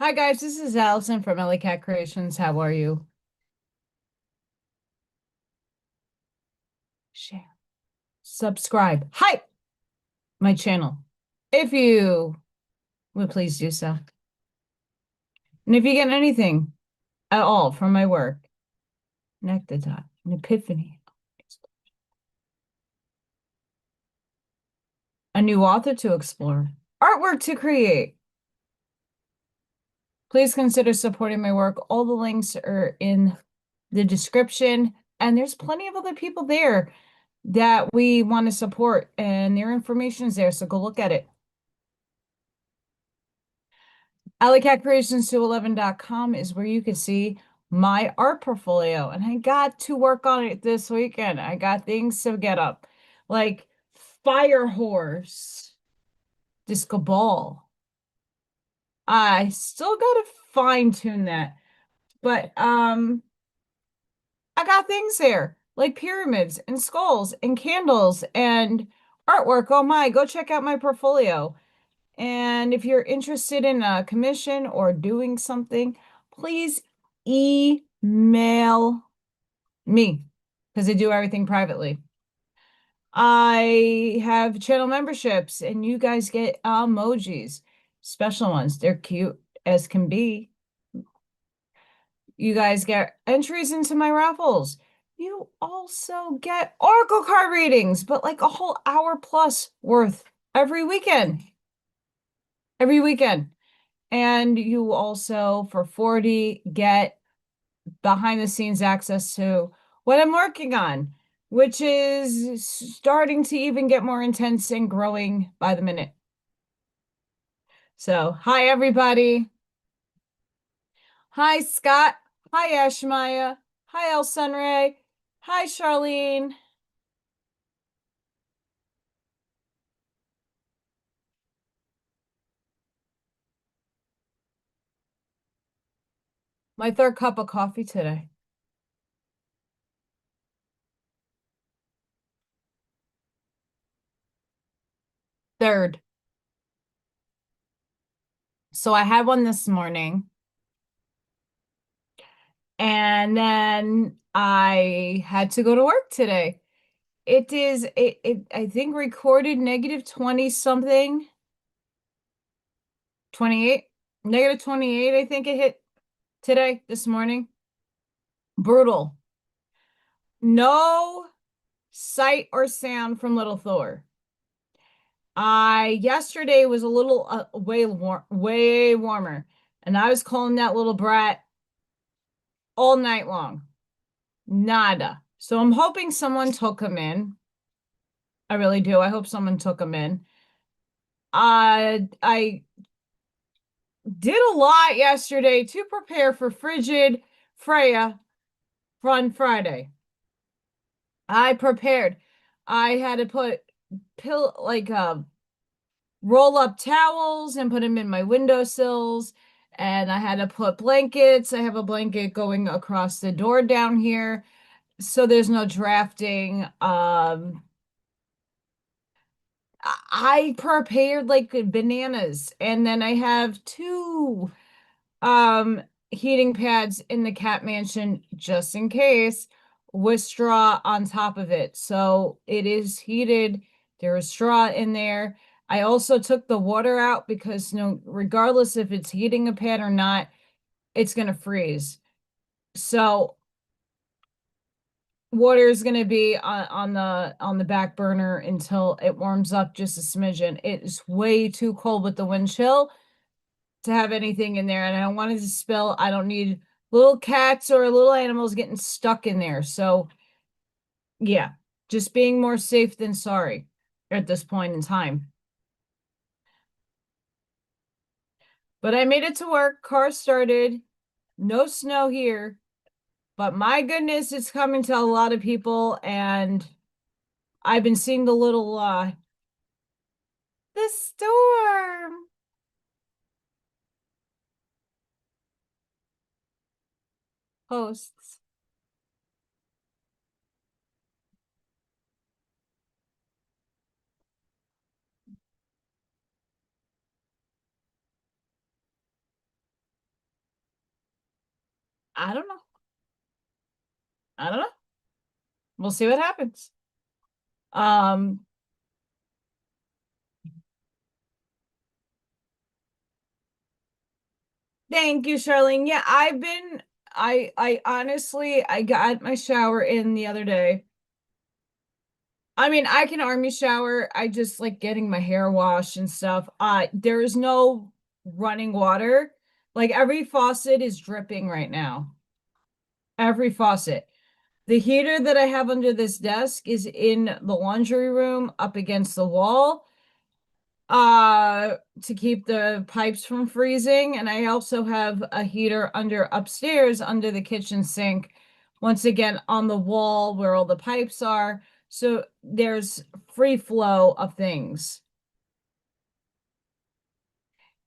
Hi guys, this is Allison from AllyKat Creations. How are you? Share, subscribe, hype my channel if you would please do so. And if you get anything at all from my work, Nectodot, an epiphany, a new author to explore, artwork to create, please consider supporting my work. All the links are in the description, and there's plenty of other people there that we want to support, and their information is there, so go look at it. AllyKatCreations211.com is where you can see my art portfolio, and I got to work on it this weekend. I got things to get up, like Fire Horse, Disco Ball. I still gotta fine tune that, but I got things there like pyramids and skulls and candles and artwork. Oh my, go check out my portfolio. And if you're interested in a commission or doing something, please email me because I do everything privately. I have channel memberships and you guys get emojis, special ones. They're cute as can be. You guys get entries into my raffles. You also get oracle card readings, but like a whole hour plus worth every weekend. Every weekend. And you also, for 40, get behind the scenes access to what I'm working on, which is starting to even get more intense and growing by the minute. So, hi, everybody. Hi, Scott. Hi, Ashmaya. Hi, El Sunray. Hi, Charlene. My third cup of coffee today. Third. So I had one this morning. And then I had to go to work today. It I think recorded negative 20 something, 28, negative 28, I think it hit today, this morning. Brutal. No sight or sound from Little Thor. I yesterday was a little way warmer, and I was calling that little brat all night long. Nada. So I'm hoping someone took him in. I really do. I hope someone took him in. I did a lot yesterday to prepare for Frigid Freya on Friday. I prepared. I had to put roll up towels and put them in my windowsills, and I had to put blankets. I have a blanket going across the door down here, so there's no drafting. I prepared like bananas, and then I have two heating pads in the cat mansion just in case, with straw on top of it. So it is heated. There is straw in there. I also took the water out because regardless if it's heating a pad or not, it's gonna freeze. So water is going to be on the back burner until it warms up just a smidgen. It is way too cold with the wind chill to have anything in there, and I don't want it to spill. I don't need little cats or little animals getting stuck in there. So yeah, just being more safe than sorry at this point in time. But I made it to work, car started, no snow here, but my goodness, it's coming to a lot of people, and I've been seeing the storm posts. I don't know. I don't know. We'll see what happens. Um, Thank you, Charlene. Yeah, I honestly, I got my shower in the other day. I mean, I can army shower. I just like getting my hair washed and stuff. There is no running water. Like every faucet is dripping right now. Every faucet. The heater that I have under this desk is in the laundry room up against the wall, to keep the pipes from freezing. And I also have a heater under upstairs under the kitchen sink, once again on the wall where all the pipes are. So there's free flow of things.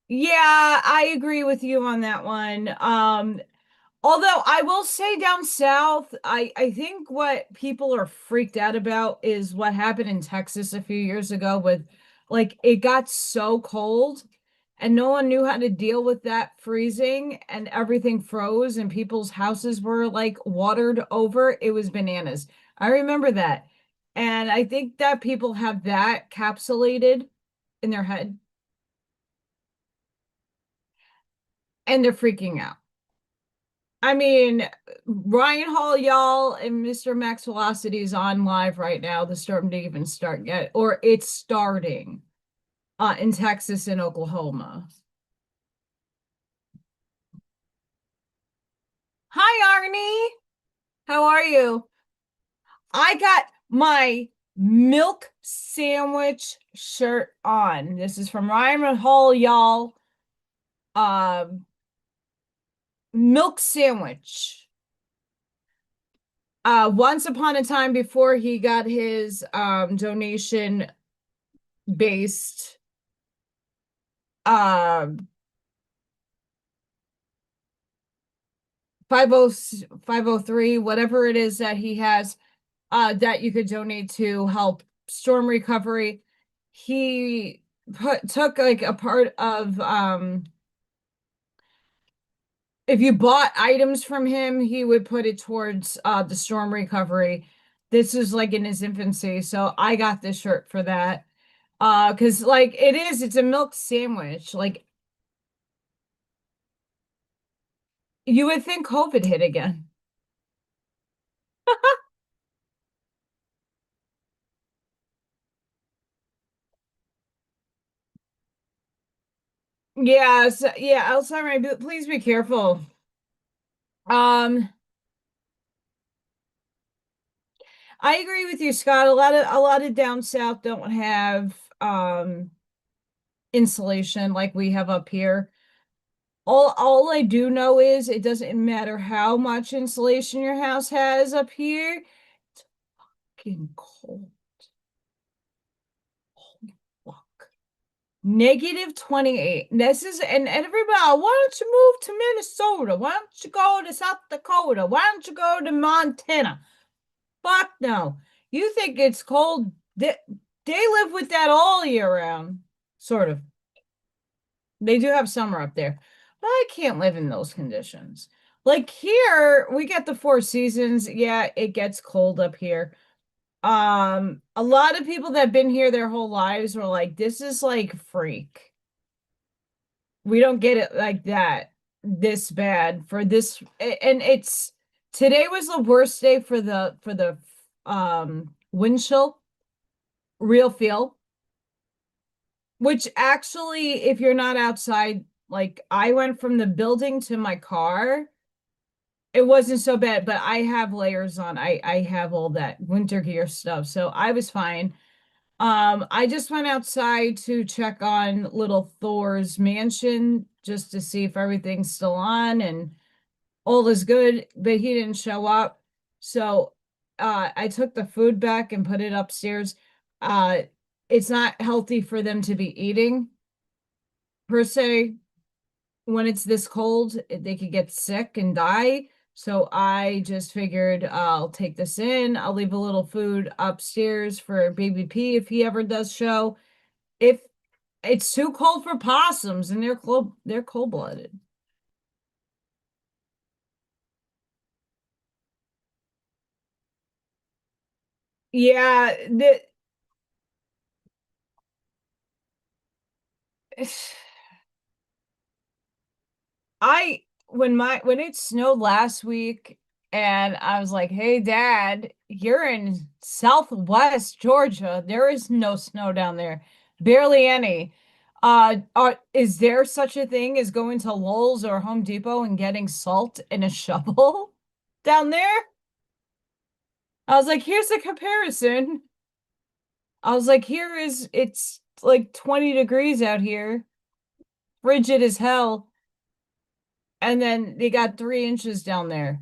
Yeah, I agree with you on that one. Although I will say down south, I think what people are freaked out about is what happened in Texas a few years ago with like it got so cold and no one knew how to deal with that freezing and everything froze and people's houses were like watered over. It was bananas. I remember that. And I think that people have that capsulated in their head and they're freaking out. I mean, Ryan Hall, y'all, and Mr. Max Velocity is on live right now. The storm didn't even start yet, or it's starting in Texas and Oklahoma. Hi, Arnie. How are you? I got my milk sandwich shirt on. This is from Ryan Hall, y'all. Um, Milk sandwich. Once upon a time before he got his donation based 503, whatever it is that he has, that you could donate to help storm recovery. He took like a part of if you bought items from him, he would put it towards the storm recovery. This is like in his infancy, so I got this shirt for that. Because like it's a milk sandwich. Like you would think COVID hit again. Yes, yeah, Alzheimer's, please be careful. Um, I agree with you, Scott. A lot of down south don't have insulation like we have up here. All I do know is it doesn't matter how much insulation your house has up here. It's fucking cold. Holy fuck. -28. This is and everybody, why don't you move to Minnesota? Why don't you go to South Dakota? Why don't you go to Montana? Fuck no. You think it's cold? They live with that all year round, sort of. They do have summer up there, but I can't live in those conditions. Like here, we get the four seasons. Yeah, it gets cold up here. A lot of people that have been here their whole lives were like, this is like freak. We don't get it like that this bad for this. And it's today was the worst day for the wind chill real feel, which actually, if you're not outside, like I went from the building to my car, it wasn't so bad, but I have layers on. I have all that winter gear stuff, so I was fine. I just went outside to check on little Thor's mansion just to see if everything's still on and all is good, but he didn't show up. So I took the food back and put it upstairs. Uh it's not healthy for them to be eating per se when it's this cold. They could get sick and die. So I just figured I'll take this in. I'll leave a little food upstairs for baby P if he ever does show. If it's too cold for possums and they're cold-blooded. Yeah, I when it snowed last week and I was like, "Hey Dad, you're in Southwest Georgia. There is no snow down there. Barely any. Is there such a thing as going to Lowe's or Home Depot and getting salt in a shovel down there?" I was like, "Here's a comparison." I was like, it's like 20 degrees out here, frigid as hell. And then they got 3 inches down there.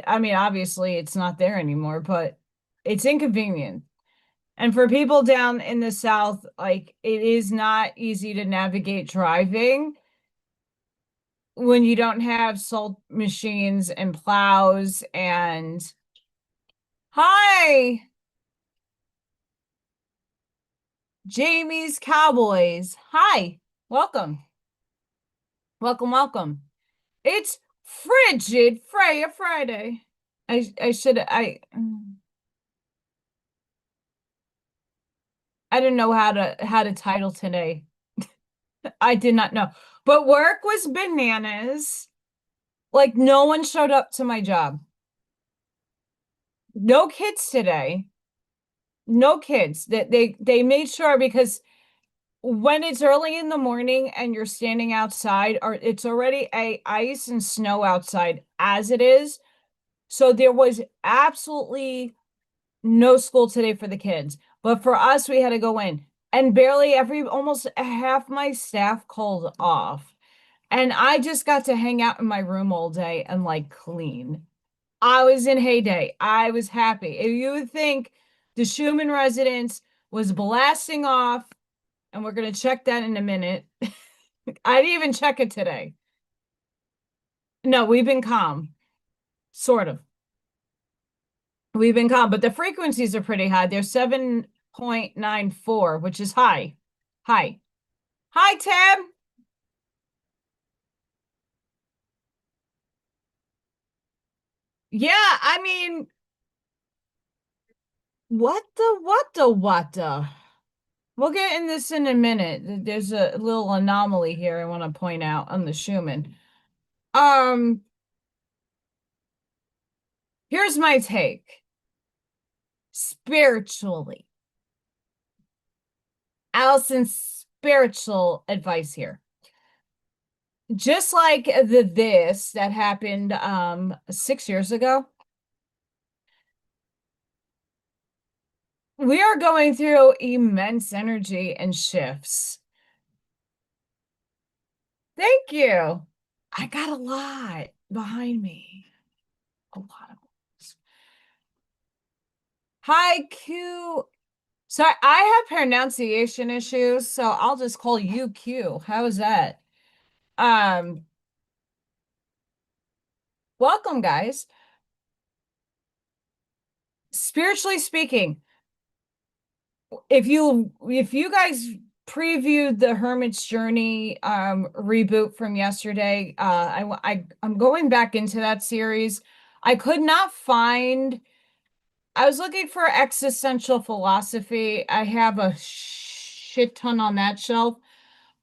I mean, obviously it's not there anymore, but it's inconvenient. And for people down in the South, like it is not easy to navigate driving when you don't have salt machines and plows and hi, Jamie's Cowboys. Hi, welcome. Welcome, welcome. It's Frigid Freya Friday. I should I didn't know how to title today. I did not know. But work was bananas. Like no one showed up to my job. No kids today. No kids. That they made sure because when it's early in the morning and you're standing outside, or it's already a ice and snow outside as it is. So there was absolutely no school today for the kids. But for us, we had to go in. And barely almost half my staff called off. And I just got to hang out in my room all day and like clean. I was in heyday. I was happy. If you would think the Schumann residence was blasting off, and we're going to check that in a minute. I didn't even check it today. No, we've been calm, sort of. We've been calm, but the frequencies are pretty high. They're 7.94, which is high. High. Hi, Tab. Yeah, I mean, what the? We'll get in this in a minute. There's a little anomaly here I want to point out on the Schumann. Um, Here's my take. Spiritually, Allison's spiritual advice here. Just like this that happened 6 years ago, we are going through immense energy and shifts. Thank you. I got a lot behind me. A lot of books. Hi, Q. So I have pronunciation issues, so I'll just call you Q. How is that? Um, Welcome, guys. Spiritually speaking, if you guys previewed the Hermit's Journey reboot from yesterday, I'm going back into that series. I could not find I was looking for existential philosophy. I have a shit ton on that shelf,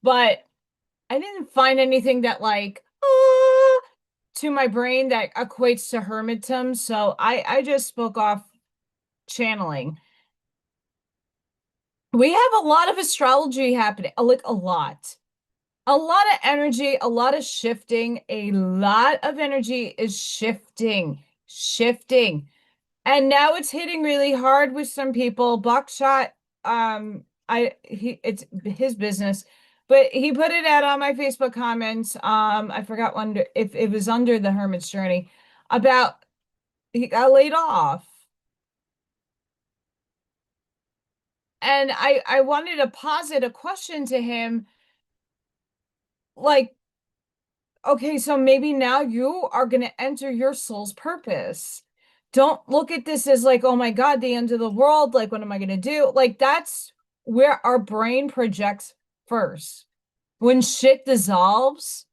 but I didn't find anything that like to my brain that equates to hermitism. So I just spoke off channeling. We have a lot of astrology happening, like a lot. A lot of energy, a lot of shifting, a lot of energy is shifting. And now it's hitting really hard with some people. Buckshot, it's his business, but he put it out on my Facebook comments. I forgot if it was under the Hermit's Journey about he got laid off. And I wanted to posit a question to him, like, okay, so maybe now you are going to enter your soul's purpose. Don't look at this as like, oh my God, the end of the world. Like, what am I going to do? Like, that's where our brain projects first. When shit dissolves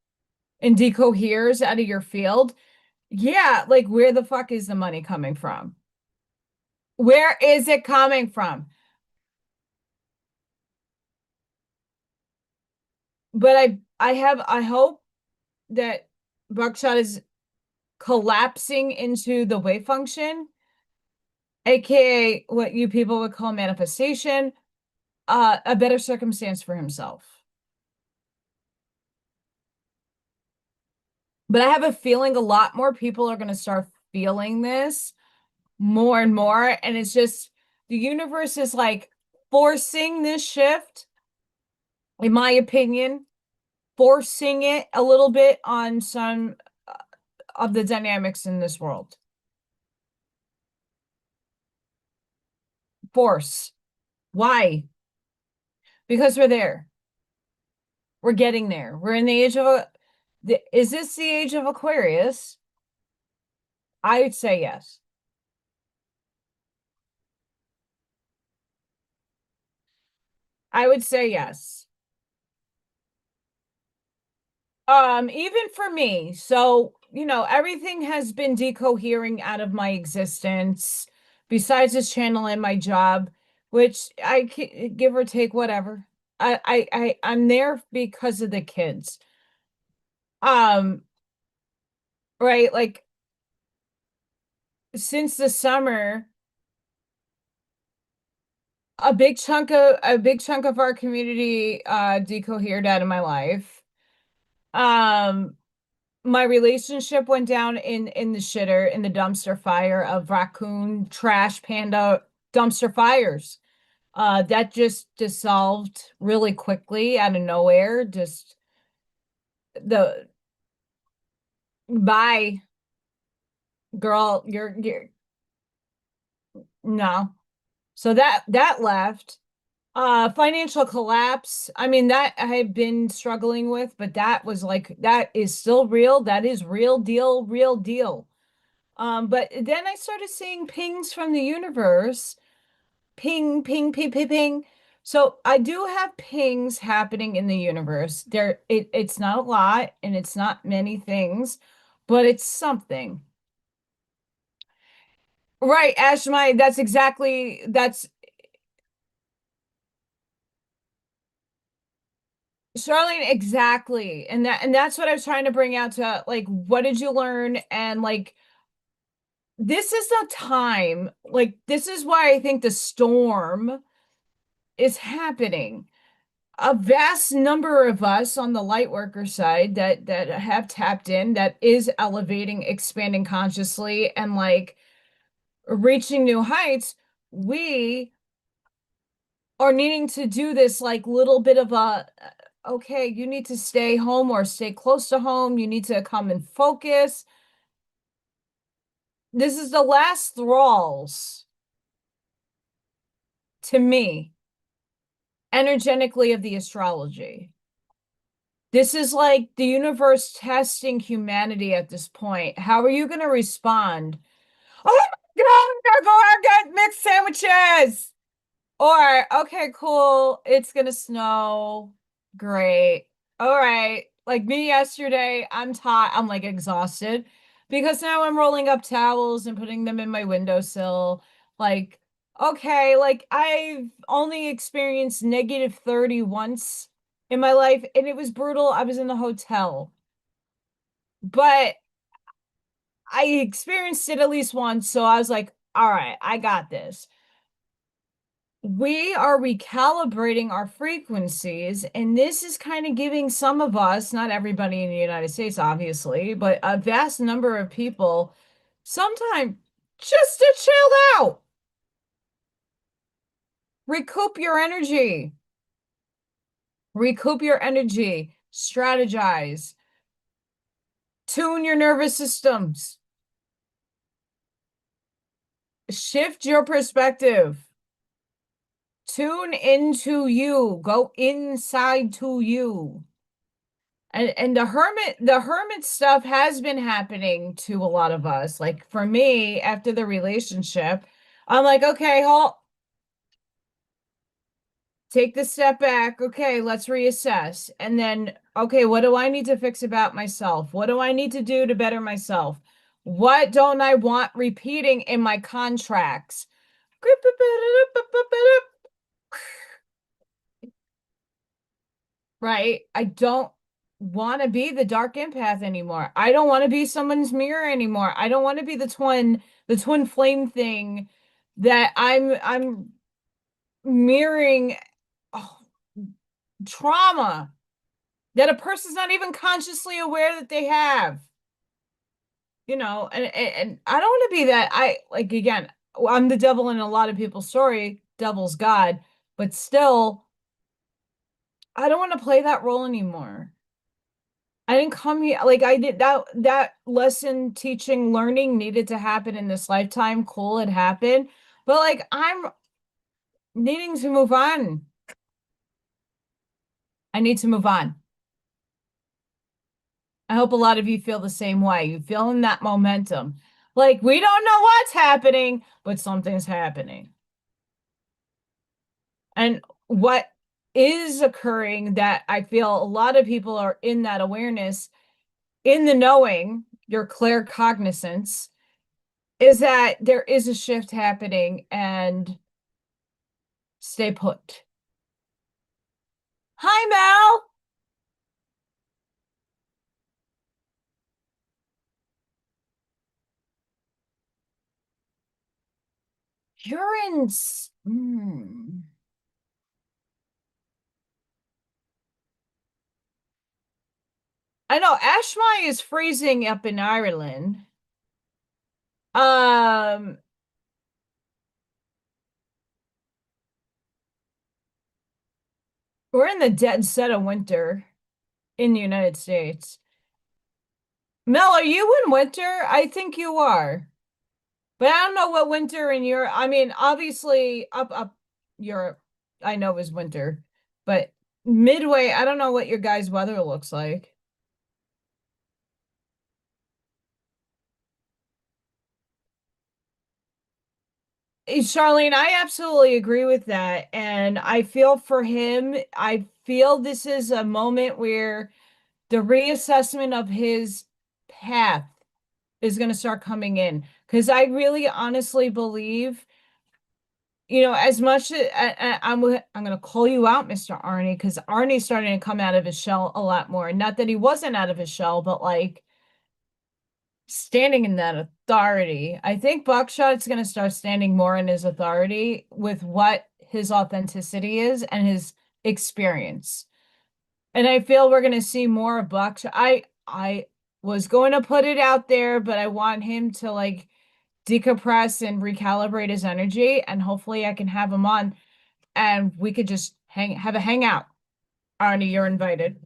and decoheres out of your field, yeah, like, where the fuck is the money coming from? Where is it coming from? But I hope that buckshot is collapsing into the wave function, aka what you people would call manifestation, a better circumstance for himself. But I have a feeling a lot more people are going to start feeling this more and more. And it's just the universe is like forcing this shift, in my opinion, forcing it a little bit on some of the dynamics in this world. Force. Why? Because we're there. We're getting there. We're in the age of is this the age of Aquarius? I would say yes. I would say yes. Even for me. So, everything has been decohering out of my existence besides this channel and my job, which give or take whatever. I'm there because of the kids. Um, right, like since the summer, a big chunk of our community decohered out of my life. Um, my relationship went down in the shitter, in the dumpster fire of raccoon, trash, panda dumpster fires. That just dissolved really quickly out of nowhere. Just the bye, girl, you're no. So that left. Financial collapse. I mean, that I've been struggling with, but that was like that is still real. That is real deal, real deal. But then I started seeing pings from the universe. Ping, ping, ping, ping, ping. So I do have pings happening in the universe. It's not a lot and it's not many things, but it's something. Right, Ashmai, that's Charlene, exactly. And that's what I was trying to bring out to like what did you learn? And like this is the time, like this is why I think the storm is happening. A vast number of us on the light worker side that have tapped in, that is elevating, expanding consciously, and like reaching new heights, we are needing to do this like little bit of a okay, you need to stay home or stay close to home, you need to come and focus. This is the last thralls to me energetically of the astrology. This is like the universe testing humanity at this point. How are you going to respond? Oh my God, I'm gonna go out and get mixed sandwiches. Or, okay, cool. It's gonna snow. Great. All right. Like me yesterday, I'm tired. I'm like exhausted because now I'm rolling up towels and putting them in my windowsill. Like, okay, like I've only experienced -30 once in my life, and it was brutal. I was in the hotel, but I experienced it at least once. So I was like, all right, I got this. We are recalibrating our frequencies, and this is kind of giving some of us, not everybody in the United States, obviously, but a vast number of people some time just to chill out, recoup your energy, strategize, tune your nervous systems, shift your perspective, tune into you, go inside to you. And the hermit stuff has been happening to a lot of us. Like for me, after the relationship, I'm like, okay, halt, take the step back. Okay, let's reassess. And then, okay, what do I need to fix about myself? What do I need to do to better myself? What don't I want repeating in my contracts? Right? I don't want to be the dark empath anymore. I don't want to be someone's mirror anymore. I don't want to be the twin flame thing that I'm mirroring, oh, trauma that a person's not even consciously aware that they have. And I don't want to be that. I like again, I'm the devil in a lot of people's story, devil's God, but still, I don't want to play that role anymore. I didn't come here like I did that lesson teaching learning needed to happen in this lifetime. Cool, it happened. But like I'm needing to move on. I need to move on. I hope a lot of you feel the same way. You feeling that momentum. Like we don't know what's happening, but something's happening. And what is occurring that I feel a lot of people are in that awareness, in the knowing, your claircognizance, is that there is a shift happening and stay put. Hi, Mel. You're in. I know Ashmai is freezing up in Ireland. Um, we're in the dead set of winter in the United States. Mel, are you in winter? I think you are. But I don't know what winter in Europe. I mean, obviously up Europe, I know is winter, but midway, I don't know what your guys' weather looks like. Charlene, I absolutely agree with that. And I feel for him. I feel this is a moment where the reassessment of his path is going to start coming in. Because I really honestly believe, as much as I'm going to call you out, Mr. Arnie, because Arnie's starting to come out of his shell a lot more. Not that he wasn't out of his shell, but like standing in that authority. I think Buckshot's going to start standing more in his authority with what his authenticity is and his experience. And I feel we're going to see more of Buckshot. I was going to put it out there, but I want him to like decompress and recalibrate his energy, and hopefully I can have him on and we could just have a hangout. Arnie, you're invited.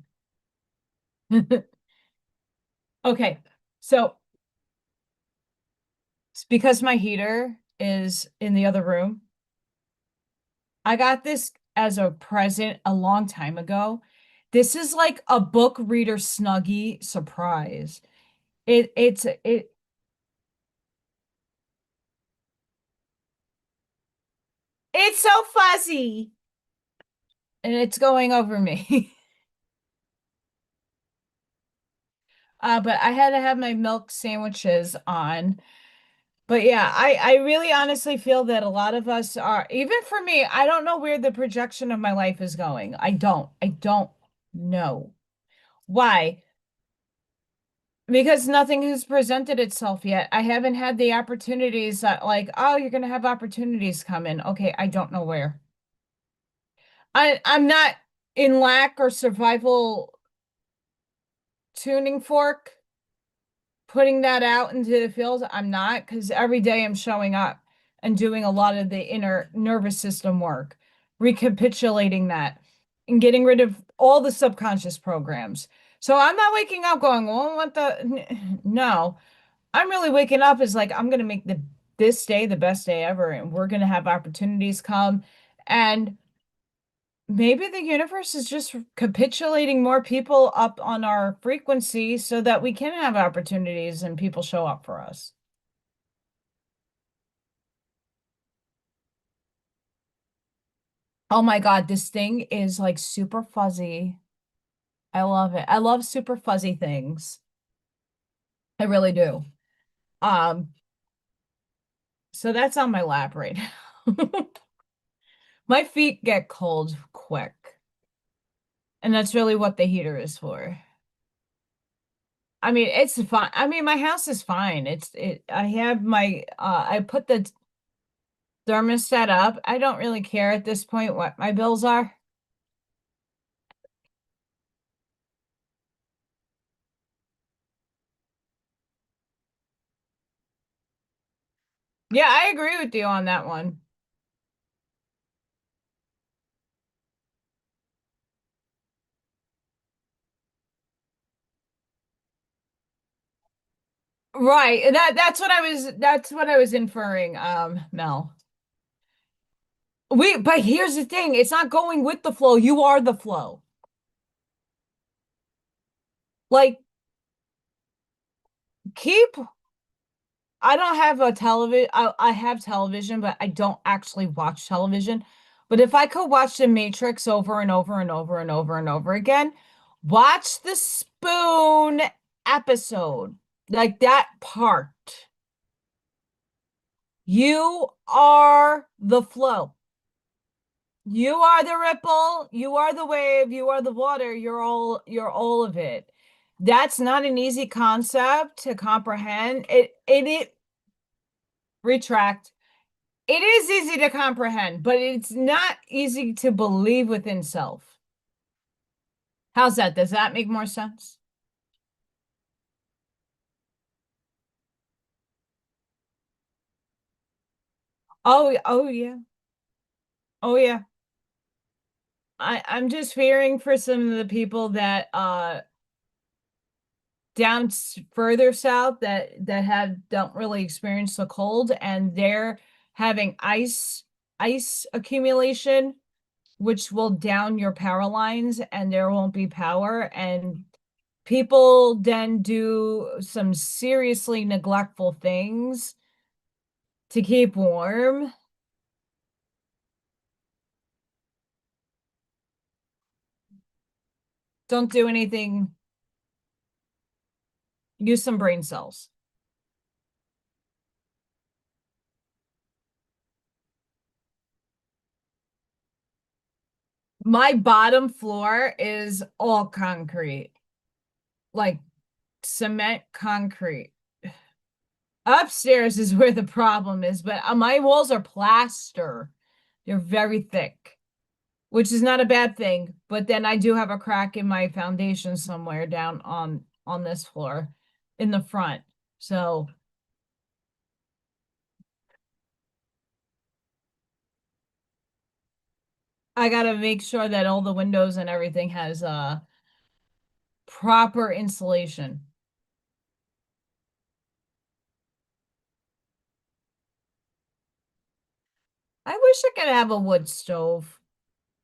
Okay. So because my heater is in the other room, I got this as a present a long time ago. This is like a book reader snuggie surprise. It it's so fuzzy and it's going over me. But I had to have my milk sandwiches on. But yeah, I really honestly feel that a lot of us are, even for me, I don't know where the projection of my life is going. I don't know. Why? Because nothing has presented itself yet. I haven't had the opportunities that like, oh, you're gonna have opportunities come in. Okay, I don't know where. I'm not in lack or survival tuning fork, putting that out into the field. I'm not, because every day I'm showing up and doing a lot of the inner nervous system work, recapitulating that and getting rid of all the subconscious programs. So I'm not waking up going, well, what the no. I'm really waking up is like I'm gonna make this day the best day ever, and we're gonna have opportunities come. And maybe the universe is just capitulating more people up on our frequency so that we can have opportunities and people show up for us. Oh my God, this thing is like super fuzzy. I love it. I love super fuzzy things. I really do. Um, so that's on my lap right now. My feet get cold quick. And that's really what the heater is for. I mean, it's fine. I mean, my house is fine. I have my I put the thermostat up. I don't really care at this point what my bills are. Yeah, I agree with you on that one. Right. That's what I was inferring, Mel. But here's the thing, it's not going with the flow. You are the flow. Like, keep I don't have a television. I have television, but I don't actually watch television. But if I could watch The Matrix over and over and over and over and over again, watch the spoon episode, like that part. You are the flow. You are the ripple, you are the wave, you are the water, you're all of it. That's not an easy concept to comprehend. It retract. It is easy to comprehend, but it's not easy to believe within self. How's that? Does that make more sense? Oh yeah. Oh yeah. I'm just fearing for some of the people that further south that have don't really experience the cold, and they're having ice accumulation, which will down your power lines and there won't be power, and people then do some seriously neglectful things to keep warm. Don't do anything. Use some brain cells. My bottom floor is all concrete, like cement concrete. Upstairs is where the problem is, but my walls are plaster. They're very thick, which is not a bad thing. But then I do have a crack in my foundation somewhere down on this floor in the front. So I gotta make sure that all the windows and everything has proper insulation. I wish I could have a wood stove.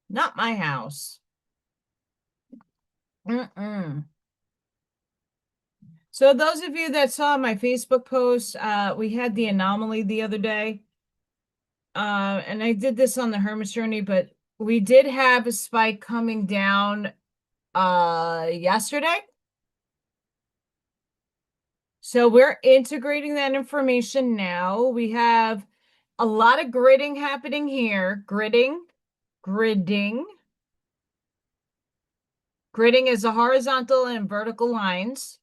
Not my house. Mm-mm. So those of you that saw my Facebook post, we had the anomaly the other day. And I did this on the Hermit's Journey, but we did have a spike coming down yesterday. So we're integrating that information now. We have a lot of gridding happening here. Gridding. Gridding is the horizontal and vertical lines.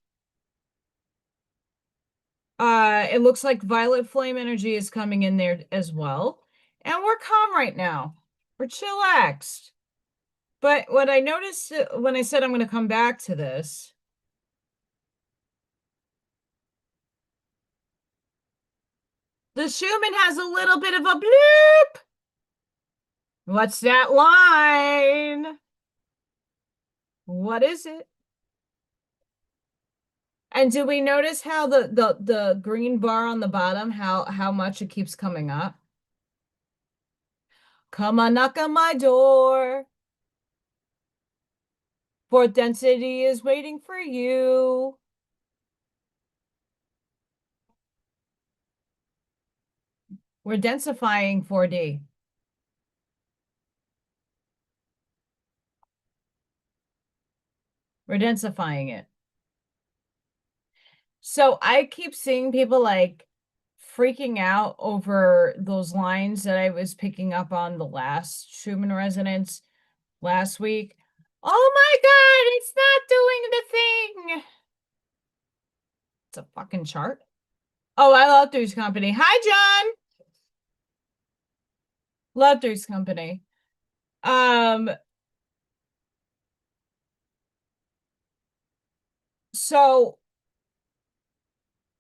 It looks like violet flame energy is coming in there as well. And we're calm right now. We're chillaxed. But what I noticed when I said I'm going to come back to this, the Schumann has a little bit of a bloop. What's that line? What is it? And do we notice how the green bar on the bottom, how much it keeps coming up? Come on, knock on my door. Fourth density is waiting for you. We're densifying 4D. We're densifying it. So I keep seeing people like freaking out over those lines that I was picking up on the last Schumann resonance last week. Oh my God, it's not doing the thing. It's a fucking chart. Oh, I love Three's Company. Hi, John. Love Three's Company. So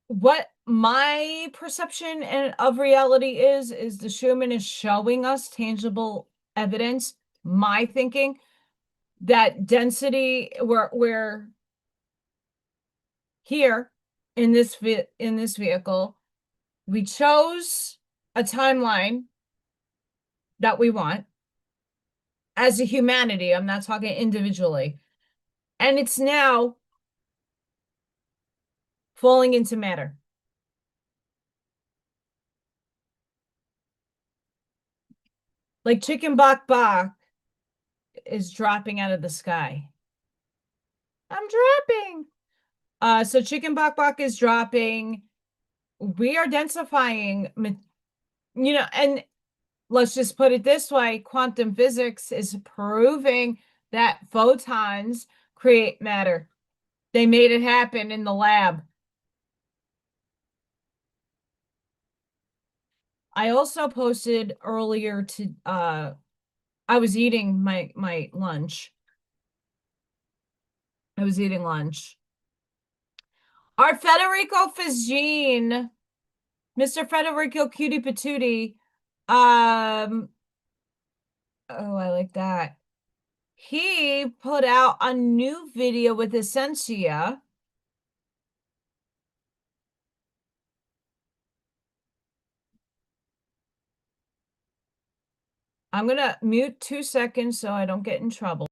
what my perception of reality is the Schumann is showing us tangible evidence, my thinking, that density, we're here in this vehicle, we chose a timeline that we want as a humanity. I'm not talking individually. And it's now falling into matter. Like chicken bok bok is dropping out of the sky. I'm dropping. So chicken bok bok is dropping. We are densifying, and let's just put it this way, quantum physics is proving that photons create matter. They made it happen in the lab. I also posted earlier I was eating my lunch. I was eating lunch. Our Federico Fizzine, Mr. Federico Cutie Patootie, oh, I like that. He put out a new video with Essentia. I'm gonna mute 2 seconds so I don't get in trouble.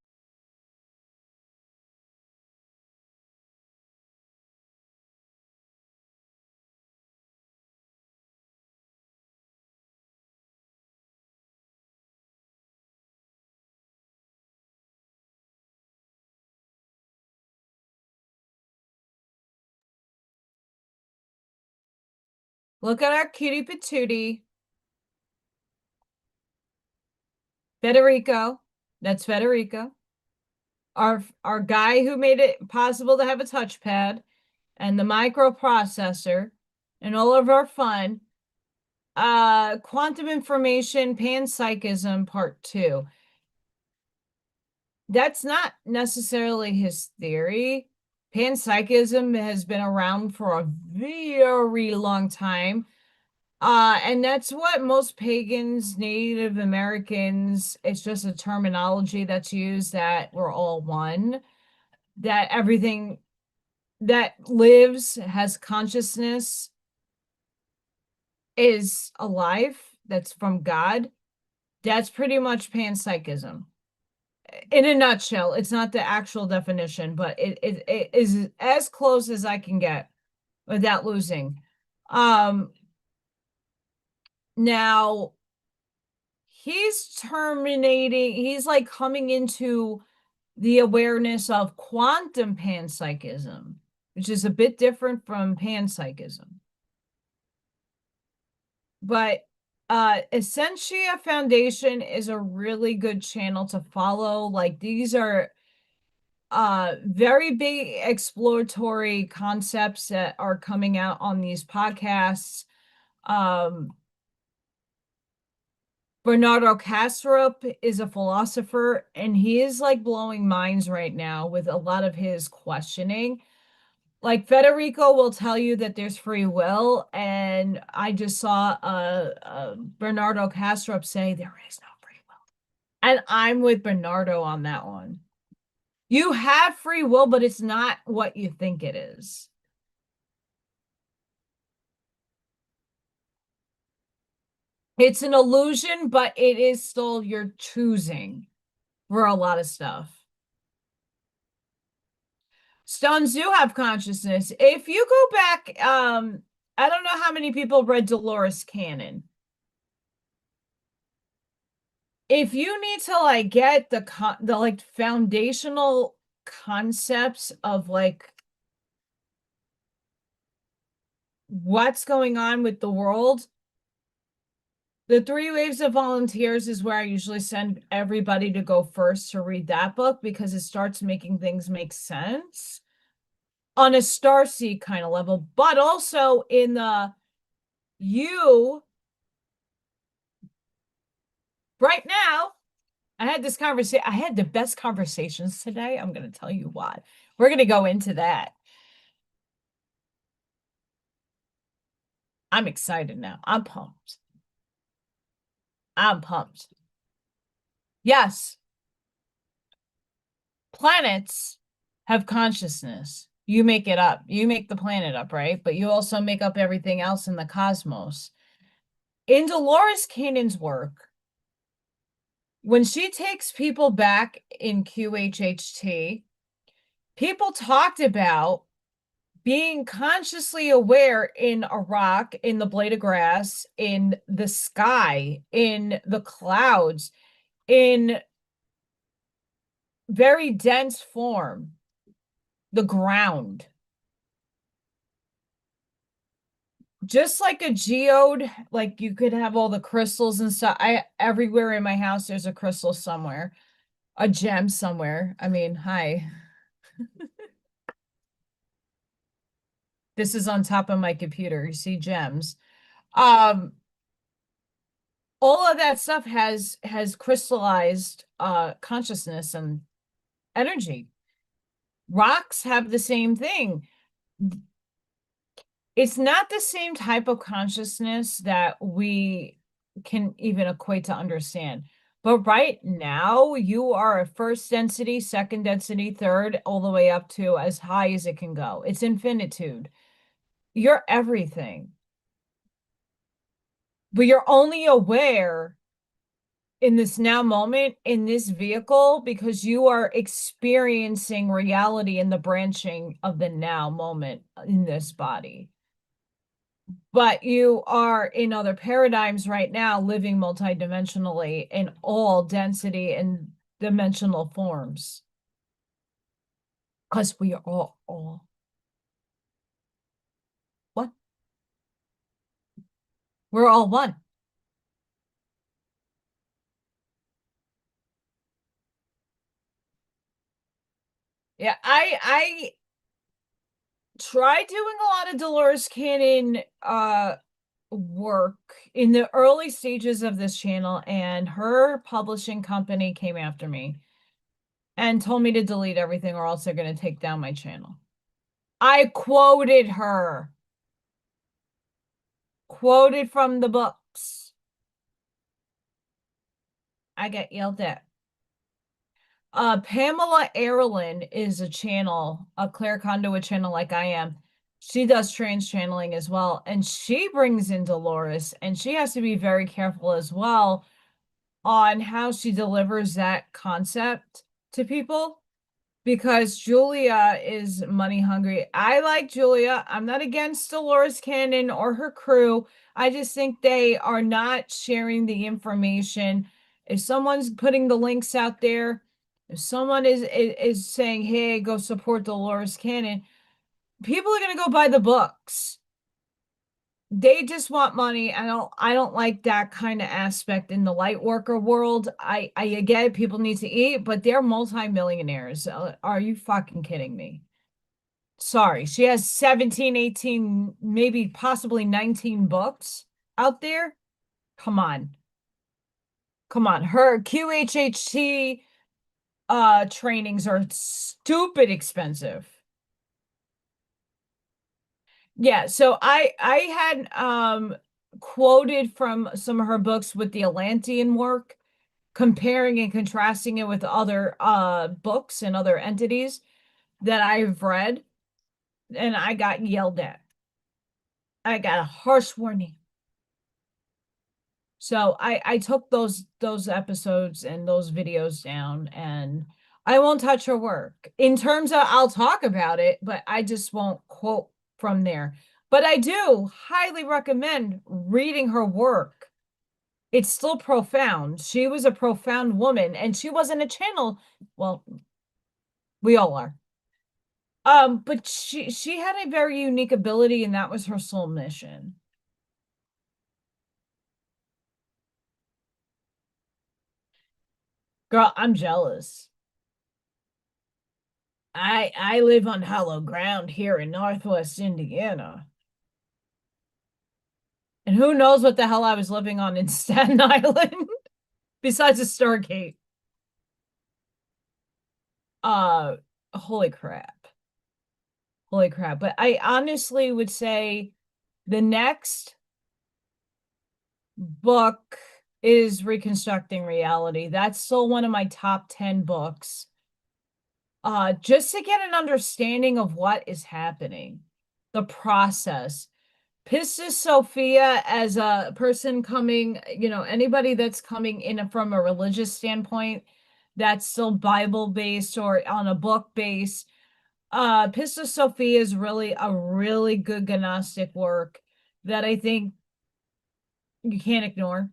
Look at our cutie patootie. Federico. That's Federico. Our guy who made it possible to have a touchpad and the microprocessor and all of our fun. Quantum information, panpsychism, part 2. That's not necessarily his theory. Panpsychism has been around for a very long time. And that's what most pagans, Native Americans, it's just a terminology that's used, that we're all one, that everything that lives, has consciousness, is alive, that's from God. That's pretty much panpsychism. In a nutshell, it's not the actual definition, but it is as close as I can get without losing. Now he's like coming into the awareness of quantum panpsychism, which is a bit different from panpsychism. But Essentia Foundation is a really good channel to follow. Like, these are very big exploratory concepts that are coming out on these podcasts. Bernardo Kastrup is a philosopher, and he is like blowing minds right now with a lot of his questioning. Like, Federico will tell you that there's free will, and I just saw Bernardo Kastrup say there is no free will. And I'm with Bernardo on that one. You have free will, but it's not what you think it is. It's an illusion, but it is still your choosing for a lot of stuff. Stones do have consciousness. If you go back, I don't know how many people read Dolores Cannon. If you need to like get the like foundational concepts of like what's going on with the world. The Three Waves of Volunteers is where I usually send everybody to go first to read that book because it starts making things make sense on a starseed kind of level, but also in the you right now. I had this conversation. I had the best conversations today. I'm going to tell you why. We're going to go into that. I'm excited now. I'm pumped. I'm pumped. Yes, planets have consciousness. You make it up. You make the planet up, right? But you also make up everything else in the cosmos. In Dolores Cannon's work, when she takes people back in QHHT, people talked about being consciously aware in a rock, in the blade of grass, in the sky, in the clouds, in very dense form, the ground. Just like a geode, like you could have all the crystals and stuff. Everywhere in my house there's a crystal somewhere, a gem somewhere. I mean, hi. This is on top of my computer. You see gems. Um, all of that stuff has crystallized consciousness and energy. Rocks have the same thing. It's not the same type of consciousness that we can even equate to understand. But right now, you are a first density, second density, third, all the way up to as high as it can go. It's infinitude. You're everything. But you're only aware in this now moment, in this vehicle, because you are experiencing reality in the branching of the now moment in this body. But you are in other paradigms right now, living multidimensionally in all density and dimensional forms. Because we are all one. We're all one. Yeah, I tried doing a lot of Dolores Cannon work in the early stages of this channel, and her publishing company came after me and told me to delete everything or else they're going to take down my channel. I quoted her. Quoted from the books. I got yelled at. Pamela Erlin is a channel, a Claire Conduit channel like I am. She does trans channeling as well, and she brings in Dolores, and she has to be very careful as well on how she delivers that concept to people because Julia is money hungry. I like Julia. I'm not against Dolores Cannon or her crew. I just think they are not sharing the information. If someone's putting the links out there, if someone is saying, "Hey, go support Dolores Cannon," people are going to go buy the books. They just want money. I don't like that kind of aspect in the light worker world. I get it, people need to eat, but they're multimillionaires. Are you fucking kidding me? Sorry. She has 17, 18, maybe possibly 19 books out there. Come on. Come on. Her QHHT trainings are stupid expensive. Yeah, so I had quoted from some of her books with the Atlantean work, comparing and contrasting it with other books and other entities that I've read, and I got yelled at. I got a harsh warning. So I took those episodes and those videos down, and I won't touch her work. In terms of I'll talk about it, but I just won't quote from there. But I do highly recommend reading her work. It's still profound. She was a profound woman, and she wasn't a channel. Well, we all are. But she had a very unique ability, and that was her soul mission. Girl, I'm jealous. I live on hollow ground here in Northwest Indiana. And who knows what the hell I was living on in Staten Island besides a Stargate. Uh, Holy crap. Holy crap. But I honestly would say the next book is Reconstructing Reality. That's still one of my top 10 books. Just to get an understanding of what is happening, the process. Pistis Sophia, as a person coming, anybody that's coming in from a religious standpoint, that's still Bible based or on a book base. Pistis Sophia is really a really good Gnostic work that I think you can't ignore.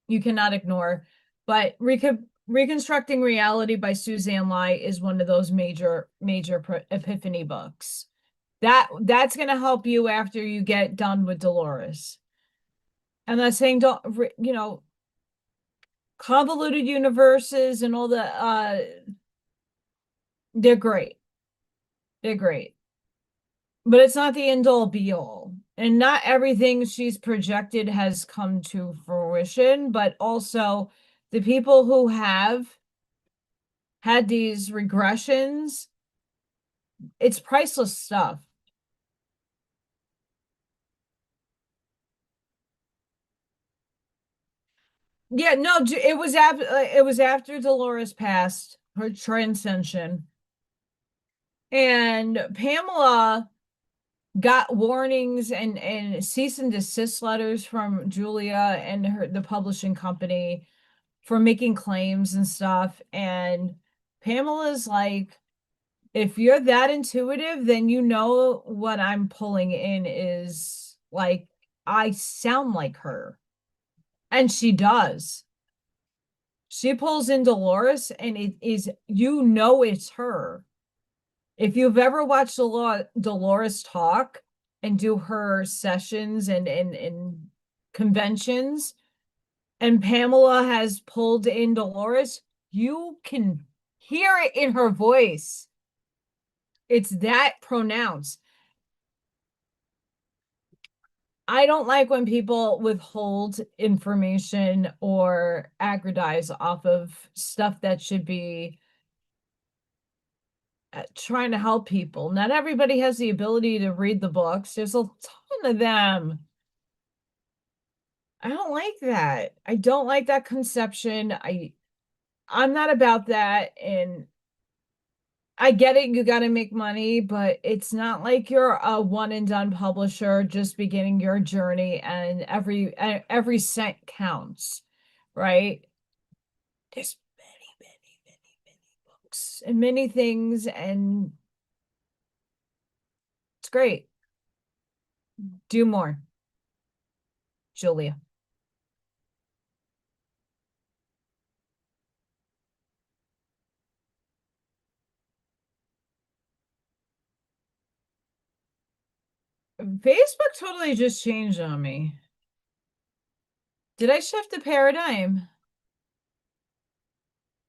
You cannot ignore. But Reconstructing Reality by Suzanne Lai is one of those major epiphany books. That's going to help you after you get done with Dolores. I'm not saying don't, convoluted universes and all they're great. They're great. But it's not the end all be all. And not everything she's projected has come to fruition, but also the people who have had these regressions, it's priceless stuff. Yeah, no, it was after Dolores passed, her transcension. And Pamela got warnings and cease and desist letters from Julia and the publishing company for making claims and stuff. And Pamela's like, if you're that intuitive, then you know what I'm pulling in is like, I sound like her. And she does. She pulls in Dolores, and it is, it's her. If you've ever watched Dolores talk and do her sessions and conventions, and Pamela has pulled in Dolores, you can hear it in her voice. It's that pronounced. I don't like when people withhold information or aggrandize off of stuff that should be trying to help people. Not everybody has the ability to read the books. There's a ton of them. I don't like that. I don't like that conception. I'm not about that, and I get it, you got to make money, but it's not like you're a one and done publisher just beginning your journey and every cent counts, right? There's many books and many things, and it's great. Do more, Julia. Facebook totally just changed on me. Did I shift the paradigm?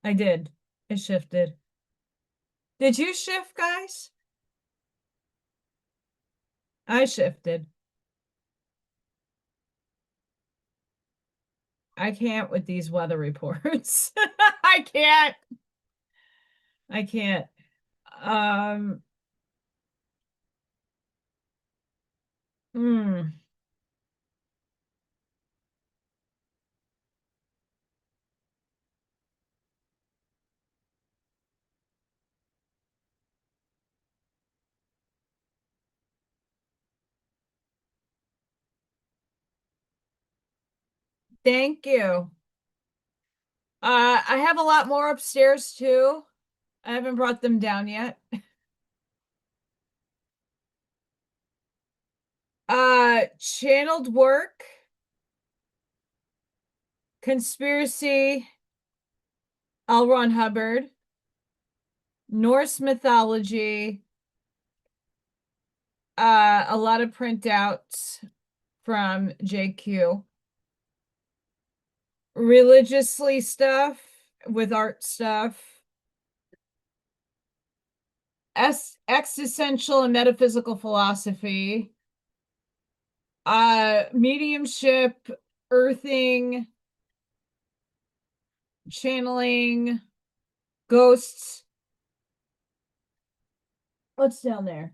I did. It shifted. Did you shift, guys? I shifted. I can't with these weather reports. I can't. I can't. Um, hmm. Thank you. I have a lot more upstairs too. I haven't brought them down yet. Channeled work, conspiracy, L. Ron Hubbard, Norse mythology, a lot of printouts from JQ, religiously stuff with art stuff, existential and metaphysical philosophy, mediumship, earthing, channeling, ghosts. What's down there?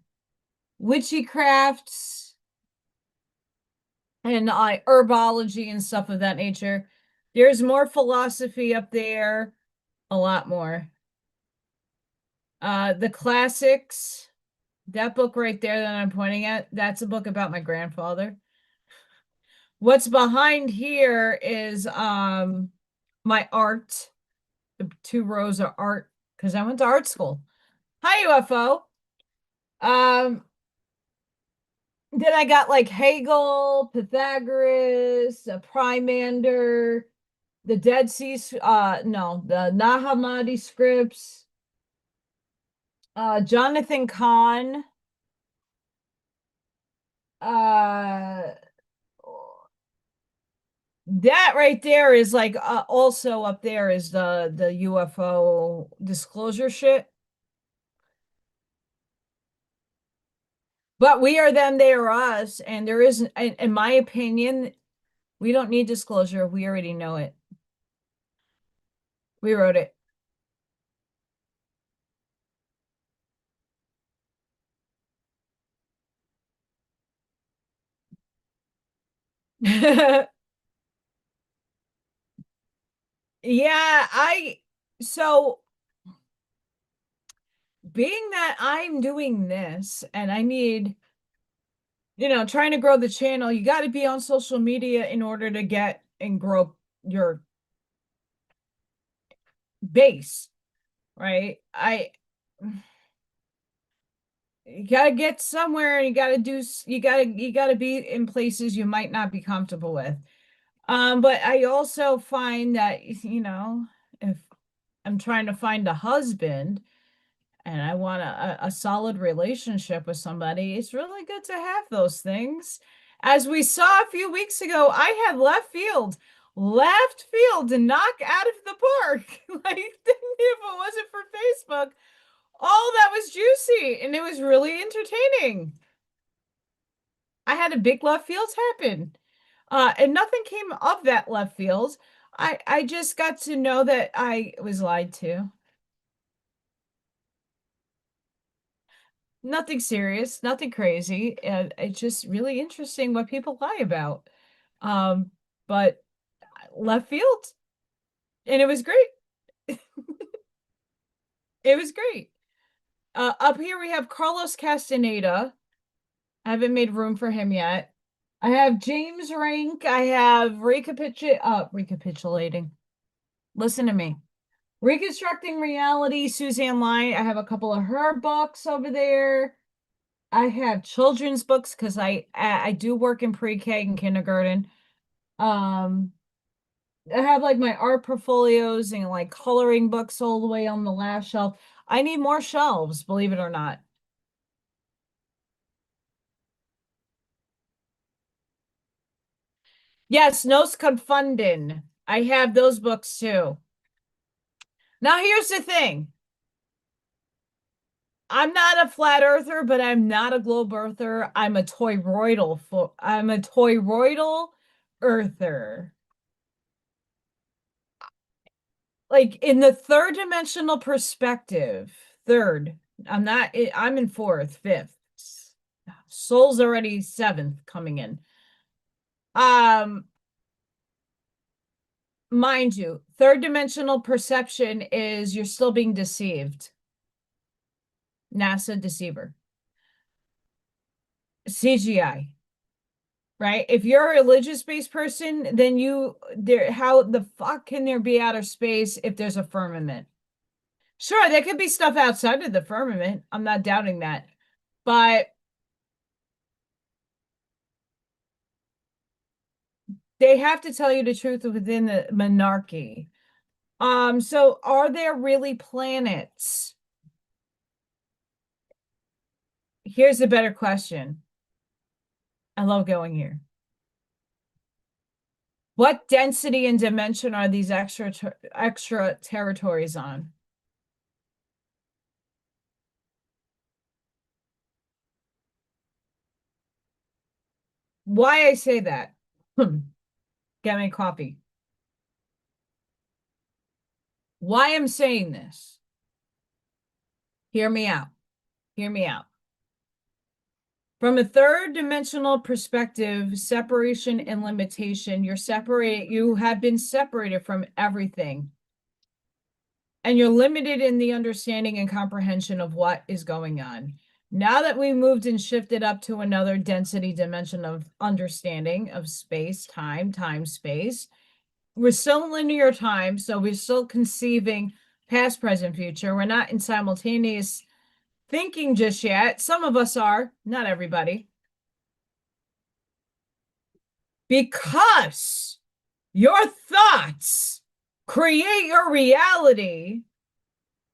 Witchy crafts and herbology and stuff of that nature. There's more philosophy up there, a lot more. The classics, that book right there that I'm pointing at, that's a book about my grandfather. What's behind here is my art, the 2 rows of art, because I went to art school. Hi, UFO. Then I got like Hegel, Pythagoras, Primander, the Dead Sea, no, the Nag Hammadi scripts, Jonathan Kahn, uh, that right there is like also up there is the UFO disclosure shit. But we are them, they are us, and there isn't, in my opinion, we don't need disclosure. We already know it. We wrote it. Yeah, so being that I'm doing this and I need, trying to grow the channel, you got to be on social media in order to get and grow your base, right? You got to get somewhere and you got to you got to be in places you might not be comfortable with. But I also find that, if I'm trying to find a husband and I want a solid relationship with somebody, it's really good to have those things. As we saw a few weeks ago, I had left field to knock out of the park. Like, if it wasn't for Facebook, all that was juicy and it was really entertaining. I had a big left field happen. And nothing came of that left field. I just got to know that I was lied to. Nothing serious, nothing crazy. And it's just really interesting what people lie about. Um, but left field, and it was great. It was great. Up here we have Carlos Castaneda. I haven't made room for him yet. I have James Rank. I have recapitulating. Listen to me. Reconstructing Reality, Suzanne Light. I have a couple of her books over there. I have children's books because I do work in pre-K and kindergarten. Um, I have like my art portfolios and like coloring books all the way on the last shelf. I need more shelves, believe it or not. Yes, Nos Confunden. I have those books too. Now here's the thing. I'm not a flat earther, but I'm not a globe earther. I'm a toroidal earther. Like in the third dimensional perspective, third. I'm in fourth, fifth. Soul's already seventh coming in. Um, mind you, third dimensional perception is you're still being deceived. NASA deceiver. CGI. Right? If you're a religious-based person, then how the fuck can there be outer space if there's a firmament? Sure, there could be stuff outside of the firmament. I'm not doubting that. But they have to tell you the truth within the monarchy. So are there really planets? Here's a better question. I love going here. What density and dimension are these extra territories on? Why I say that? Get me coffee. Why I'm saying this? Hear me out. Hear me out. From a third dimensional perspective, separation and limitation, you have been separated from everything. And you're limited in the understanding and comprehension of what is going on. Now that we moved and shifted up to another density dimension of understanding of space, time, space, we're still in linear time, so we're still conceiving past, present, future. We're not in simultaneous thinking just yet. Some of us are, not everybody. Because your thoughts create your reality,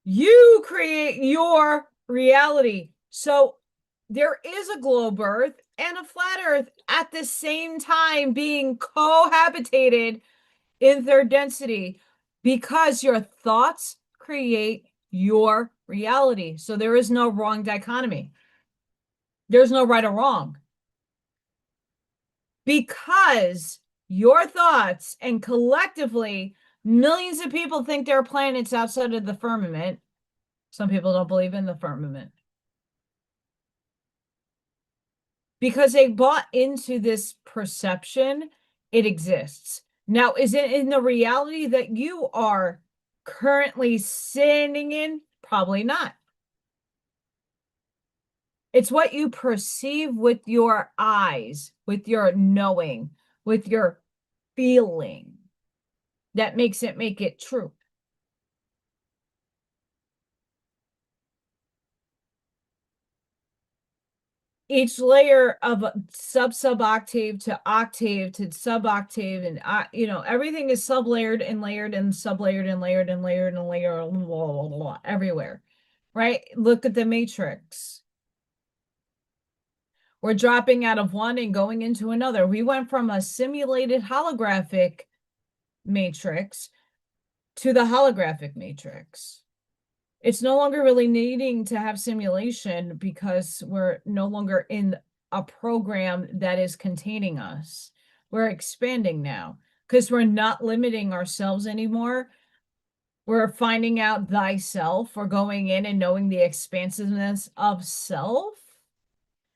you create your reality. So there is a globe earth and a flat earth at the same time being cohabitated in third density because your thoughts create your reality. So there is no wrong dichotomy. There's no right or wrong. Because your thoughts and collectively millions of people think there are planets outside of the firmament. Some people don't believe in the firmament. Because they bought into this perception, it exists. Now, is it in the reality that you are currently sitting in? Probably not. It's what you perceive with your eyes, with your knowing, with your feeling that makes it make it true. Each layer of sub octave to octave to sub octave and everything is sub layered and layered and sub layered and layered and layered and layered blah, blah, blah, everywhere, right? Look at the matrix. We're dropping out of one and going into another. We went from a simulated holographic matrix to the holographic matrix. It's no longer really needing to have simulation because we're no longer in a program that is containing us. We're expanding now because we're not limiting ourselves anymore. We're finding out thyself. We're going in and knowing the expansiveness of self.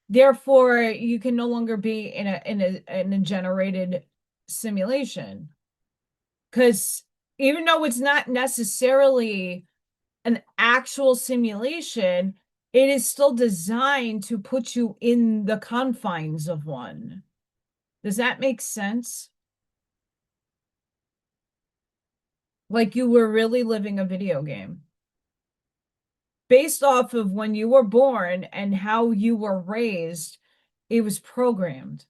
Therefore, you can no longer be in a generated simulation. Because even though it's not necessarily an actual simulation, it is still designed to put you in the confines of one. Does that make sense? Like you were really living a video game. Based off of when you were born and how you were raised, it was programmed.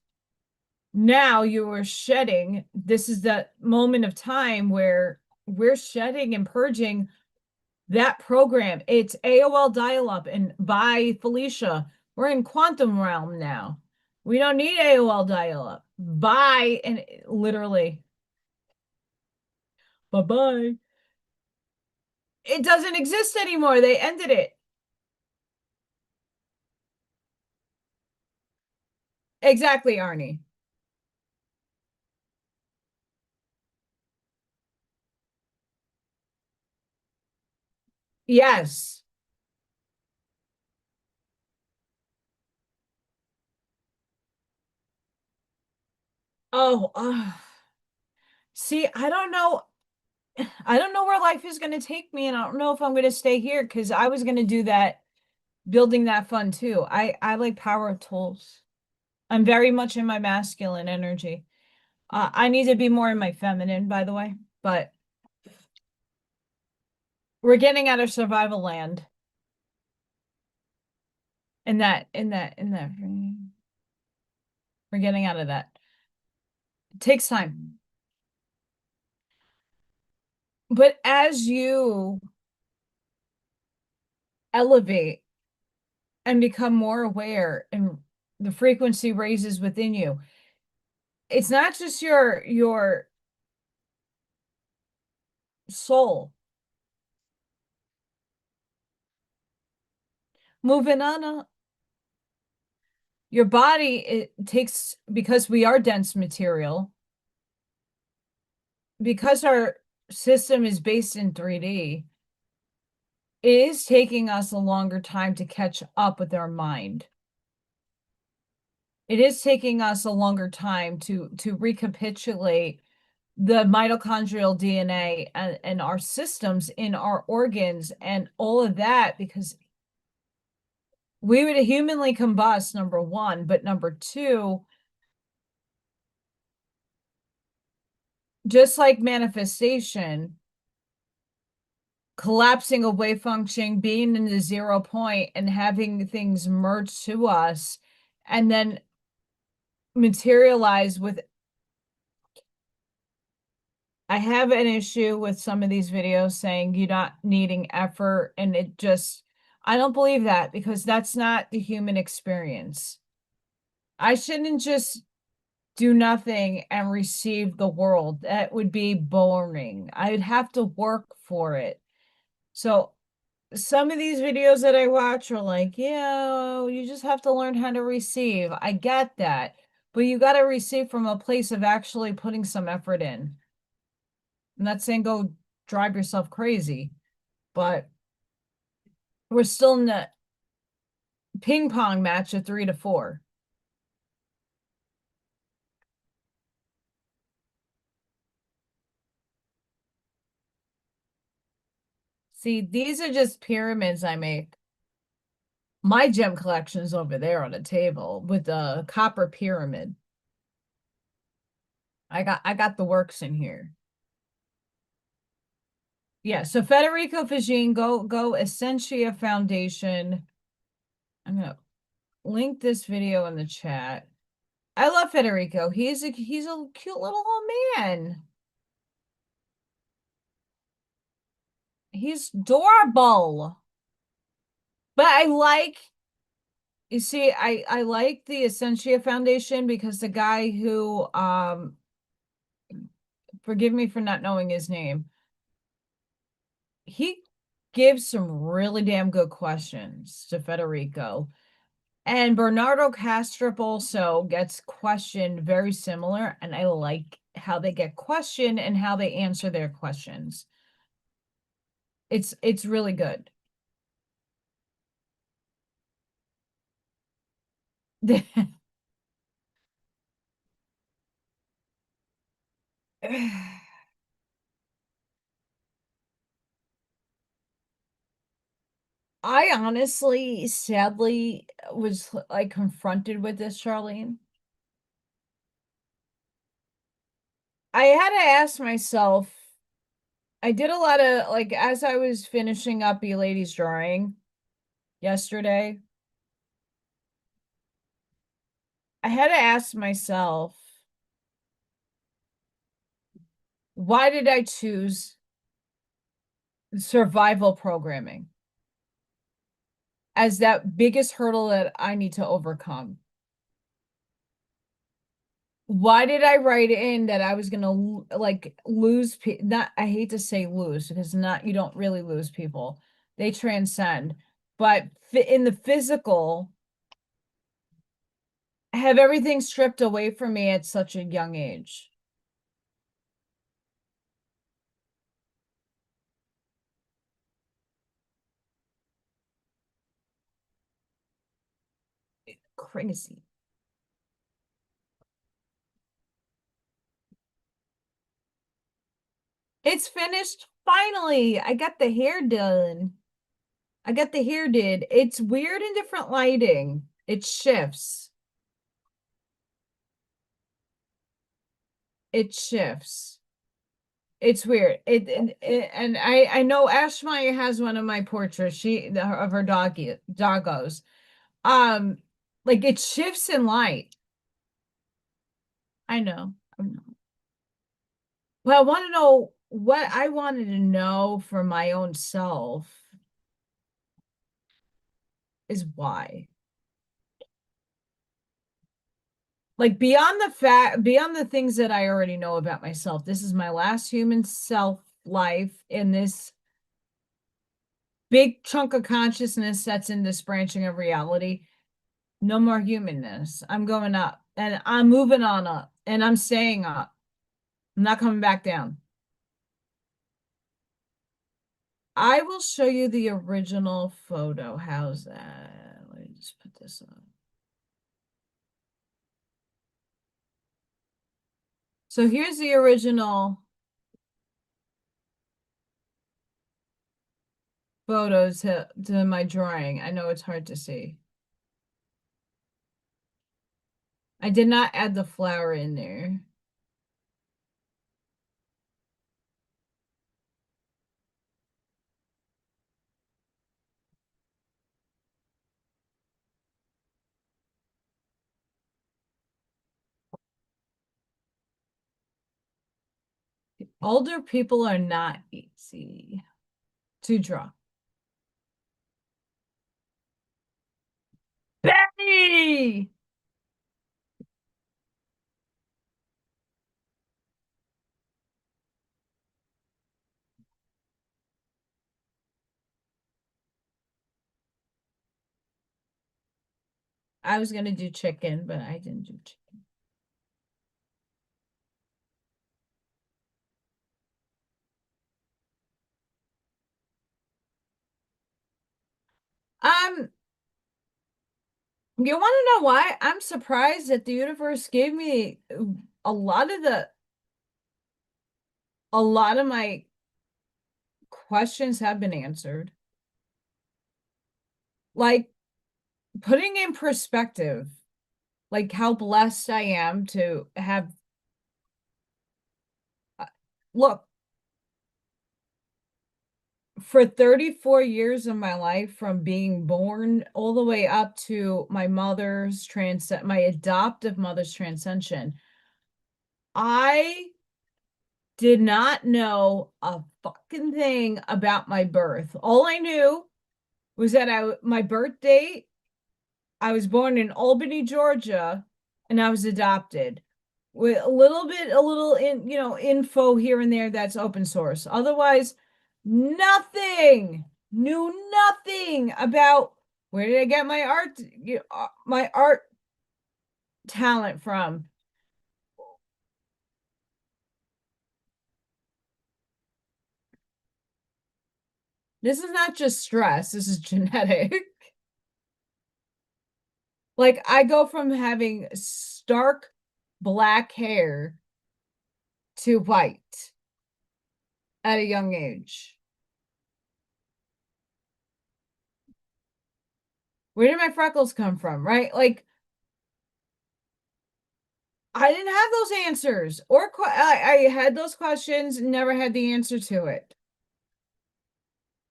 Now you are shedding. This is the moment of time where we're shedding and purging that program. It's AOL dial-up, and by Felicia, we're in quantum realm now. We don't need AOL dial-up. Bye, and literally, bye-bye. It doesn't exist anymore. They ended it. Exactly, Arnie. Yes. Oh, see, I don't know. I don't know where life is going to take me, and I don't know if I'm going to stay here because I was going to do that, building that fun too. I like power of tools. I'm very much in my masculine energy. I need to be more in my feminine, by the way, but we're getting out of survival land. In that, we're getting out of that. It takes time. But as you elevate and become more aware, and the frequency raises within you. It's not just your soul. Moving on, your body, it takes, because we are dense material, because our system is based in 3D, it is taking us a longer time to catch up with our mind. It is taking us a longer time to recapitulate the mitochondrial DNA and our systems in our organs and all of that, because we would humanly combust, number one, but number two, just like manifestation, collapsing a wave function, being in the 0 point and having things merge to us and then materialize with. I have an issue with some of these videos saying you're not needing effort, and it just, I don't believe that, because that's not the human experience. I shouldn't just do nothing and receive the world. That would be boring. I'd have to work for it. So some of these videos that I watch are like, yeah, you just have to learn how to receive. I get that. But you got to receive from a place of actually putting some effort in. I'm not saying go drive yourself crazy, but we're still in the ping pong match of 3 to 4. See, these are just pyramids I make. My gem collection is over there on a table with a copper pyramid. I got the works in here. Yeah, so Federico Fagin, go Essentia Foundation. I'm gonna link this video in the chat. I love Federico. He's a cute little old man. He's adorable. But I like, you see, I like the Essentia Foundation because the guy who forgive me for not knowing his name, he gives some really damn good questions to Federico. And Bernardo Castrop also gets questioned very similar, and I like how they get questioned and how they answer their questions. It's really good. I honestly, sadly, was like confronted with this, Charlene. I had to ask myself, I did a lot of, like, as I was finishing up E Lady's drawing yesterday, I had to ask myself, why did I choose survival programming as that biggest hurdle that I need to overcome? Why did I write in that I was gonna like lose not, I hate to say lose, because not, you don't really lose people, they transcend, but in the physical, have everything stripped away from me at such a young age. Crazy. It's finished finally. I got the hair done. I got the hair did. It's weird in different lighting. It shifts. It shifts. It's weird. And I know Ashmaya has one of my portraits. Of her doggos. Um, like it shifts in light. I know. I know. Well, I want to know what I wanted to know for my own self. is why. Like beyond the things that I already know about myself, this is my last human self life in this big chunk of consciousness that's in this branching of reality. No more humanness. I'm going up and I'm moving on up and I'm staying up. I'm not coming back down. I will show you the original photo. How's that? Let me just put this on. So here's the original photos to my drawing. I know it's hard to see. I did not add the flower in there. Older people are not easy to draw. Betty! I was gonna do chicken, but I didn't do chicken. You want to know why? I'm surprised that the universe gave me a lot of my questions have been answered. Like putting in perspective, like how blessed I am to have look, for 34 years of my life, from being born all the way up to my my adoptive mother's transcension, I did not know a fucking thing about my birth. All I knew was that my birth date, I was born in Albany, Georgia, and I was adopted. With a little info here and there that's open source. Otherwise, knew nothing about where did I get my art talent from. This is not just stress, this is genetic. Like I go from having stark black hair to white at a young age. Where did my freckles come from, right? Like I didn't have those answers, or I had those questions, never had the answer to it.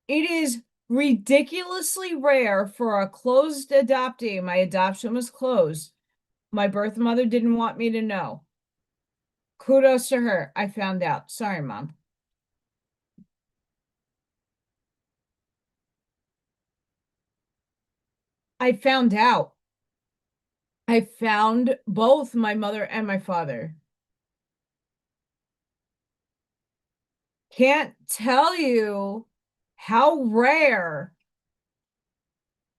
It is ridiculously rare for a closed adoptee. My adoption was closed. My birth mother didn't want me to know. Kudos to her. I found out. Sorry, Mom. I found out. I found both my mother and my father. Can't tell you how rare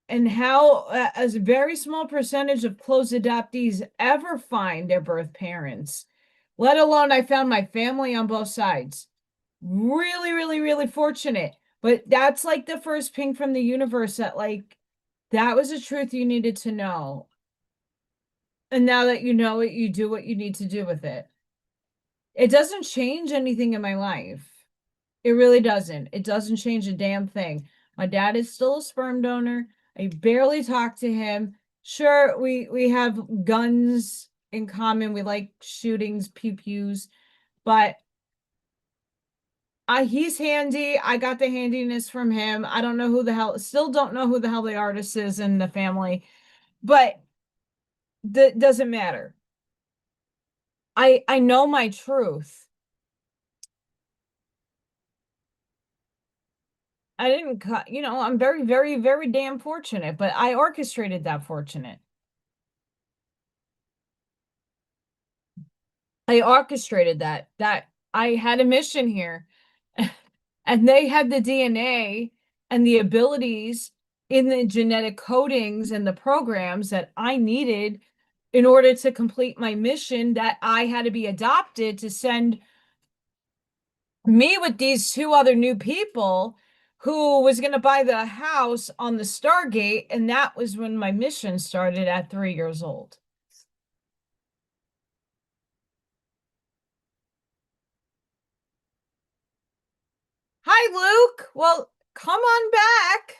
and how as a very small percentage of closed adoptees ever find their birth parents, let alone I found my family on both sides. Really, really, really fortunate. But that's like the first ping from the universe that like that was a truth you needed to know. And now that you know it, you do what you need to do with it. It doesn't change anything in my life. It really doesn't. It doesn't change a damn thing. My dad is still a sperm donor. I barely talk to him. Sure, we have guns in common. We like shootings, pew pews, but he's handy. I got the handiness from him. I don't know who the hell, still don't know who the hell the artist is in the family, but that doesn't matter. I know my truth. I didn't cut, I'm very, very, very damn fortunate, but I orchestrated that fortunate. I orchestrated that I had a mission here and they had the DNA and the abilities in the genetic codings and the programs that I needed in order to complete my mission, that I had to be adopted to send me with these two other new people who was going to buy the house on the Stargate. And that was when my mission started at 3 years old. Hi, Luke. Well, come on back.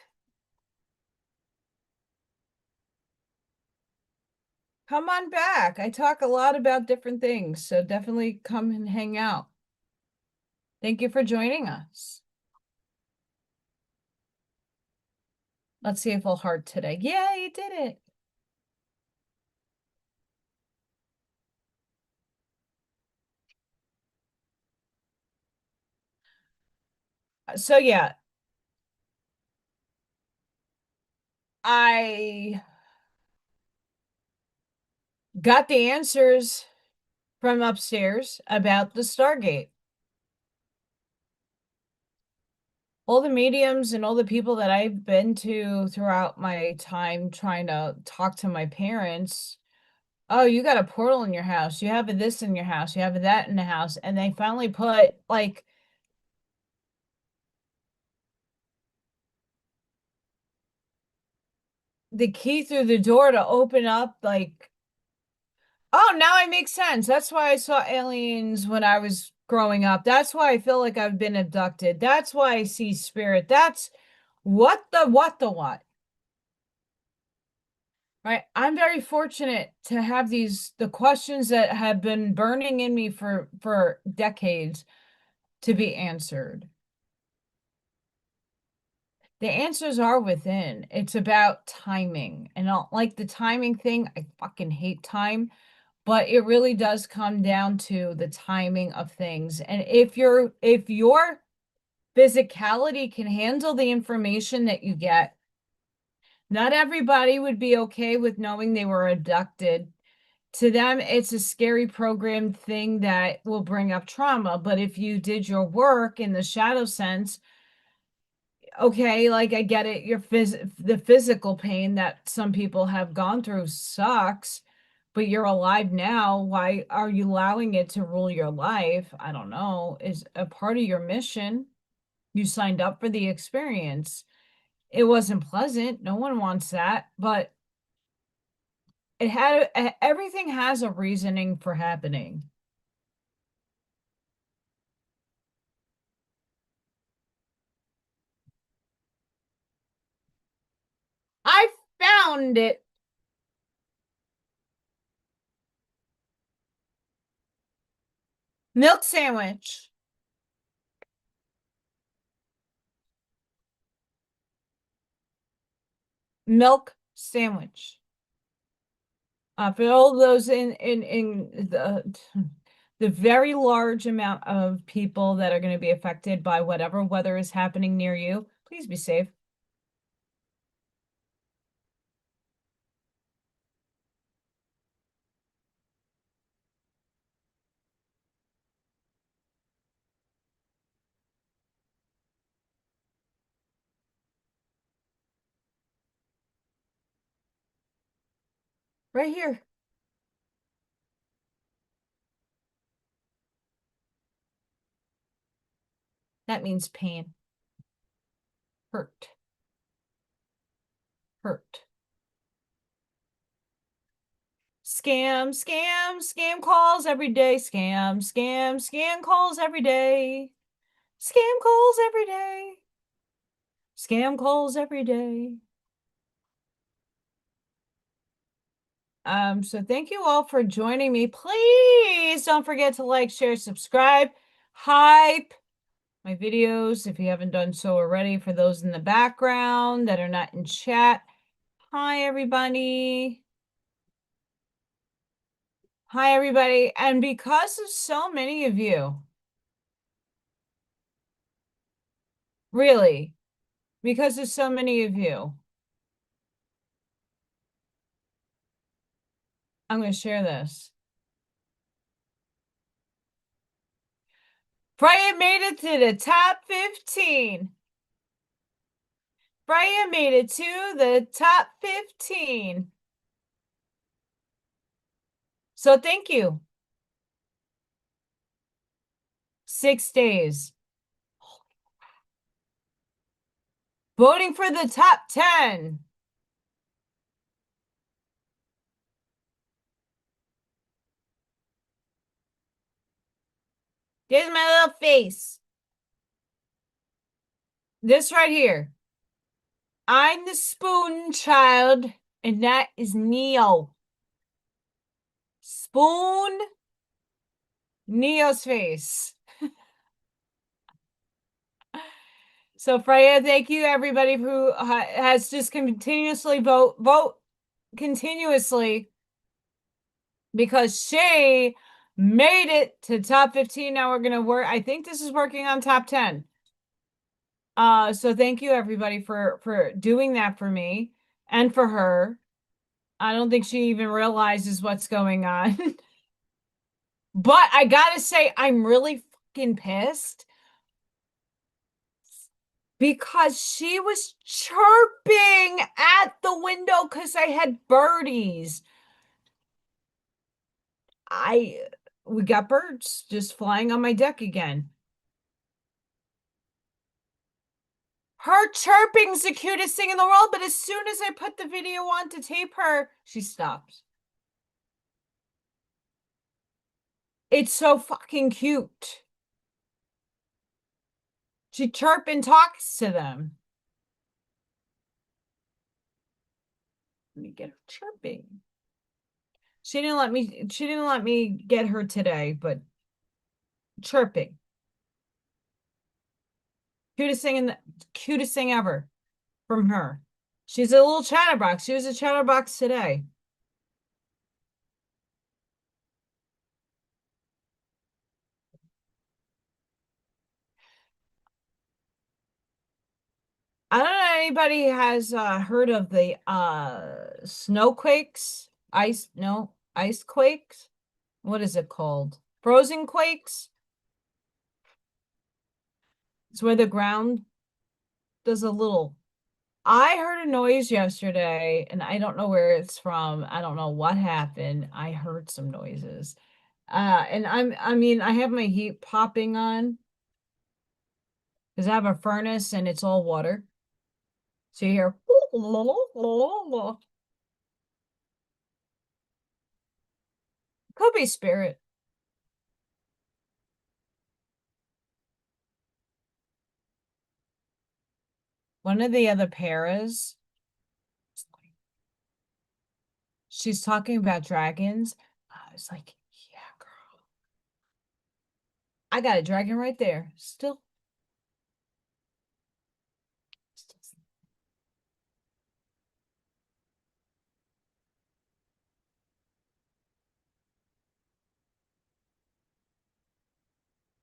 Come on back. I talk a lot about different things, so definitely come and hang out. Thank you for joining us. Let's see if we'll heart today. Yeah, you did it. So yeah, I got the answers from upstairs about the Stargate. All the mediums and all the people that I've been to throughout my time trying to talk to my parents. Oh, you got a portal in your house. You have this in your house. You have that in the house. And they finally put like the key through the door to open up like, oh, now it makes sense. That's why I saw aliens when I was growing up. That's why I feel like I've been abducted. That's why I see spirit. That's what. Right. I'm very fortunate to have the questions that have been burning in me for decades to be answered. The answers are within. It's about timing. And I don't like the timing thing. I fucking hate time, but it really does come down to the timing of things. And if your physicality can handle the information that you get, not everybody would be okay with knowing they were abducted. To them, it's a scary programmed thing that will bring up trauma. But if you did your work in the shadow sense, okay, like I get it, the physical pain that some people have gone through sucks, but you're alive now. Why are you allowing it to rule your life? I don't know. Is a part of your mission. You signed up for the experience. It wasn't pleasant. No one wants that, but everything has a reasoning for happening. I found it. Milk sandwich. Milk sandwich. For all those in the very large amount of people that are going to be affected by whatever weather is happening near you, please be safe. Right here. That means pain. Hurt. Hurt. Scam, scam, scam calls every day. Scam, scam, scam calls every day. Scam calls every day. Scam calls every day. So thank you all for joining me. Please don't forget to like, share, subscribe, hype my videos if you haven't done so already. For those in the background that are not in chat, hi everybody. Hi everybody. And because of so many of you, really, because there's so many of you. I'm going to share this. Freya made it to the top 15. Freya made it to the top 15. So thank you. 6 days. Voting for the top 10. There's my little face. This right here. I'm the spoon child, and that is Neo. Spoon Neo's face. So Freya, thank you everybody who has just continuously vote continuously, because she made it to top 15. Now we're gonna work. I think this is working on top 10. So thank you everybody for doing that for me and for her. I don't think she even realizes what's going on. But I gotta say, I'm really fucking pissed because she was chirping at the window because I had birdies. We got birds just flying on my deck again. Her chirping's the cutest thing in the world, but as soon as I put the video on to tape her, she stops. It's so fucking cute. She chirp and talks to them. Let me get her chirping. She didn't let me get her today, but chirping. Cutest thing ever from her. She's a little chatterbox. She was a chatterbox today. I don't know if anybody has heard of the snowquakes, ice quakes. What is it called? Frozen quakes. It's where the ground does a little. I heard a noise yesterday, and I don't know where it's from. I don't know what happened. I heard some noises. And I mean, I have my heat popping on because I have a furnace and it's all water. So you hear could be spirit. One of the other paras, she's talking about dragons. I was like, yeah, girl. I got a dragon right there. Still.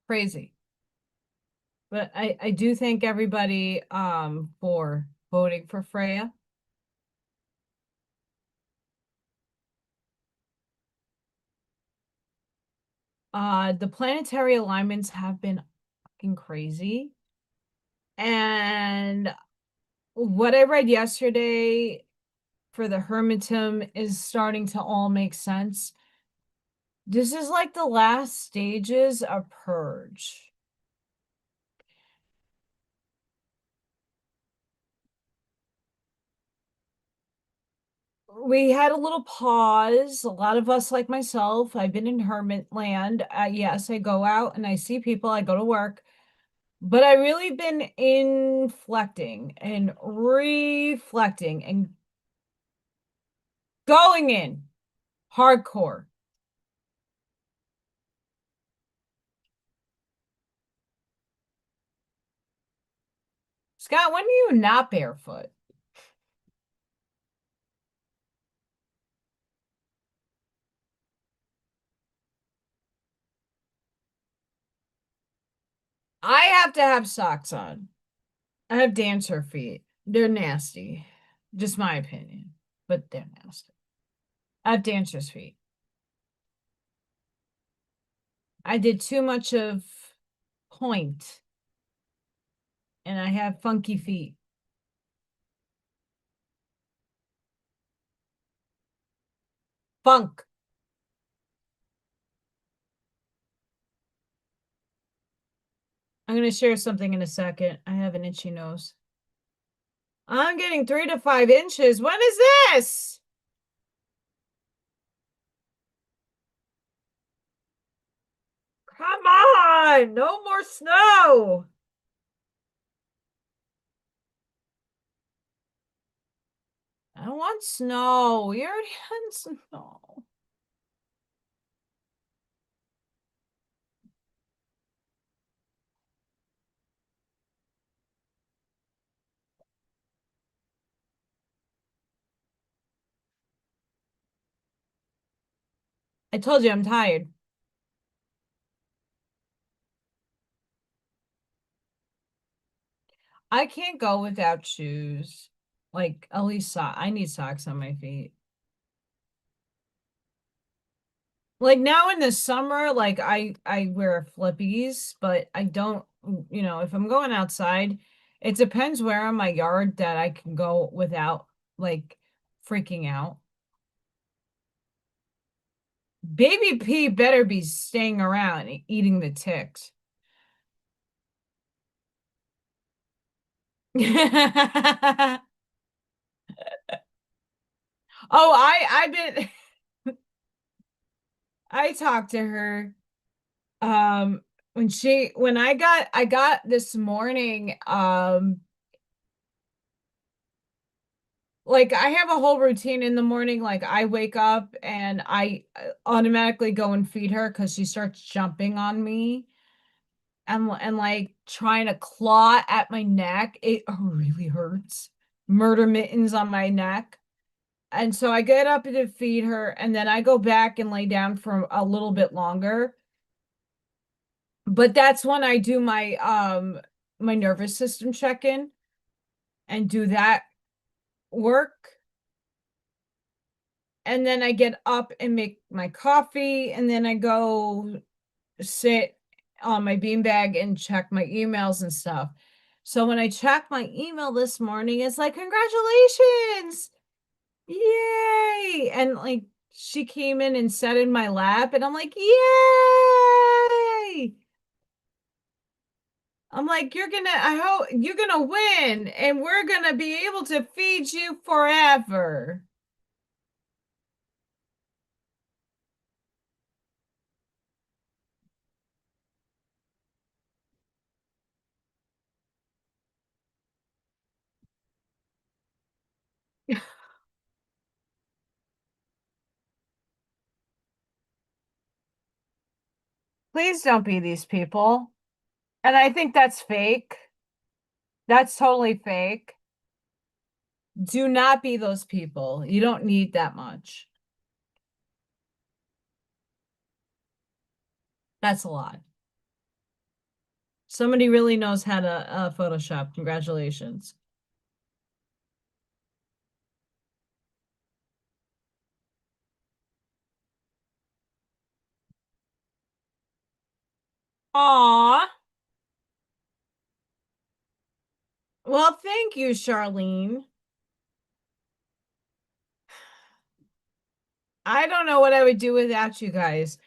Crazy. But I do thank everybody for voting for Freya. The planetary alignments have been fucking crazy. And what I read yesterday for the Hermitum is starting to all make sense. This is like the last stages of purge. We had a little pause. A lot of us, like myself, I've been in hermit land. Yes, I go out and I see people, I go to work, but I really been inflecting and reflecting and going in hardcore. Scott, when are you not barefoot? I have to have socks on. I have dancer feet. They're nasty. Just my opinion, but they're nasty. I have dancer's feet. I did too much of point, and I have funky feet. Funk. I'm going to share something in a second. I have an itchy nose. I'm getting 3 to 5 inches. What is this? Come on, no more snow. I don't want snow. We already had snow. I told you I'm tired. I can't go without shoes. Like at least I need socks on my feet. Like now in the summer, like I wear flippies, but I don't, if I'm going outside, it depends where in my yard that I can go without like freaking out. Baby P better be staying around eating the ticks. Oh, I've been I talked to her when I got this morning like I have a whole routine in the morning. Like I wake up and I automatically go and feed her because she starts jumping on me and like trying to claw at my neck. It really hurts. Murder mittens on my neck. And so I get up to feed her and then I go back and lay down for a little bit longer. But that's when I do my nervous system check-in and do that work. And then I get up and make my coffee, and then I go sit on my beanbag and check my emails and stuff. So when I checked my email this morning, it's like, congratulations! Yay! And like she came in and sat in my lap, and I'm like, yay! I'm like, I hope you're gonna win, and we're gonna be able to feed you forever. Please don't be these people. And I think that's fake. That's totally fake. Do not be those people. You don't need that much. That's a lot. Somebody really knows how to Photoshop. Congratulations. Aw. Well, thank you, Charlene. I don't know what I would do without you guys.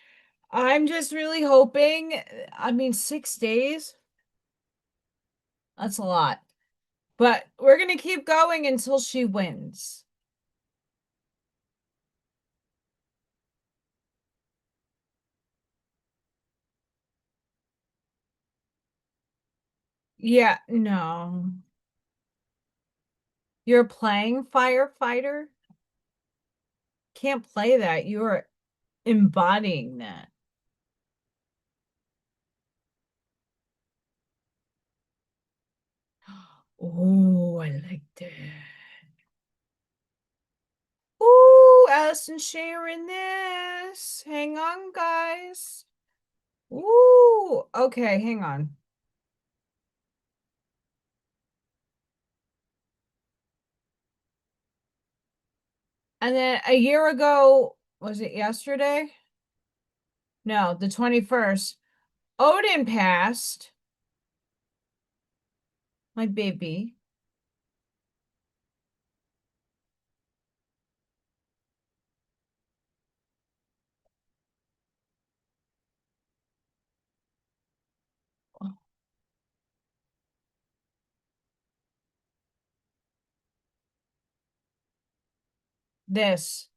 I'm just really hoping. I mean, 6 days, that's a lot. But we're going to keep going until she wins. Yeah, no. You're playing firefighter? Can't play that. You're embodying that. Oh, I like that. Ooh, Allison sharing this. Hang on, guys. Ooh, okay, hang on. And then a year ago, was it yesterday? No, the 21st. Odin passed. My baby. This.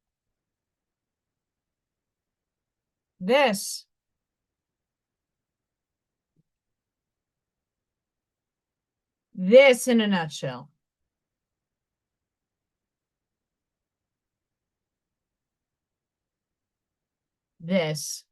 This. This in a nutshell. This.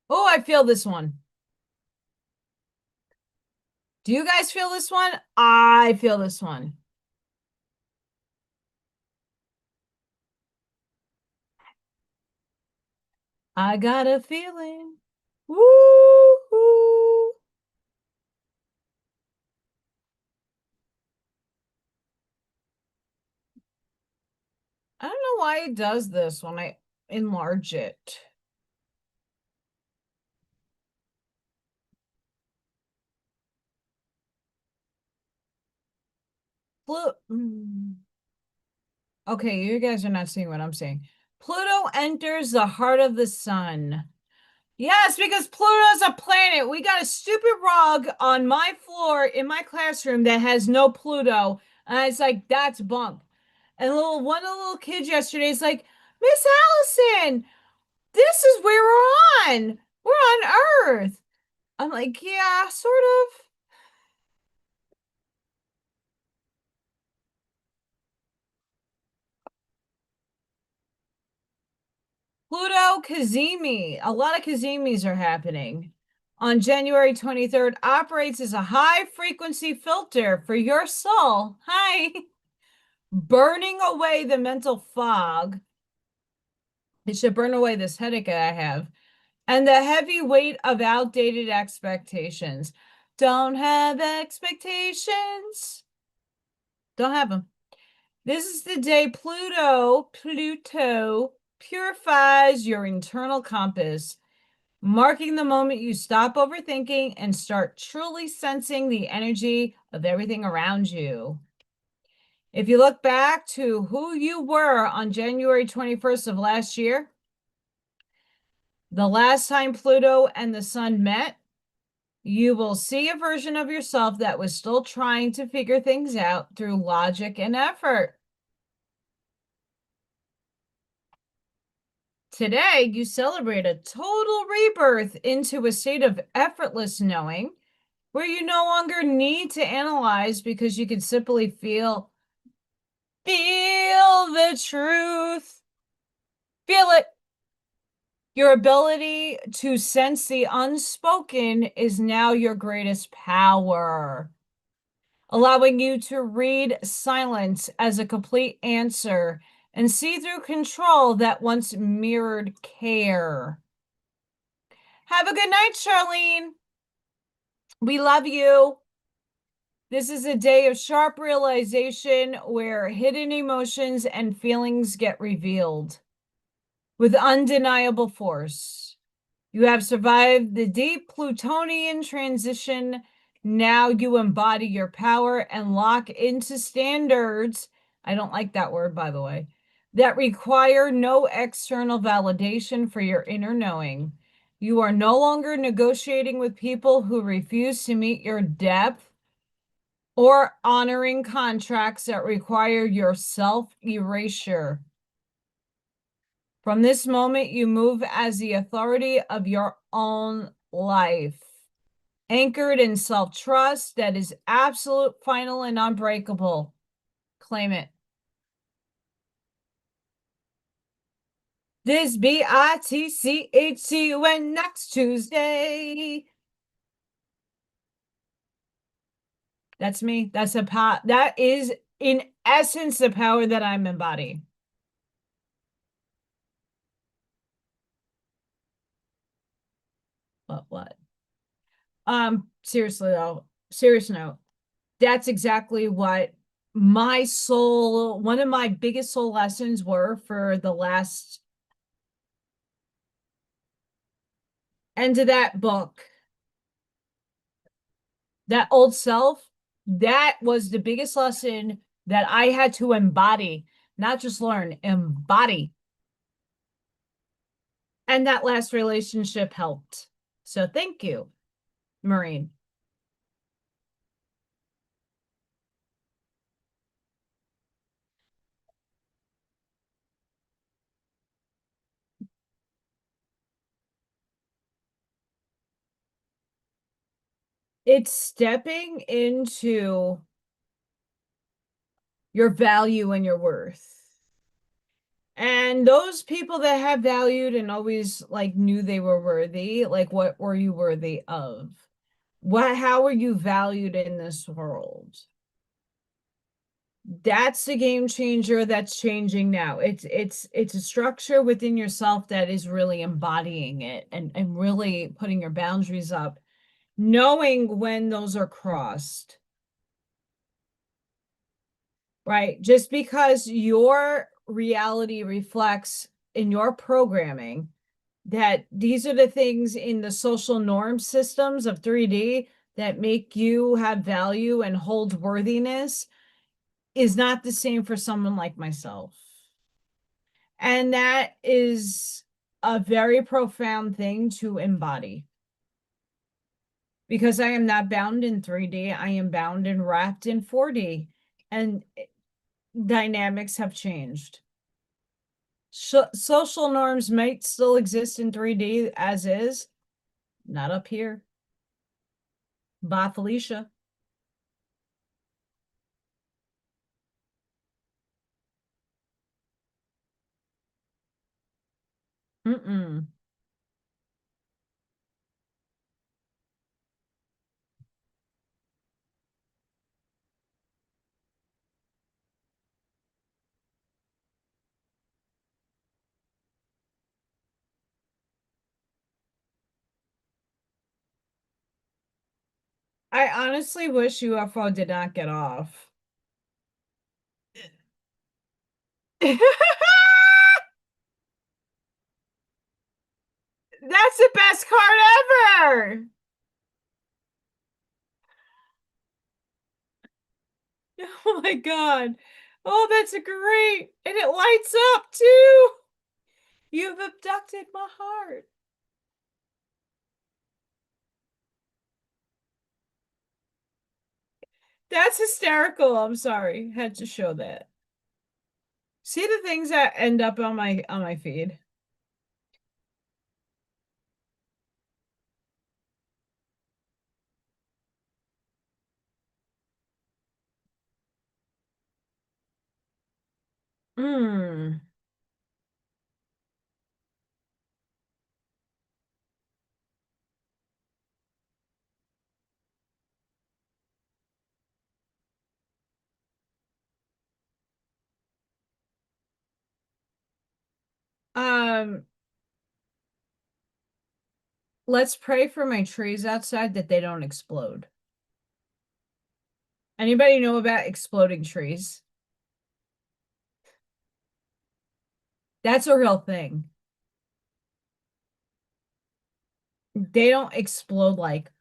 Oh, I feel this one. Do you guys feel this one? I feel this one. I got a feeling. Woo-hoo. I don't know why it does this when I enlarge it. Okay, you guys are not seeing what I'm saying. Pluto enters the heart of the sun. Yes, because Pluto's a planet. We got a stupid rug on my floor in my classroom that has no Pluto. And it's like, that's bunk. And one of the little kids yesterday is like, Miss Allison, this is where we're on. We're on Earth. I'm like, yeah, sort of. Pluto Kazemi. A lot of Kazemis are happening. On January 23rd, operates as a high frequency filter for your soul. Hi. Burning away the mental fog. It should burn away this headache that I have. And the heavy weight of outdated expectations. Don't have expectations. Don't have them. This is the day Pluto purifies your internal compass, marking the moment you stop overthinking and start truly sensing the energy of everything around you. If you look back to who you were on January 21st of last year, the last time Pluto and the sun met, you will see a version of yourself that was still trying to figure things out through logic and effort. Today, you celebrate a total rebirth into a state of effortless knowing where you no longer need to analyze because you can simply feel the truth. Feel it. Your ability to sense the unspoken is now your greatest power, allowing you to read silence as a complete answer and see through control that once mirrored care. Have a good night, Charlene. We love you. This is a day of sharp realization where hidden emotions and feelings get revealed with undeniable force. You have survived the deep Plutonian transition. Now you embody your power and lock into standards. I don't like that word, by the way, that require no external validation for your inner knowing. You are no longer negotiating with people who refuse to meet your depth or honoring contracts that require your self-erasure. From this moment, you move as the authority of your own life, anchored in self-trust that is absolute, final, and unbreakable. Claim it. This BITCHCUN next Tuesday. That's me. That's a power. That is, in essence, the power that I'm embodying. What? Seriously though, serious note, that's exactly what one of my biggest soul lessons were for the last end of that book. That old self, that was the biggest lesson that I had to embody, not just learn, embody. And that last relationship helped. So thank you, Maureen. It's stepping into your value and your worth. And those people that have valued and always like knew they were worthy, like what were you worthy of? How are you valued in this world? That's the game changer that's changing now. It's a structure within yourself that is really embodying it and really putting your boundaries up, knowing when those are crossed. Right? Just because your reality reflects in your programming that these are the things in the social norm systems of 3D that make you have value and hold worthiness is not the same for someone like myself. And that is a very profound thing to embody because I am not bound in 3D. I am bound and wrapped in 4D. And dynamics have changed. Social norms might still exist in 3D as is, not up here. Bye, Felicia. Mm-mm. I honestly wish UFO did not get off. That's the best card ever. Oh my God. Oh, that's great. And it lights up too. You've abducted my heart. That's hysterical. I'm sorry. Had to show that. See the things that end up on my feed. Mm. Um, let's pray for my trees outside that they don't explode. Anybody know about exploding trees? That's a real thing. They don't explode like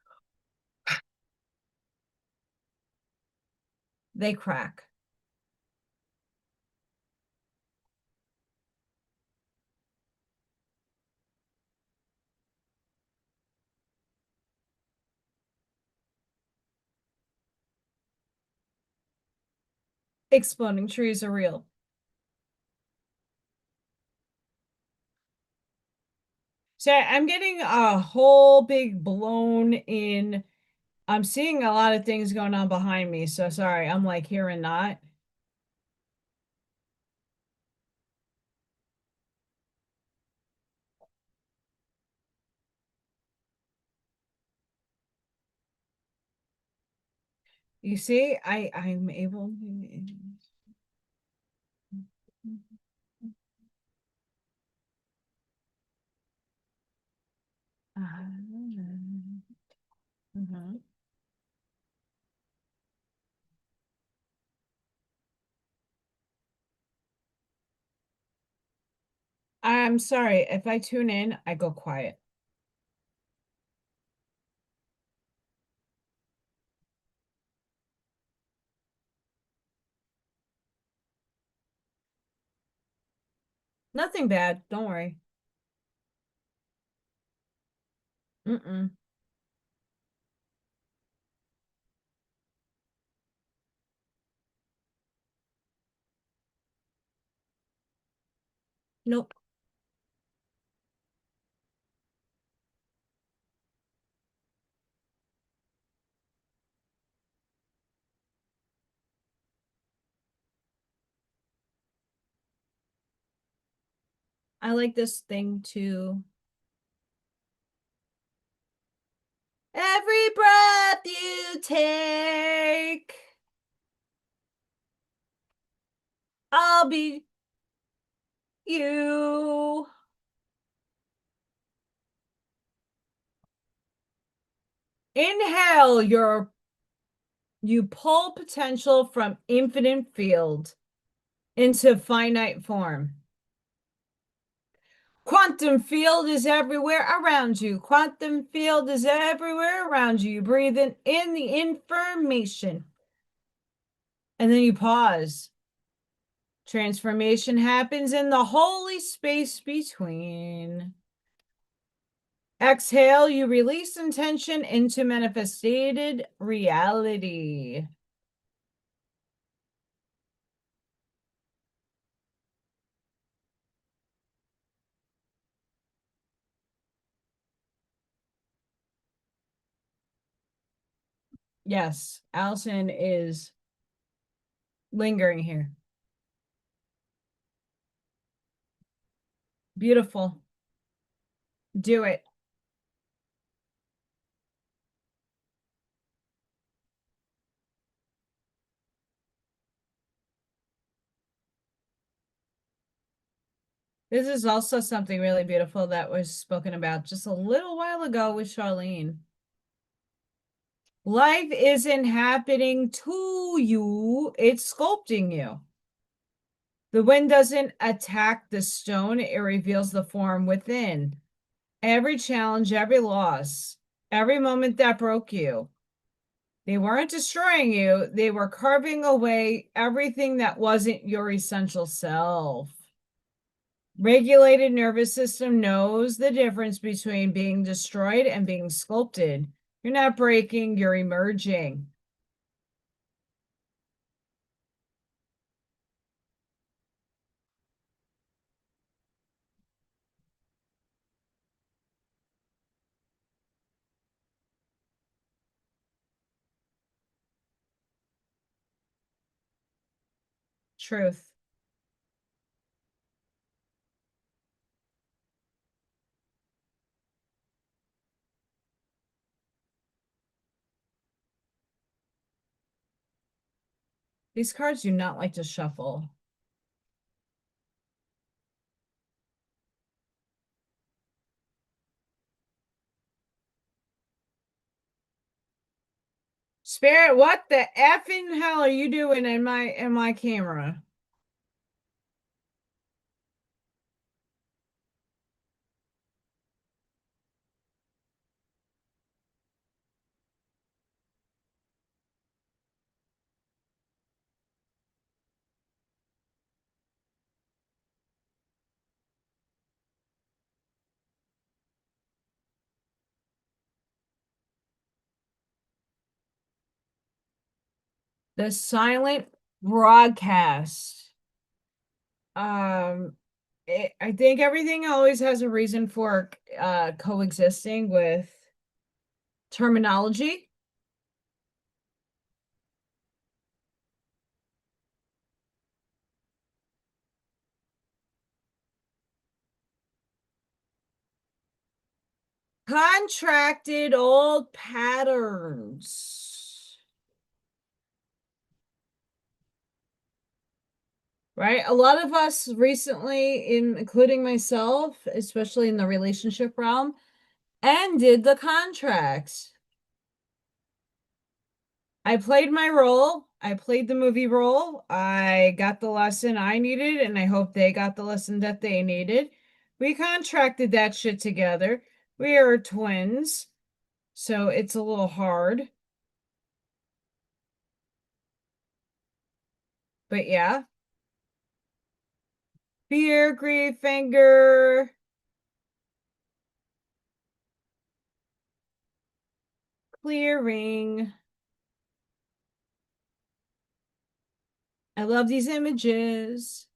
they crack. Exploding trees are real. So I'm getting a whole big blown in. I'm seeing a lot of things going on behind me. So sorry, I'm like here and not. You see, I'm able. I'm sorry, if I tune in, I go quiet. Nothing bad, don't worry. Mm-mm. Nope. I like this thing too. Every breath you take, I'll be you. Inhale you pull potential from infinite field into finite form. Quantum field is everywhere around you. Quantum field is everywhere around you. You breathe in the information. And then you pause. Transformation happens in the holy space between. Exhale, you release intention into manifested reality. Yes, Allison is lingering here. Beautiful. Do it. This is also something really beautiful that was spoken about just a little while ago with Charlene. Life isn't happening to you, it's sculpting you. The wind doesn't attack the stone, it reveals the form within. Every challenge, every loss, every moment that broke you, they weren't destroying you, they were carving away everything that wasn't your essential self. Regulated nervous system knows the difference between being destroyed and being sculpted. You're not breaking, you're emerging. Truth. These cards do not like to shuffle. Spirit, what the effing hell are you doing in my camera? The silent broadcast. I think everything always has a reason for coexisting with terminology. Contracted old patterns. Right? A lot of us recently, including myself, especially in the relationship realm, ended the contracts. I played my role. I played the movie role. I got the lesson I needed, and I hope they got the lesson that they needed. We contracted that shit together. We are twins, so it's a little hard. But yeah. Fear, grief, anger. Clearing. I love these images.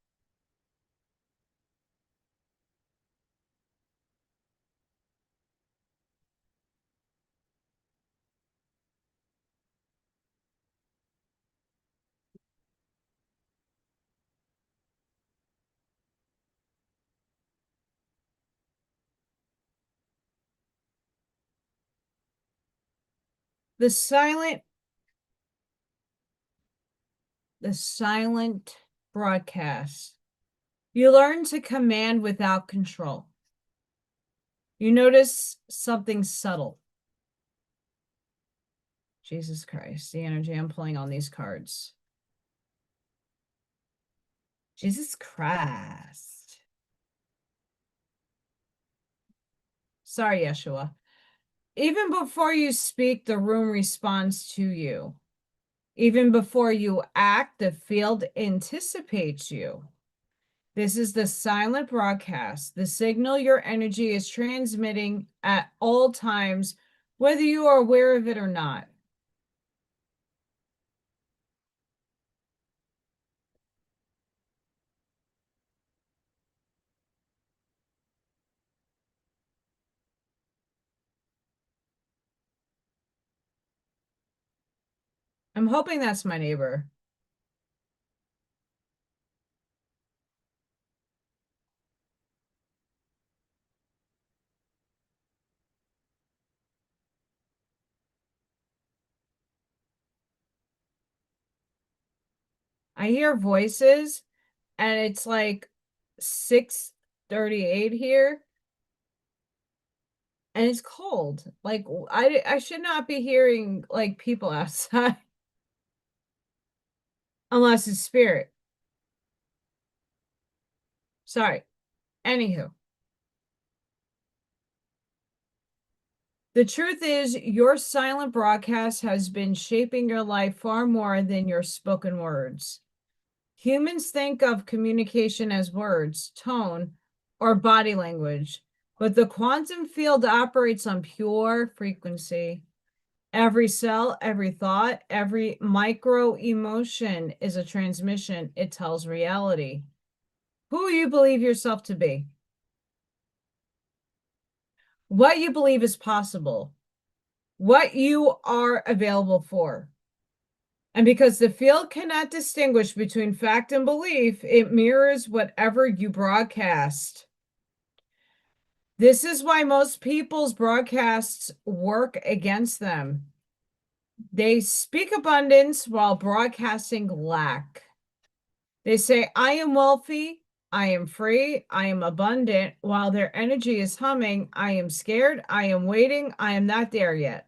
The silent broadcast. You learn to command without control. You notice something subtle. Jesus Christ, the energy I'm pulling on these cards. Jesus Christ. Sorry, Yeshua. Even before you speak, the room responds to you. Even before you act, the field anticipates you. This is the silent broadcast, the signal your energy is transmitting at all times, whether you are aware of it or not. I'm hoping that's my neighbor. I hear voices and it's like 6:38 here and it's cold. Like I should not be hearing like people outside unless it's spirit. Sorry. Anywho, the truth is your silent broadcast has been shaping your life far more than your spoken words. Humans think of communication as words, tone, or body language, but the quantum field operates on pure frequency. Every cell, every thought, every micro emotion is a transmission. It tells reality. Who you believe yourself to be, what you believe is possible, what you are available for. And because the field cannot distinguish between fact and belief, it mirrors whatever you broadcast. This is why most people's broadcasts work against them. They speak abundance while broadcasting lack. They say, I am wealthy, I am free, I am abundant, while their energy is humming, I am scared, I am waiting, I am not there yet.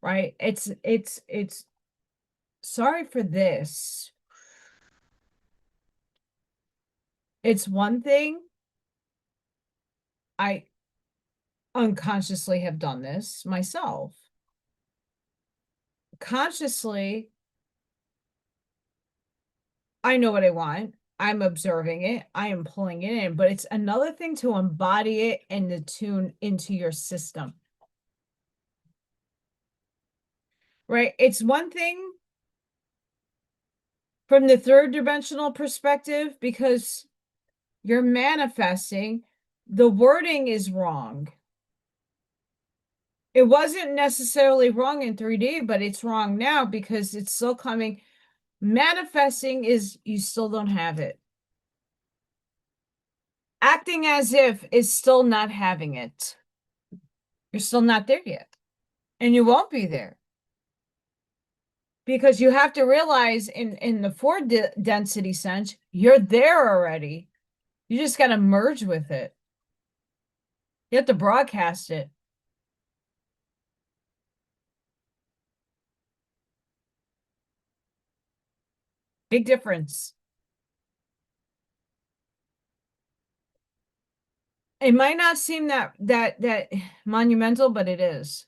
Right? It's sorry for this. It's one thing. I unconsciously have done this myself. Consciously, I know what I want. I'm observing it. I am pulling it in, but it's another thing to embody it and to tune into your system. Right? It's one thing from the third dimensional perspective because you're manifesting, the wording is wrong. It wasn't necessarily wrong in 3D, but it's wrong now because it's still coming. Manifesting is you still don't have it. Acting as if is still not having it. You're still not there yet. And you won't be there. Because you have to realize in the four density sense, you're there already. You just got to merge with it. You have to broadcast it. Big difference. It might not seem that monumental, but it is.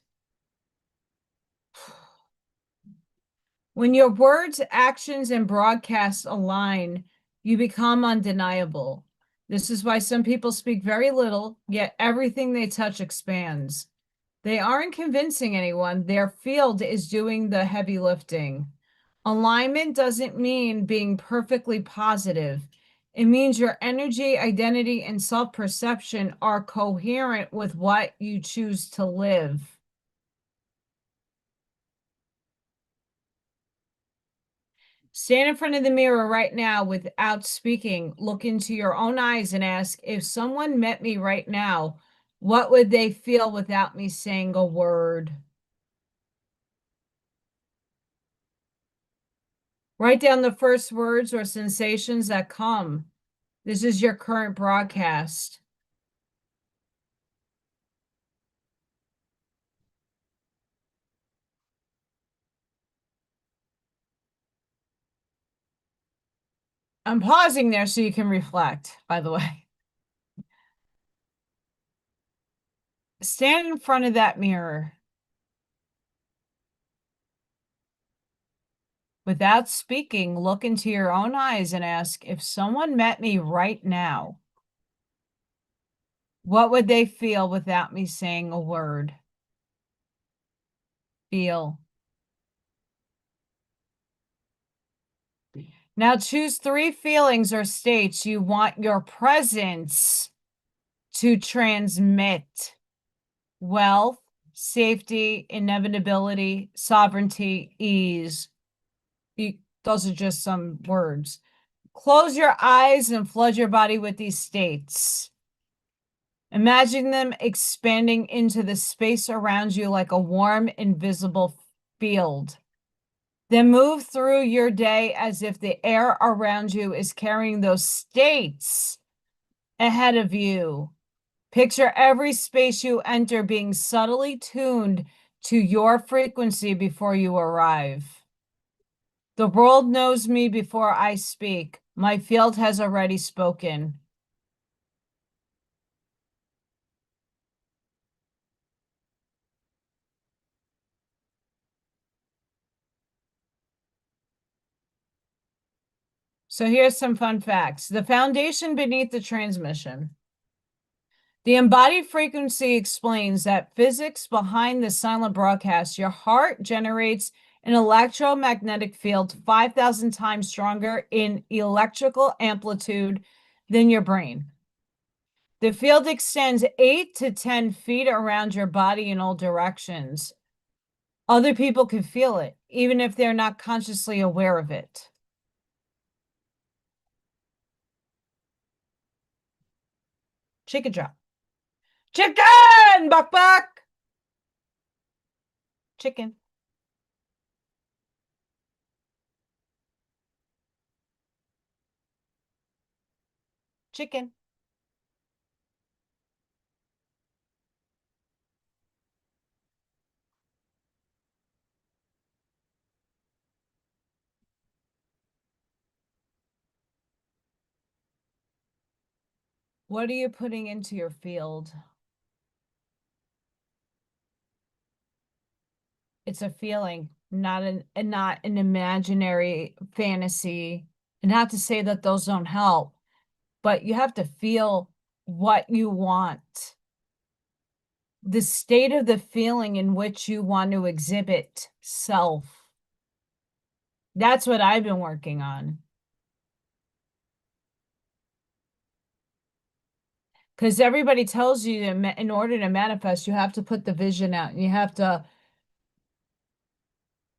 When your words, actions, and broadcasts align, you become undeniable. This is why some people speak very little, yet everything they touch expands. They aren't convincing anyone. Their field is doing the heavy lifting. Alignment doesn't mean being perfectly positive. It means your energy, identity, and self-perception are coherent with what you choose to live. Stand in front of the mirror right now without speaking. Look into your own eyes and ask, if someone met me right now, what would they feel without me saying a word? Write down the first words or sensations that come. This is your current broadcast. I'm pausing there so you can reflect, by the way. Stand in front of that mirror. Without speaking, look into your own eyes and ask, if someone met me right now, what would they feel without me saying a word? Feel. Now choose 3 feelings or states you want your presence to transmit: wealth, safety, inevitability, sovereignty, ease. Those are just some words. Close your eyes and flood your body with these states. Imagine them expanding into the space around you like a warm, invisible field. Then move through your day as if the air around you is carrying those states ahead of you. Picture every space you enter being subtly tuned to your frequency before you arrive. The world knows me before I speak. My field has already spoken. So here's some fun facts. The foundation beneath the transmission. The embodied frequency explains that physics behind the silent broadcast. Your heart generates an electromagnetic field 5,000 times stronger in electrical amplitude than your brain. The field extends 8 to 10 feet around your body in all directions. Other people can feel it, even if they're not consciously aware of it. Chicken drop. Chicken! Buck buck! Chicken. Chicken. What are you putting into your field? It's a feeling, not an imaginary fantasy. And not to say that those don't help, but you have to feel what you want. The state of the feeling in which you want to exhibit self. That's what I've been working on. Because everybody tells you in order to manifest, you have to put the vision out and you have to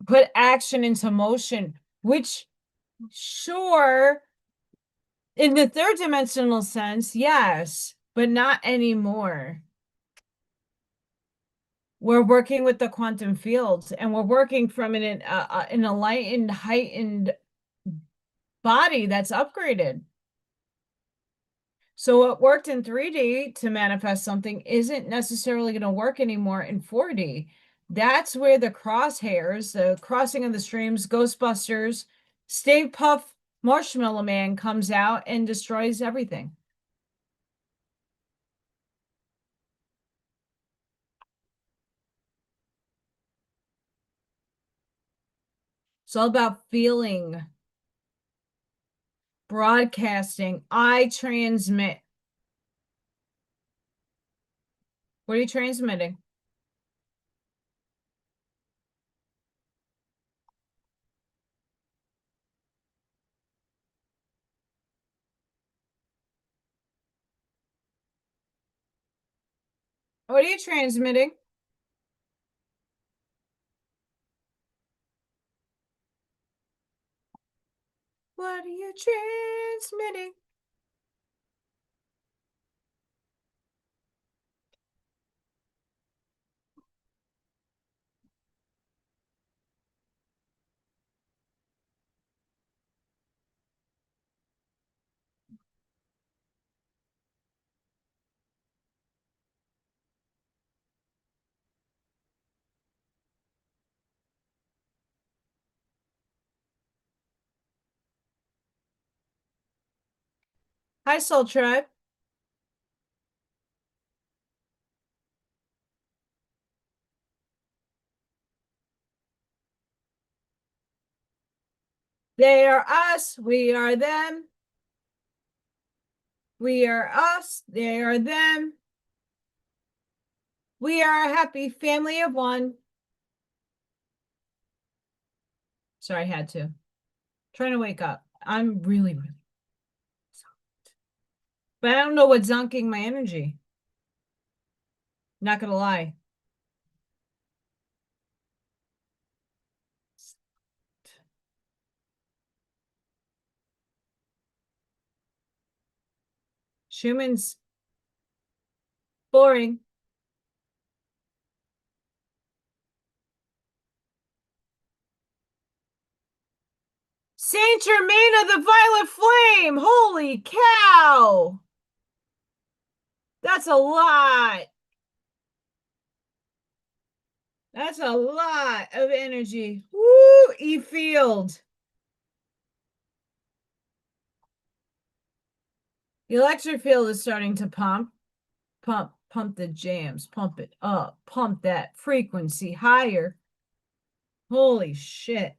put action into motion, which, sure, in the third dimensional sense, yes, but not anymore. We're working with the quantum fields and we're working from an enlightened, heightened body that's upgraded. So what worked in 3D to manifest something isn't necessarily going to work anymore in 4D. That's where the crosshairs, the crossing of the streams, Ghostbusters, Stay Puft Marshmallow Man comes out and destroys everything. It's all about feeling, broadcasting. I transmit. What are you transmitting? What are you transmitting? What are you transmitting? Hi, Soul Tribe. They are us, we are them. We are us, they are them. We are a happy family of one. Sorry, I had to. Trying to wake up. I'm really, really. But I don't know what's zonking my energy. Not gonna lie. Schumann's boring. Saint Germain of the Violet Flame. Holy cow. That's a lot. That's a lot of energy. Woo, E-field. The electric field is starting to pump. Pump the jams. Pump it up. Pump that frequency higher. Holy shit.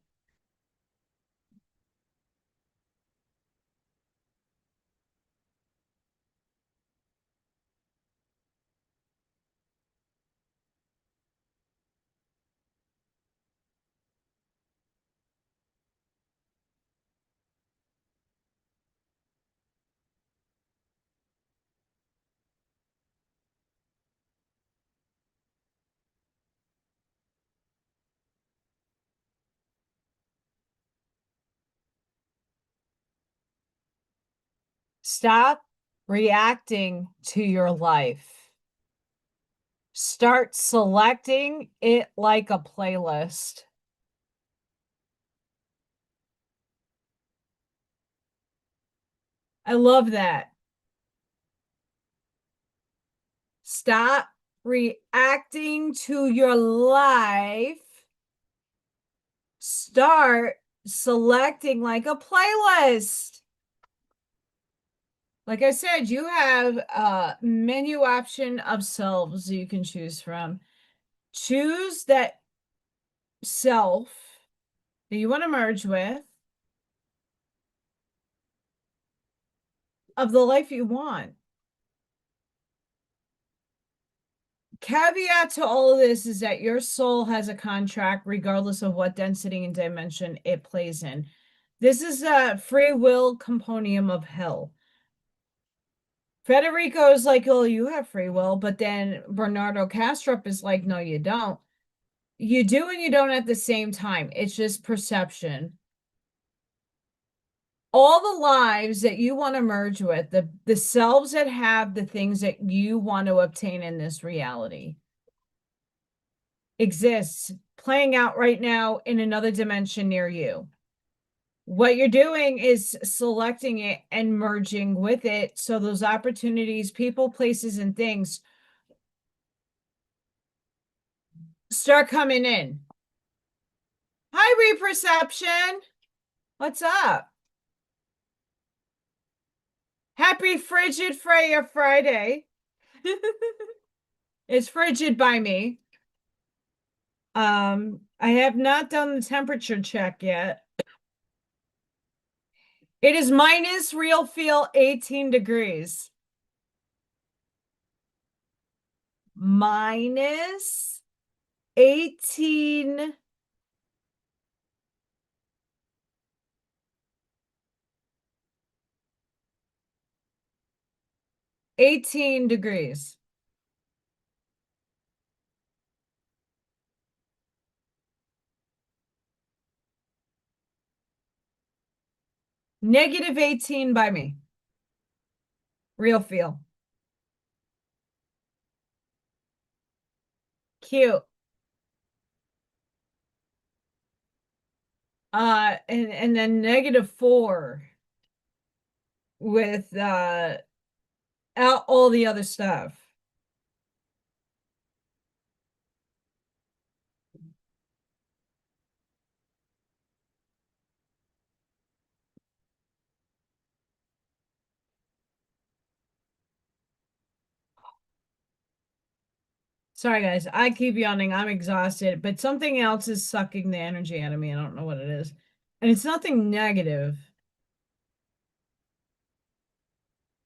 Stop reacting to your life. Start selecting it like a playlist. I love that. Stop reacting to your life. Start selecting like a playlist. Like I said, you have a menu option of selves you can choose from. Choose that self that you want to merge with of the life you want. Caveat to all of this is that your soul has a contract regardless of what density and dimension it plays in. This is a free will compendium of hell. Federico is like, oh, you have free will, but then Bernardo Castrop is like, no, you don't. You do and you don't at the same time. It's just perception. All the lives that you want to merge with, the selves that have the things that you want to obtain in this reality exists playing out right now in another dimension near you. What you're doing is selecting it and merging with it. So those opportunities, people, places, and things start coming in. Hi, Reperception. What's up? Happy Frigid Freya Friday. It's frigid by me. I have not done the temperature check yet. It is minus real feel 18 degrees. Minus 18 18 degrees. Negative 18 by me. Real feel. Cute. And then negative 4 with all the other stuff. Sorry, guys. I keep yawning. I'm exhausted, but something else is sucking the energy out of me. I don't know what it is. And it's nothing negative.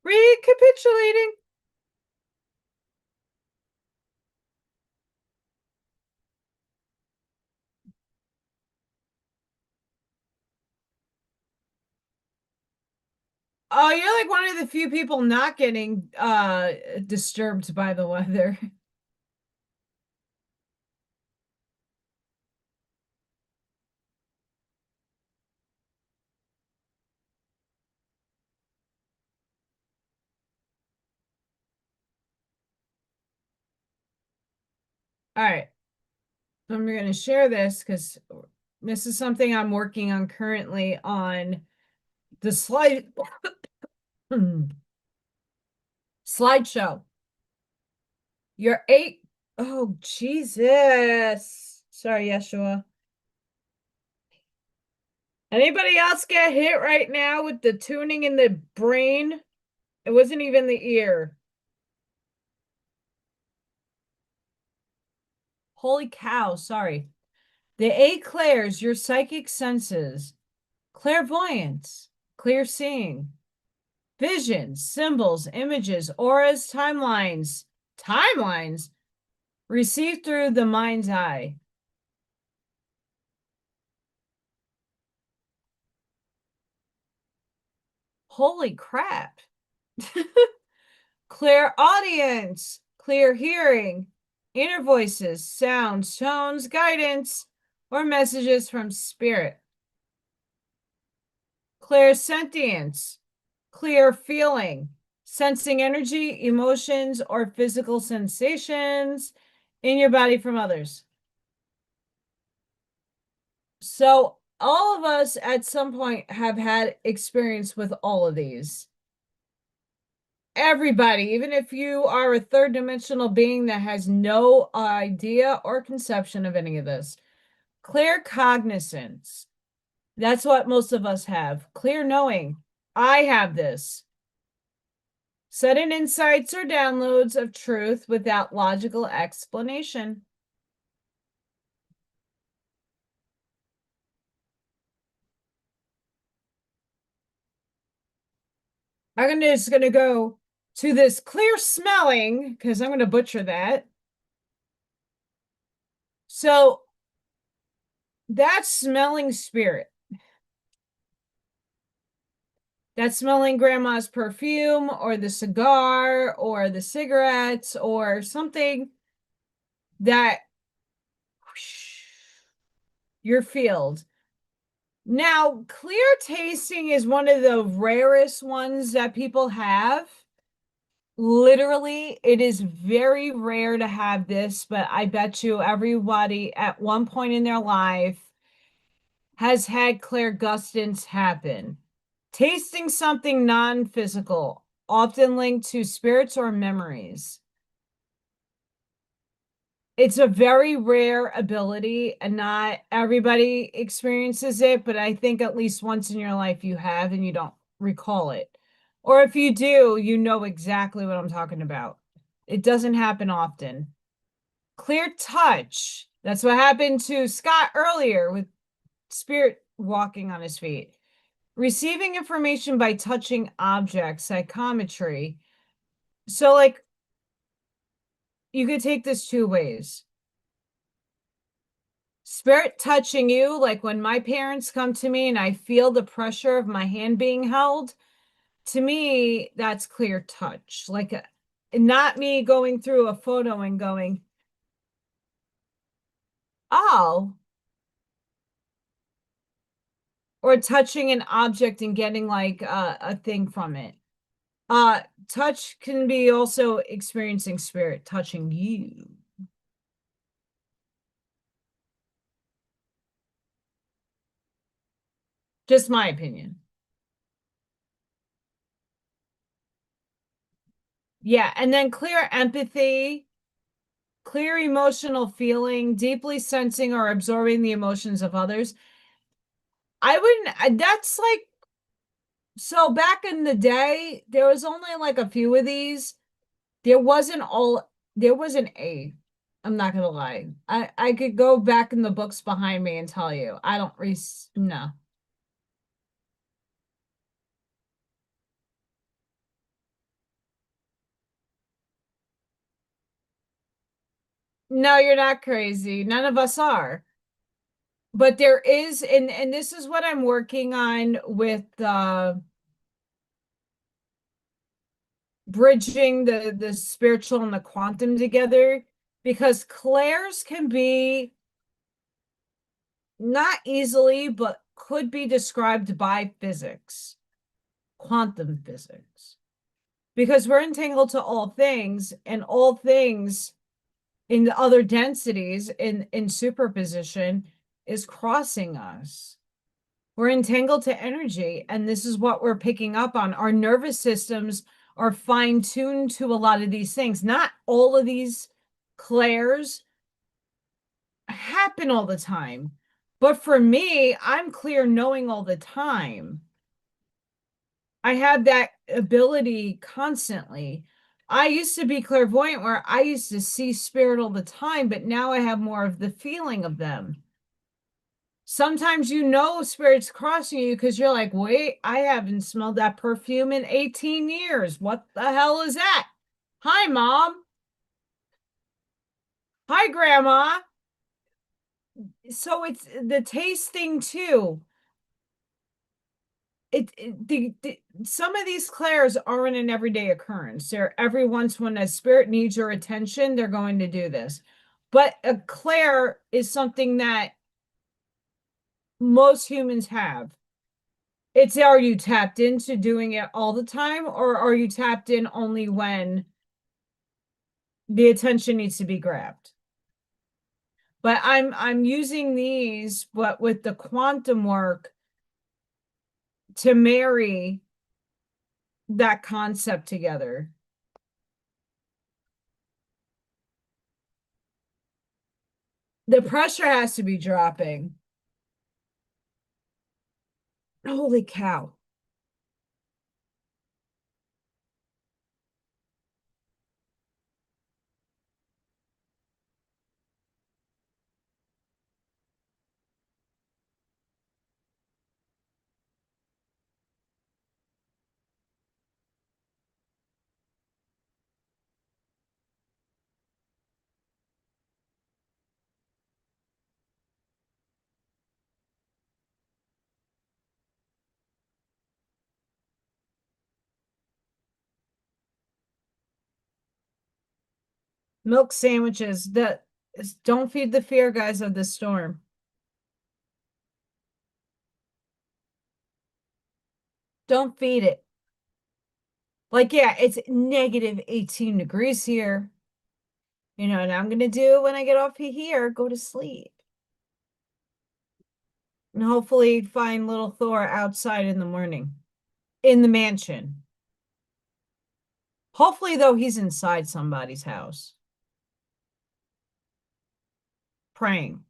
Recapitulating. Oh, you're like one of the few people not getting disturbed by the weather. All right. I'm going to share this because this is something I'm working on currently on the slideshow. Your eight. Oh, Jesus. Sorry, Yeshua. Anybody else get hit right now with the tuning in the brain? It wasn't even the ear. Holy cow, sorry. The eight clairs your psychic senses, clairvoyance, clear seeing, visions, symbols, images, auras, timelines received through the mind's eye. Holy crap. Clear audience, clear hearing, inner voices, sounds, tones, guidance, or messages from spirit. Clear sentience, clear feeling, sensing energy, emotions, or physical sensations in your body from others. So all of us at some point have had experience with all of these. Everybody, even if you are a third dimensional being that has no idea or conception of any of this. Clear cognizance. That's what most of us have. Clear knowing. I have this. Sudden insights or downloads of truth without logical explanation. I'm just going to go to this clear smelling because I'm going to butcher that. So that's smelling spirit. That's smelling grandma's perfume or the cigar or the cigarettes or something that your field. Now, clear tasting is one of the rarest ones that people have. Literally, it is very rare to have this, but I bet you everybody at one point in their life has had clairgustance happen. Tasting something non-physical, often linked to spirits or memories. It's a very rare ability and not everybody experiences it, but I think at least once in your life you have and you don't recall it. Or if you do, you know exactly what I'm talking about. It doesn't happen often. Clear touch. That's what happened to Scott earlier with spirit walking on his feet. Receiving information by touching objects, psychometry. So, like, you could take this two ways. Spirit touching you, like when my parents come to me and I feel the pressure of my hand being held, to me, that's clear touch. Like, not me going through a photo and going, oh, or touching an object and getting like a thing from it. Touch can be also experiencing spirit touching you. Just my opinion. Yeah, and then clear empathy, clear emotional feeling, deeply sensing or absorbing the emotions of others. I wouldn't, that's like, so back in the day, there was only like a few of these. There wasn't all, there was an A. I'm not gonna lie. I could go back in the books behind me and tell you. I don't no. No, you're not crazy. None of us are. But there is, and this is what I'm working on with bridging the spiritual and the quantum together, because clairs can be not easily, but could be described by physics, quantum physics, because we're entangled to all things, and all things in the other densities in superposition is crossing us. We're entangled to energy, and this is what we're picking up on. Our nervous systems are fine-tuned to a lot of these things. Not all of these clairs happen all the time. But for me, I'm clear knowing all the time. I have that ability constantly. I used to be clairvoyant where I used to see spirit all the time, but now I have more of the feeling of them. Sometimes you know spirits crossing you because you're like, wait, I haven't smelled that perfume in 18 years. What the hell is that? Hi, Mom. Hi, Grandma. So it's the taste thing too. Some of these clairs aren't an everyday occurrence. They're every once when a spirit needs your attention, they're going to do this. But a clair is something that most humans have. It's, are you tapped into doing it all the time, or are you tapped in only when the attention needs to be grabbed? But I'm using these, but with the quantum work to marry that concept together. The pressure has to be dropping. Holy cow. Milk sandwiches that don't feed the fear, guys, of the storm. Don't feed it. Like, yeah, it's negative 18 degrees here. You know, and I'm gonna do when I get off here, go to sleep. And hopefully find little Thor outside in the morning. In the mansion. Hopefully, though, he's inside somebody's house. Praying.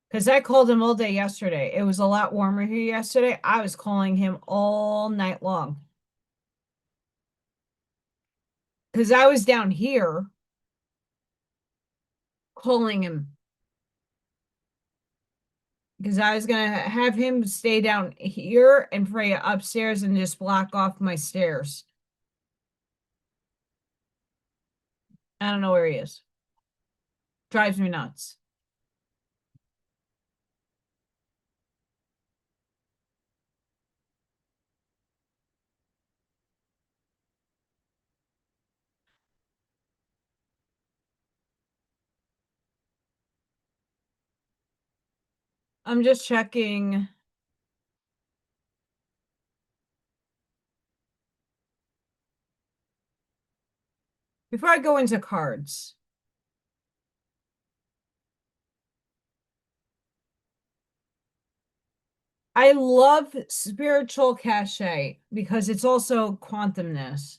Because I called him all day yesterday. It was a lot warmer here yesterday. I was calling him all night long. Because I was down here calling him Because I was gonna have him stay down here and Freya upstairs and just block off my stairs. I don't know where he is. Drives me nuts. I'm just checking before I go into cards. I love spiritual cachet because it's also quantumness.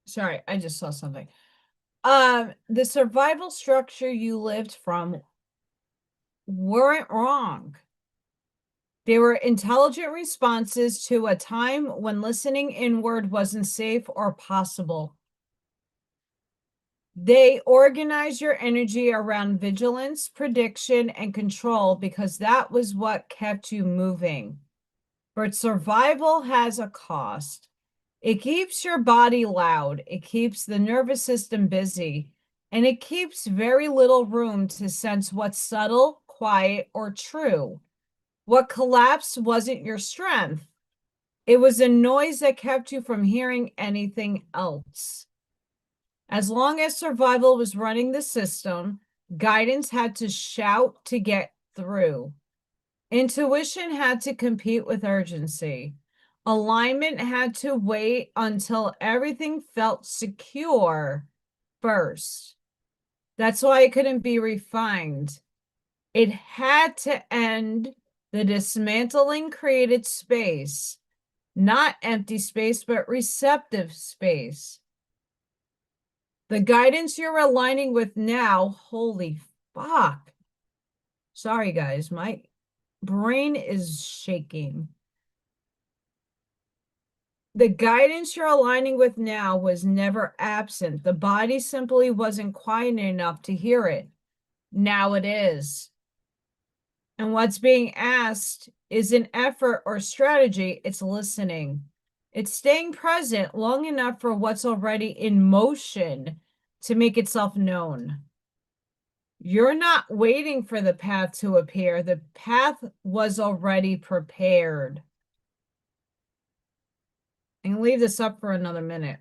Sorry, I just saw something. The survival structure you lived from weren't wrong. They were intelligent responses to a time when listening inward wasn't safe or possible. They organize your energy around vigilance, prediction, and control because that was what kept you moving. But survival has a cost. It keeps your body loud, it keeps the nervous system busy, and it keeps very little room to sense what's subtle, quiet, or true. What collapsed wasn't your strength, it was a noise that kept you from hearing anything else. As long as survival was running the system, guidance had to shout to get through. Intuition had to compete with urgency. Alignment had to wait until everything felt secure first. That's why it couldn't be refined. It had to end the dismantling created space, not empty space, but receptive space. The guidance you're aligning with now, holy fuck. Sorry, guys, my brain is shaking. The guidance you're aligning with now was never absent. The body simply wasn't quiet enough to hear it. Now it is. And what's being asked isn't effort or strategy, it's listening. It's staying present long enough for what's already in motion to make itself known. You're not waiting for the path to appear. The path was already prepared. I'm going to leave this up for another minute.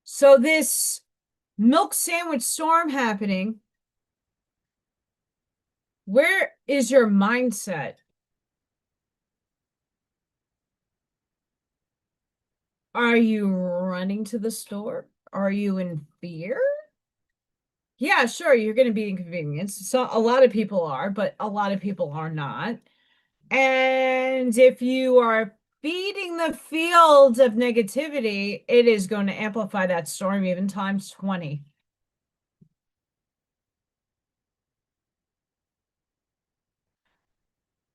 So this milk sandwich storm happening, where is your mindset? Are you running to the store? Are you in fear? Yeah, sure, you're going to be inconvenienced. So a lot of people are, but a lot of people are not. And if you are feeding the field of negativity, it is going to amplify that storm even times 20.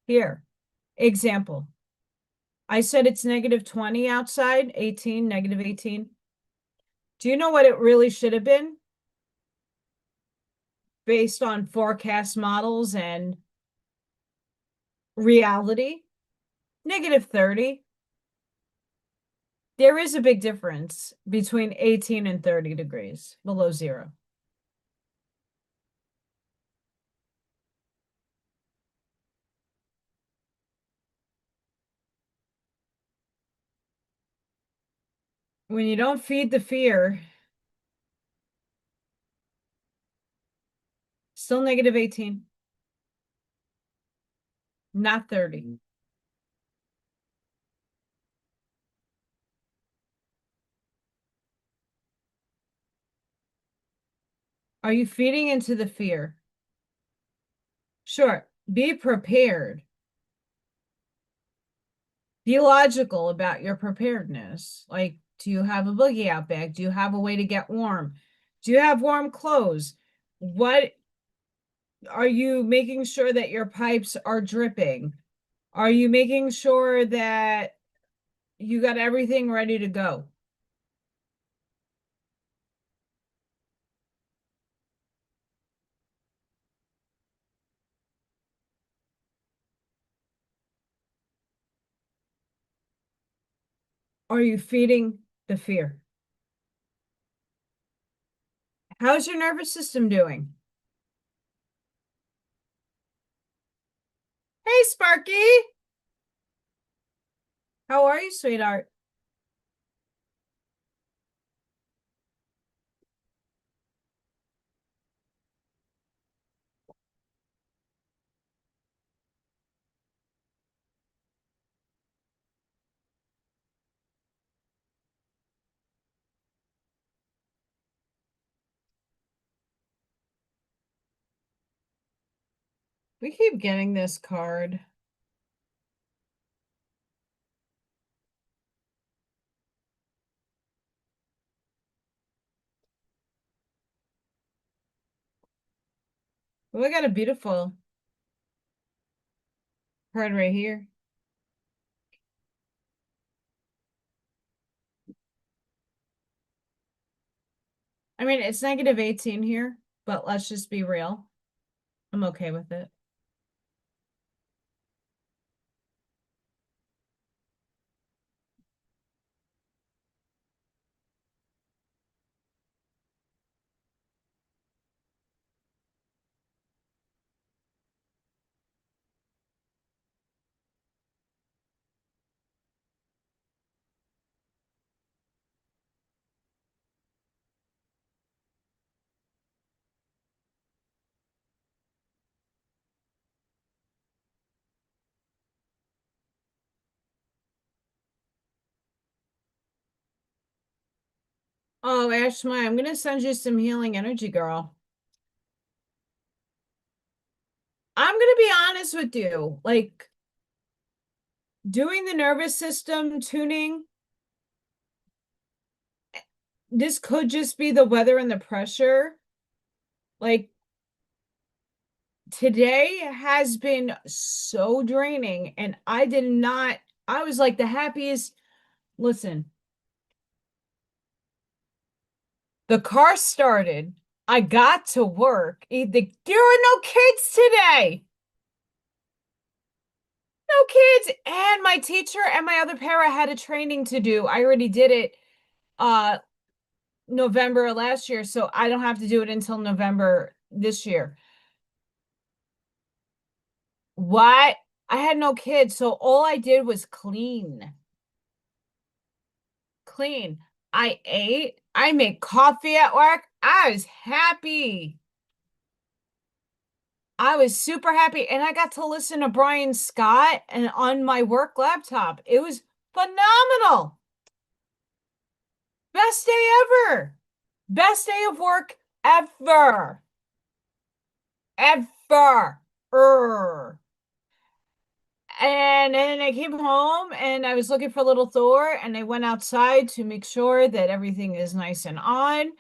Here, example. I said it's negative 20 outside, 18, negative 18. Do you know what it really should have been based on forecast models and reality? Negative 30. There is a big difference between 18 and 30 degrees below zero. When you don't feed the fear, still negative 18. Not 30. Are you feeding into the fear? Sure. Be prepared. Be logical about your preparedness. Like, do you have a boogie out bag? Do you have a way to get warm? Do you have warm clothes? What are you making sure that your pipes are dripping? Are you making sure that you got everything ready to go? Are you feeding the fear? How's your nervous system doing? Hey, Sparky. How are you, sweetheart? We keep getting this card. We got a beautiful card right here. I mean, it's negative 18 here, but let's just be real. I'm okay with it. Oh, Ashma, I'm gonna send you some healing energy, girl. I'm gonna be honest with you. Like doing the nervous system tuning, this could just be the weather and the pressure. Like today has been so draining, and I was like the happiest. Listen, the car started. I got to work. There were no kids today. No kids. And my teacher and my other para had a training to do. I already did it November last year, so I don't have to do it until November this year. What? I had no kids, so all I did was clean. Clean. I ate. I made coffee at work. I was happy. I was super happy. And I got to listen to Brian Scott and on my work laptop. It was phenomenal. Best day ever. Best day of work ever. Ever. And then I came home and I was looking for Little Thor and I went outside to make sure that everything is nice and on.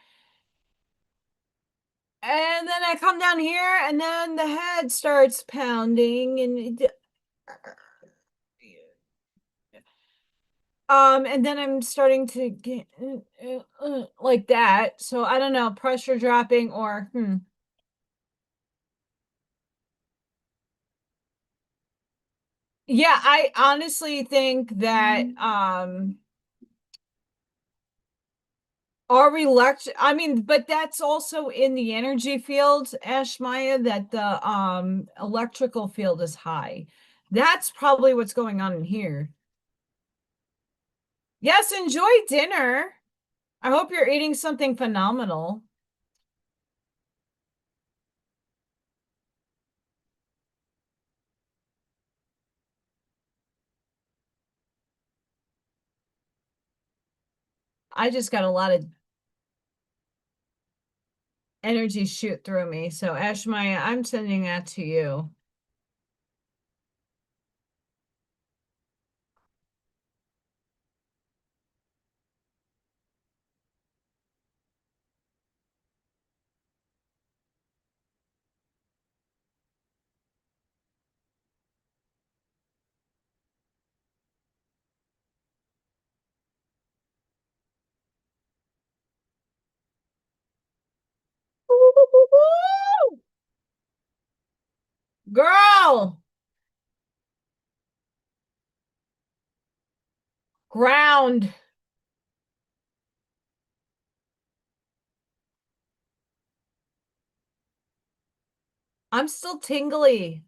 And then I come down here and then the head starts pounding and then I'm starting to get like that. So I don't know, pressure dropping or Yeah, I honestly think that our elect I mean, but that's also in the energy field, Ashmaya, that the electrical field is high. That's probably what's going on in here. Yes, enjoy dinner. I hope you're eating something phenomenal. I just got a lot of energy shoot through me. So Ashmaya, I'm sending that to you. Girl, ground. I'm still tingly.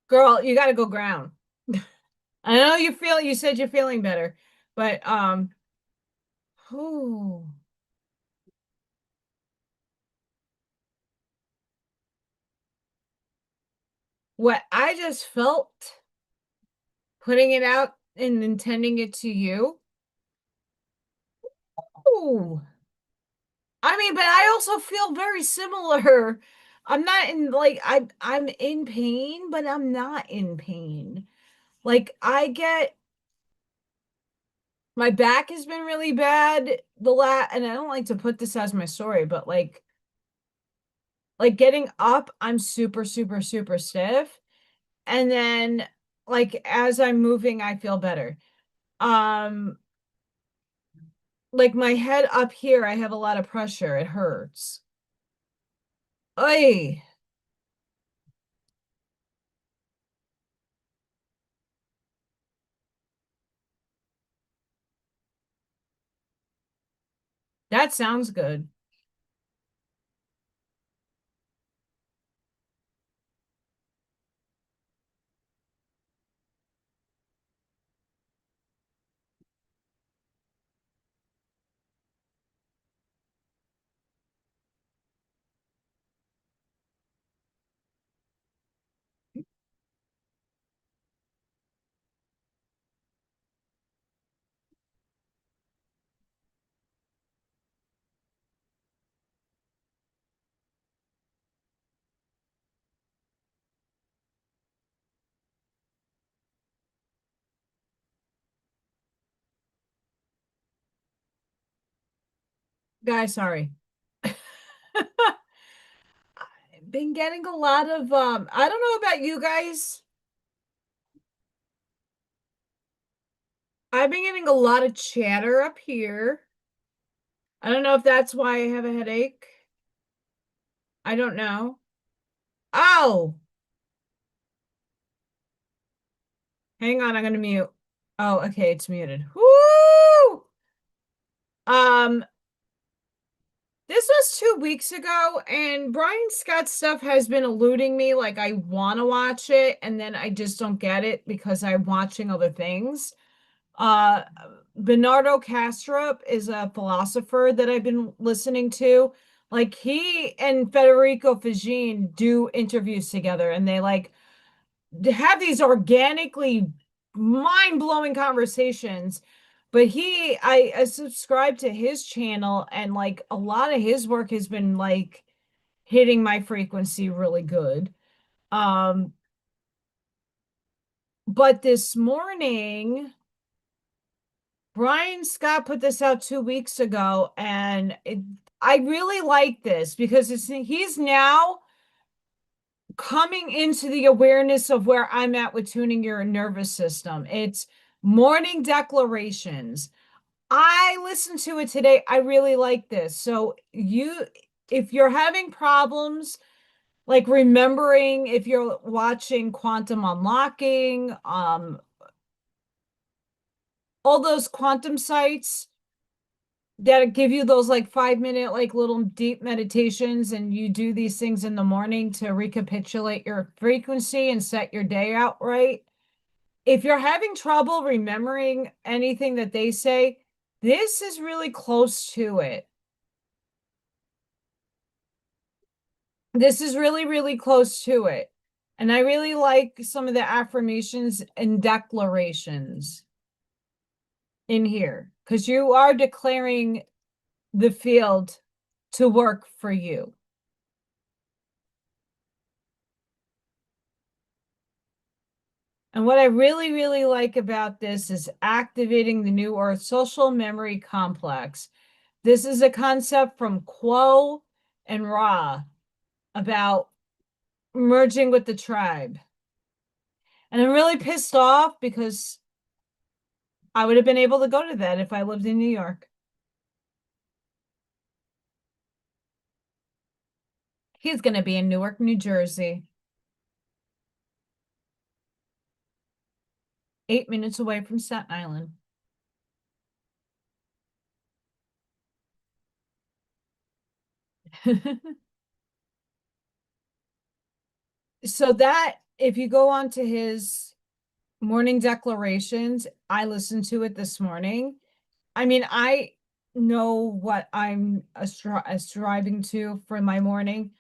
Girl, you got to go ground. I know you said you're feeling better, but whew, what I just felt putting it out and intending it to you. Ooh. I mean, but I also feel very similar. I'm not in like I'm in pain, but I'm not in pain. Like I get my back has been really bad and I don't like to put this as my story, but like getting up, I'm super, super, super stiff. And then like as I'm moving, I feel better. Um, like my head up here, I have a lot of pressure. It hurts. Oy, that sounds good. Guys, sorry. I've been getting a lot of I don't know about you guys. I've been getting a lot of chatter up here. I don't know if that's why I have a headache. I don't know. Oh, hang on, I'm gonna mute. Oh, okay, it's muted. Woo! Um, this was 2 weeks ago, and Brian Scott's stuff has been eluding me. Like I want to watch it, and then I just don't get it because I'm watching other things. Uh, Bernardo Kastrup is a philosopher that I've been listening to. Like he and Federico Fagin do interviews together, and they like have these organically mind-blowing conversations. But I subscribe to his channel, and like a lot of his work has been like hitting my frequency really good. Um, but this morning, Brian Scott put this out 2 weeks ago, and I really like this because he's now coming into the awareness of where I'm at with tuning your nervous system. It's morning declarations. I listened to it today. I really like this. So if you're having problems like remembering, if you're watching Quantum Unlocking, all those quantum sites that give you those like 5 minute like little deep meditations, and you do these things in the morning to recapitulate your frequency and set your day out right. If you're having trouble remembering anything that they say, this is really close to it. This is really, really close to it. And I really like some of the affirmations and declarations in here because you are declaring the field to work for you. And what I really, really like about this is activating the new or social memory complex. This is a concept from Quo and Ra about merging with the tribe. And I'm really pissed off because I would have been able to go to that if I lived in New York. He's going to be in Newark, New Jersey. 8 minutes away from Staten Island. So that, if you go on to his morning declarations, I listened to it this morning. I mean, I know what I'm striving to for my morning,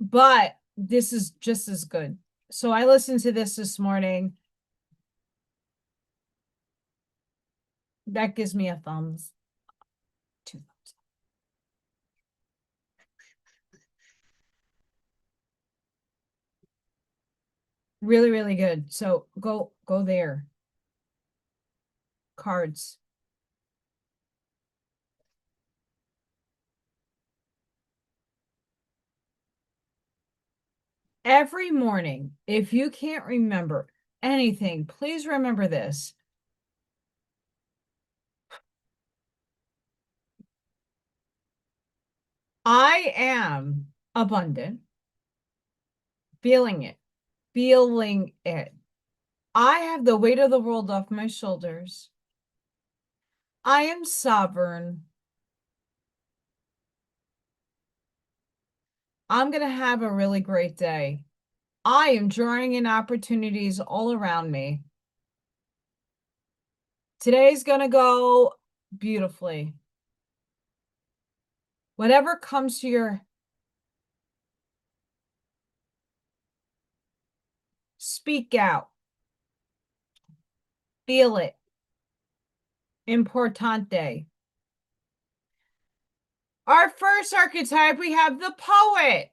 but this is just as good. So I listened to this morning. That gives me a thumbs. 2 thumbs. Really, really good. So go there. Cards. Every morning, if you can't remember anything, please remember this. I am abundant. Feeling it. Feeling it. I have the weight of the world off my shoulders. I am sovereign. I'm going to have a really great day. I am drawing in opportunities all around me. Today's going to go beautifully. Whatever comes to your, speak out. Feel it. Importante. Our first archetype, we have the poet.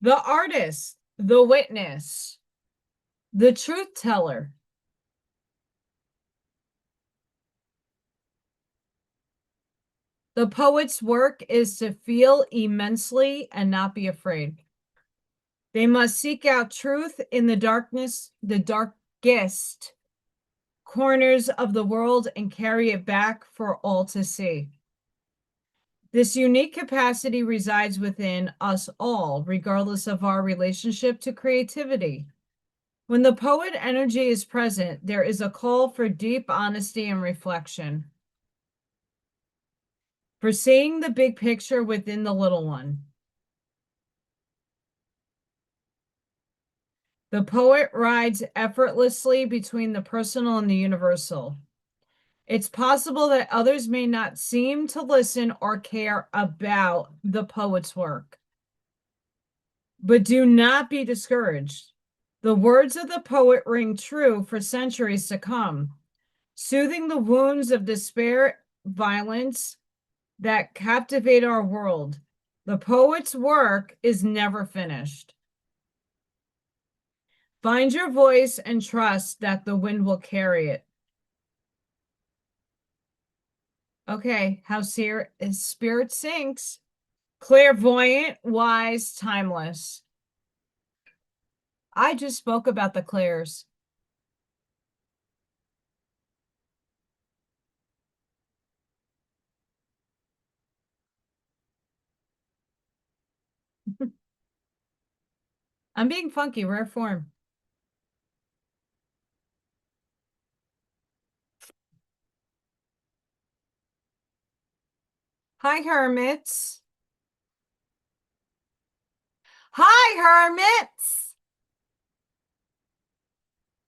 The artist, the witness, the truth teller. The poet's work is to feel immensely and not be afraid. They must seek out truth in the darkness, the darkest corners of the world, and carry it back for all to see. This unique capacity resides within us all, regardless of our relationship to creativity. When the poet energy is present, there is a call for deep honesty and reflection, for seeing the big picture within the little one. The poet rides effortlessly between the personal and the universal. It's possible that others may not seem to listen or care about the poet's work, but do not be discouraged. The words of the poet ring true for centuries to come, soothing the wounds of despair, violence that captivate our world. The poet's work is never finished. Find your voice and trust that the wind will carry it. Okay, how spirit sinks. Clairvoyant, wise, timeless. I just spoke about the clairs. I'm being funky, rare form. Hi, hermits. Hi, hermits.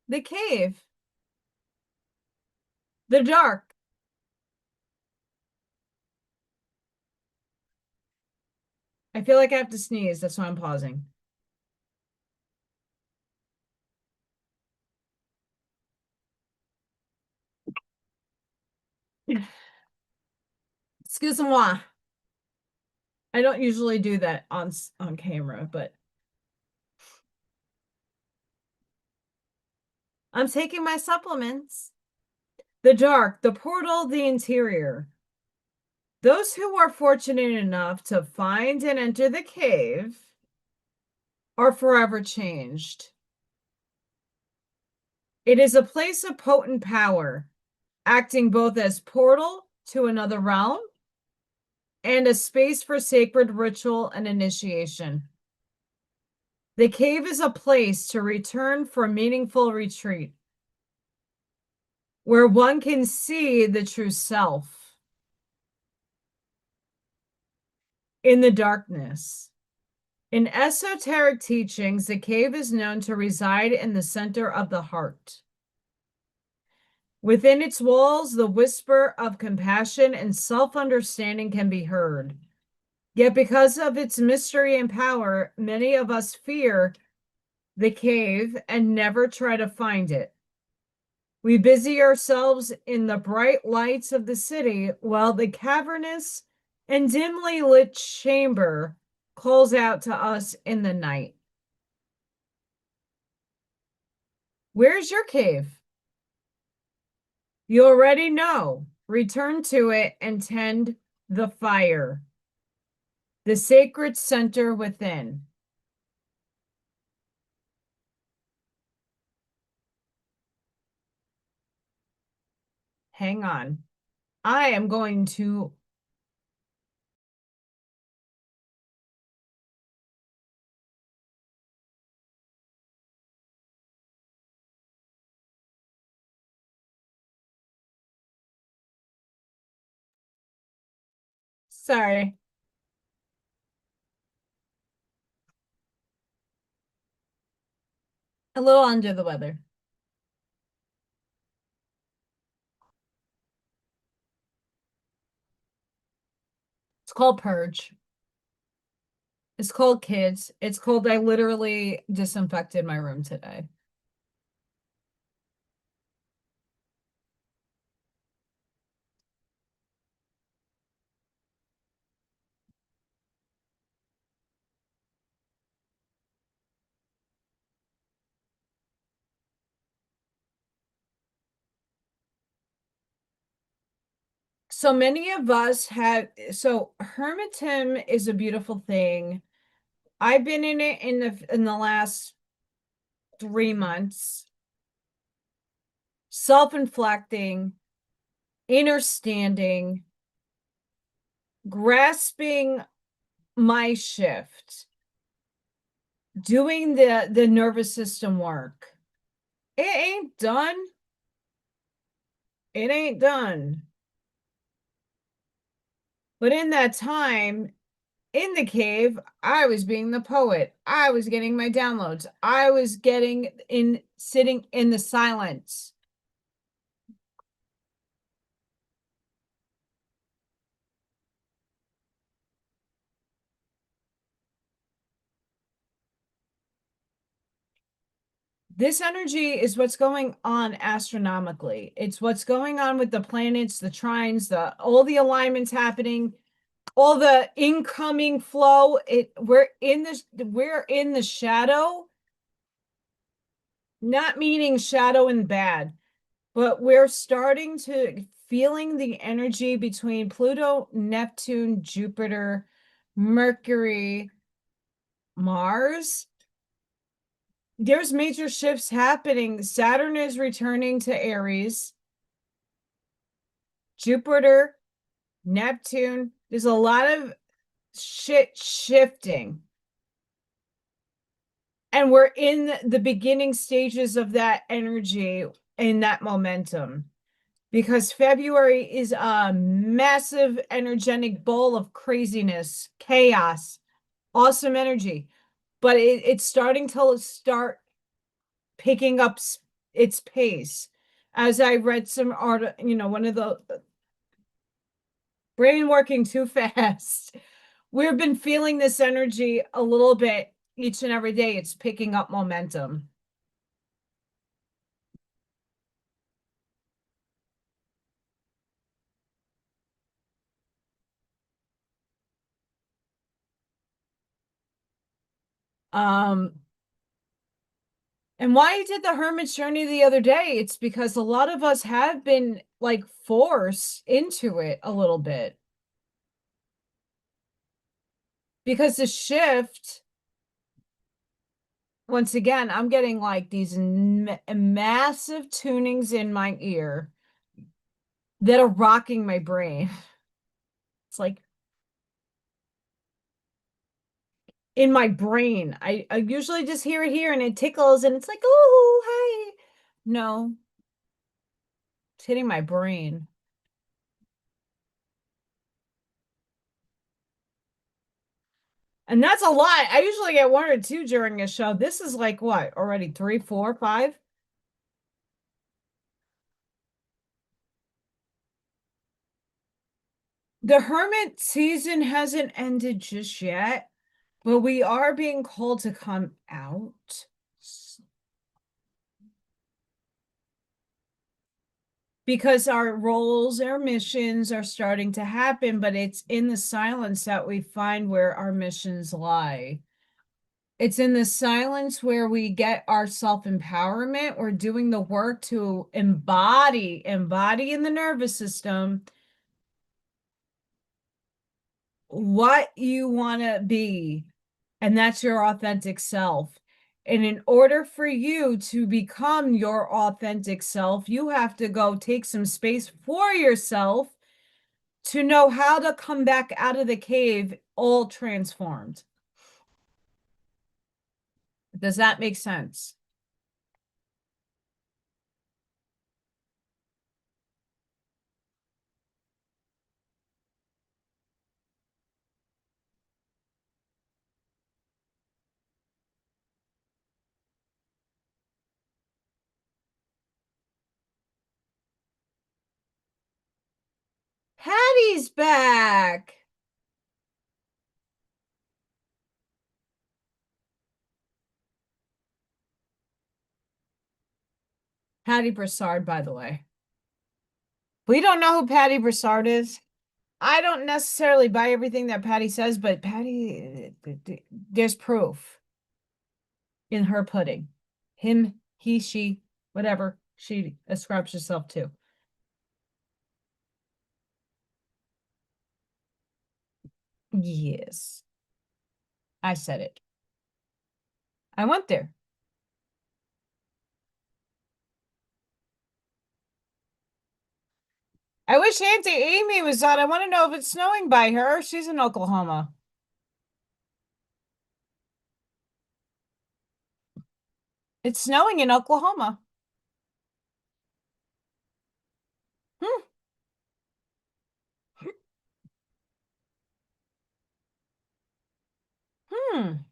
The cave. The dark. I feel like I have to sneeze. That's why I'm pausing. Excuse-moi. I don't usually do that on camera, but I'm taking my supplements. The dark, the portal, the interior. Those who are fortunate enough to find and enter the cave are forever changed. It is a place of potent power, acting both as portal to another realm and a space for sacred ritual and initiation. The cave is a place to return for meaningful retreat, where one can see the true self in the darkness. In esoteric teachings, the cave is known to reside in the center of the heart. Within its walls, the whisper of compassion and self-understanding can be heard. Yet because of its mystery and power, many of us fear the cave and never try to find it. We busy ourselves in the bright lights of the city while the cavernous and dimly lit chamber calls out to us in the night. Where's your cave? You already know. Return to it and tend the fire, the sacred center within. Hang on. I am going to. Sorry. A little under the weather. It's called Purge. It's called Kids. It's called I literally disinfected my room today. So many of us have, so hermetism is a beautiful thing. I've been in it in the last 3 months, self-inflecting, understanding, grasping my shift, doing the nervous system work. It ain't done. It ain't done. But in that time, in the cave, I was being the poet. I was getting my downloads. I was sitting in the silence. This energy is what's going on astronomically. It's what's going on with the planets, the trines, all the alignments happening, all the incoming flow. We're in the shadow, not meaning shadow and bad, but we're starting to feeling the energy between Pluto, Neptune, Jupiter, Mercury, Mars. There's major shifts happening. Saturn is returning to Aries. Jupiter, Neptune. There's a lot of shit shifting. And we're in the beginning stages of that energy and that momentum. Because February is a massive energetic bowl of craziness, chaos, awesome energy. But it's starting to start picking up its pace. As I read some one of the brain working too fast. We've been feeling this energy a little bit each and every day. It's picking up momentum. Um, and why I did the hermit's journey the other day, it's because a lot of us have been like forced into it a little bit. Because the shift, once again, I'm getting like these massive tunings in my ear that are rocking my brain. It's like in my brain. I usually just hear it here and it tickles and it's like, oh, hi. No, it's hitting my brain. And that's a lot. I usually get one or two during a show. This is like what? Already three, four, five? The hermit season hasn't ended just yet, but we are being called to come out. Because our roles, our missions are starting to happen, but it's in the silence that we find where our missions lie. It's in the silence where we get our self-empowerment. We're doing the work to embody in the nervous system what you want to be, and that's your authentic self. And in order for you to become your authentic self, you have to go take some space for yourself to know how to come back out of the cave all transformed. Does that make sense? Patty's back. Patty Broussard, by the way. We don't know who Patty Broussard is. I don't necessarily buy everything that Patty says, but Patty, there's proof in her pudding. Him, he, she, whatever she ascribes herself to. Yes, I said it. I went there. I wish Auntie Amy was on. I want to know if it's snowing by her. She's in Oklahoma. It's snowing in Oklahoma. Hmm. Hmm.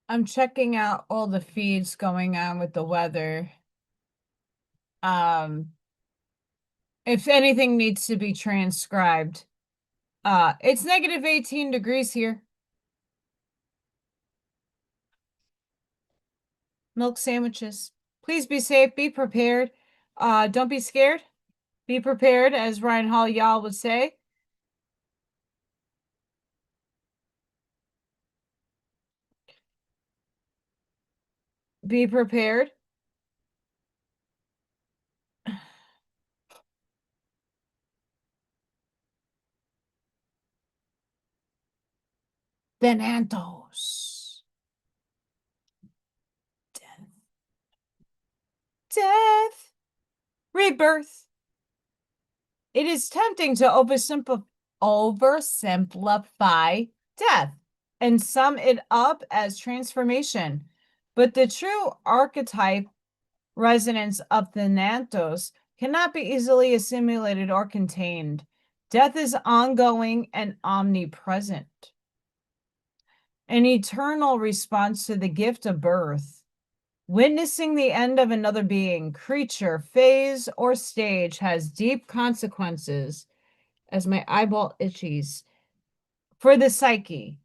I'm checking out all the feeds going on with the weather. Um, if anything needs to be transcribed. It's negative 18 degrees here. Milk sandwiches. Please be safe, be prepared. Don't be scared. Be prepared, as Ryan Hall y'all would say. Be prepared. Venantos. Death. Death. Rebirth. It is tempting to oversimplify death. and sum it up as transformation. But the true archetype resonance of Thanatos cannot be easily assimilated or contained. Death is ongoing and omnipresent, an eternal response to the gift of birth. Witnessing the end of another being, creature, phase, or stage has deep consequences, as my eyeball itches, for the psyche.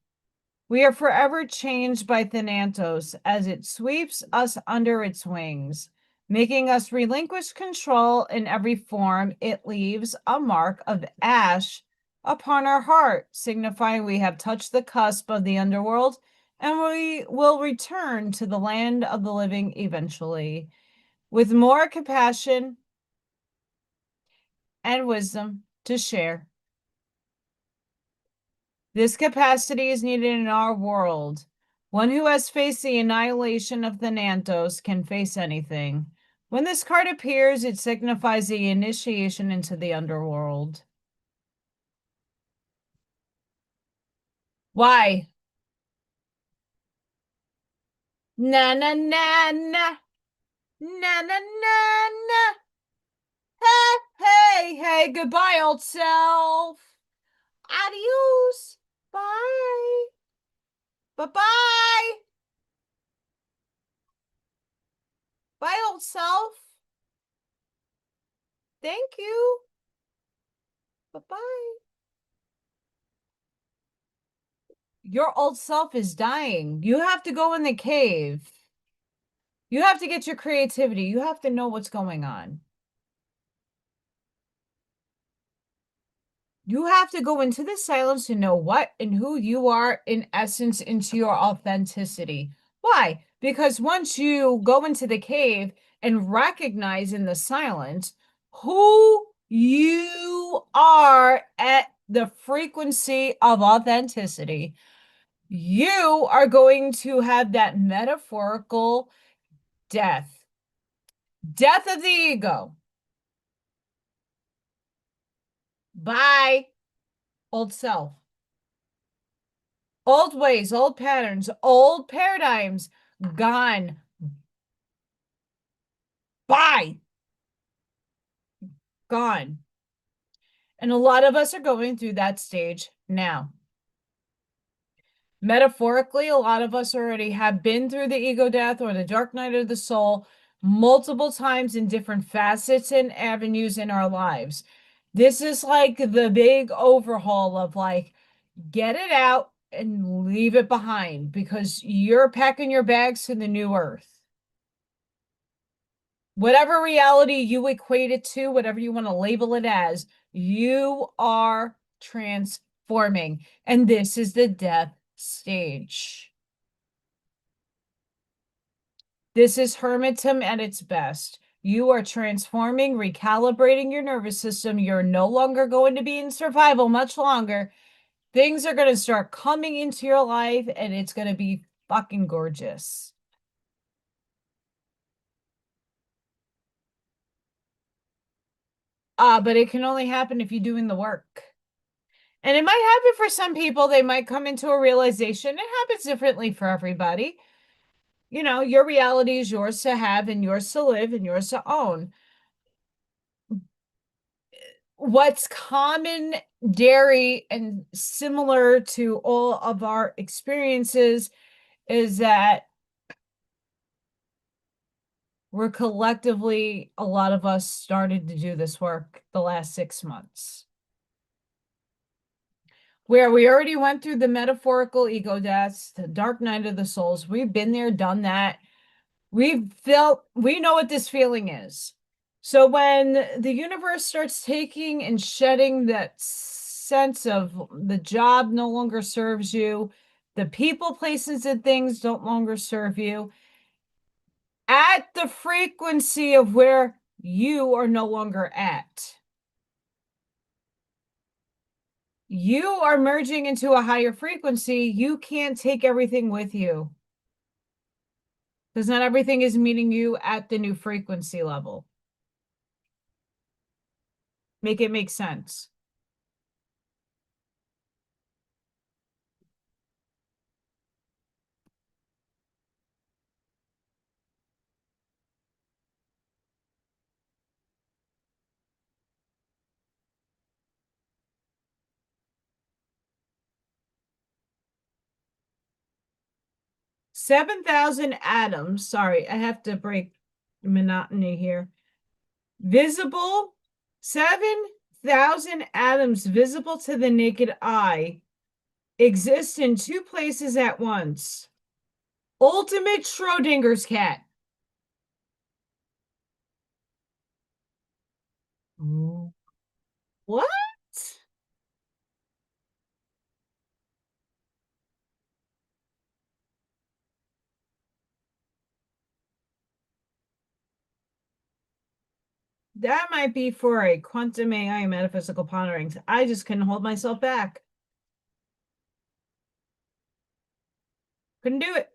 We are forever changed by Thanatos as it sweeps us under its wings, making us relinquish control in every form. It leaves a mark of ash upon our heart, signifying we have touched the cusp of the underworld and we will return to the land of the living eventually, with more compassion and wisdom to share. This capacity is needed in our world. One who has faced the annihilation of Thanatos can face anything. When this card appears, it signifies the initiation into the underworld. Why? Na na na na. Na na na na. Hey, hey, hey, goodbye, old self. Adios. Bye. Bye-bye. Bye, old self. Thank you. Bye-bye. Your old self is dying. You have to go in the cave. You have to get your creativity. You have to know what's going on. You have to go into the silence to know what and who you are, in essence, into your authenticity. Why? Because once you go into the cave and recognize in the silence who you are at the frequency of authenticity, you are going to have that metaphorical death of the ego. Bye, old self. Old ways, old patterns, old paradigms, gone. Bye. Gone. And a lot of us are going through that stage now. Metaphorically, a lot of us already have been through the ego death or the dark night of the soul multiple times in different facets and avenues in our lives. This is like the big overhaul of like, get it out and leave it behind because you're packing your bags to the new earth. Whatever reality you equate it to, whatever you want to label it as, you are transforming. And this is the death stage. This is hermetism at its best. You are transforming, recalibrating your nervous system. You're no longer going to be in survival much longer. Things are going to start coming into your life and it's going to be fucking gorgeous. But it can only happen if you're doing the work. And it might happen for some people. They might come into a realization. It happens differently for everybody. You know, your reality is yours to have and yours to live and yours to own. What's common, dairy, and similar to all of our experiences is that we're collectively, a lot of us started to do this work the last 6 months. Where we already went through the metaphorical ego deaths, the dark night of the souls. We've been there, done that. We know what this feeling is. So when the universe starts taking and shedding that sense of the job no longer serves you, the people, places, and things don't longer serve you, at the frequency of where you are no longer at, you are merging into a higher frequency. You can't take everything with you because not everything is meeting you at the new frequency level. Make it make sense. 7,000 atoms. Sorry, I have to break monotony here. Visible, 7,000 atoms visible to the naked eye exist in two places at once. Ultimate Schrodinger's cat. What? That might be for a quantum AI metaphysical ponderings. I just couldn't hold myself back. Couldn't do it.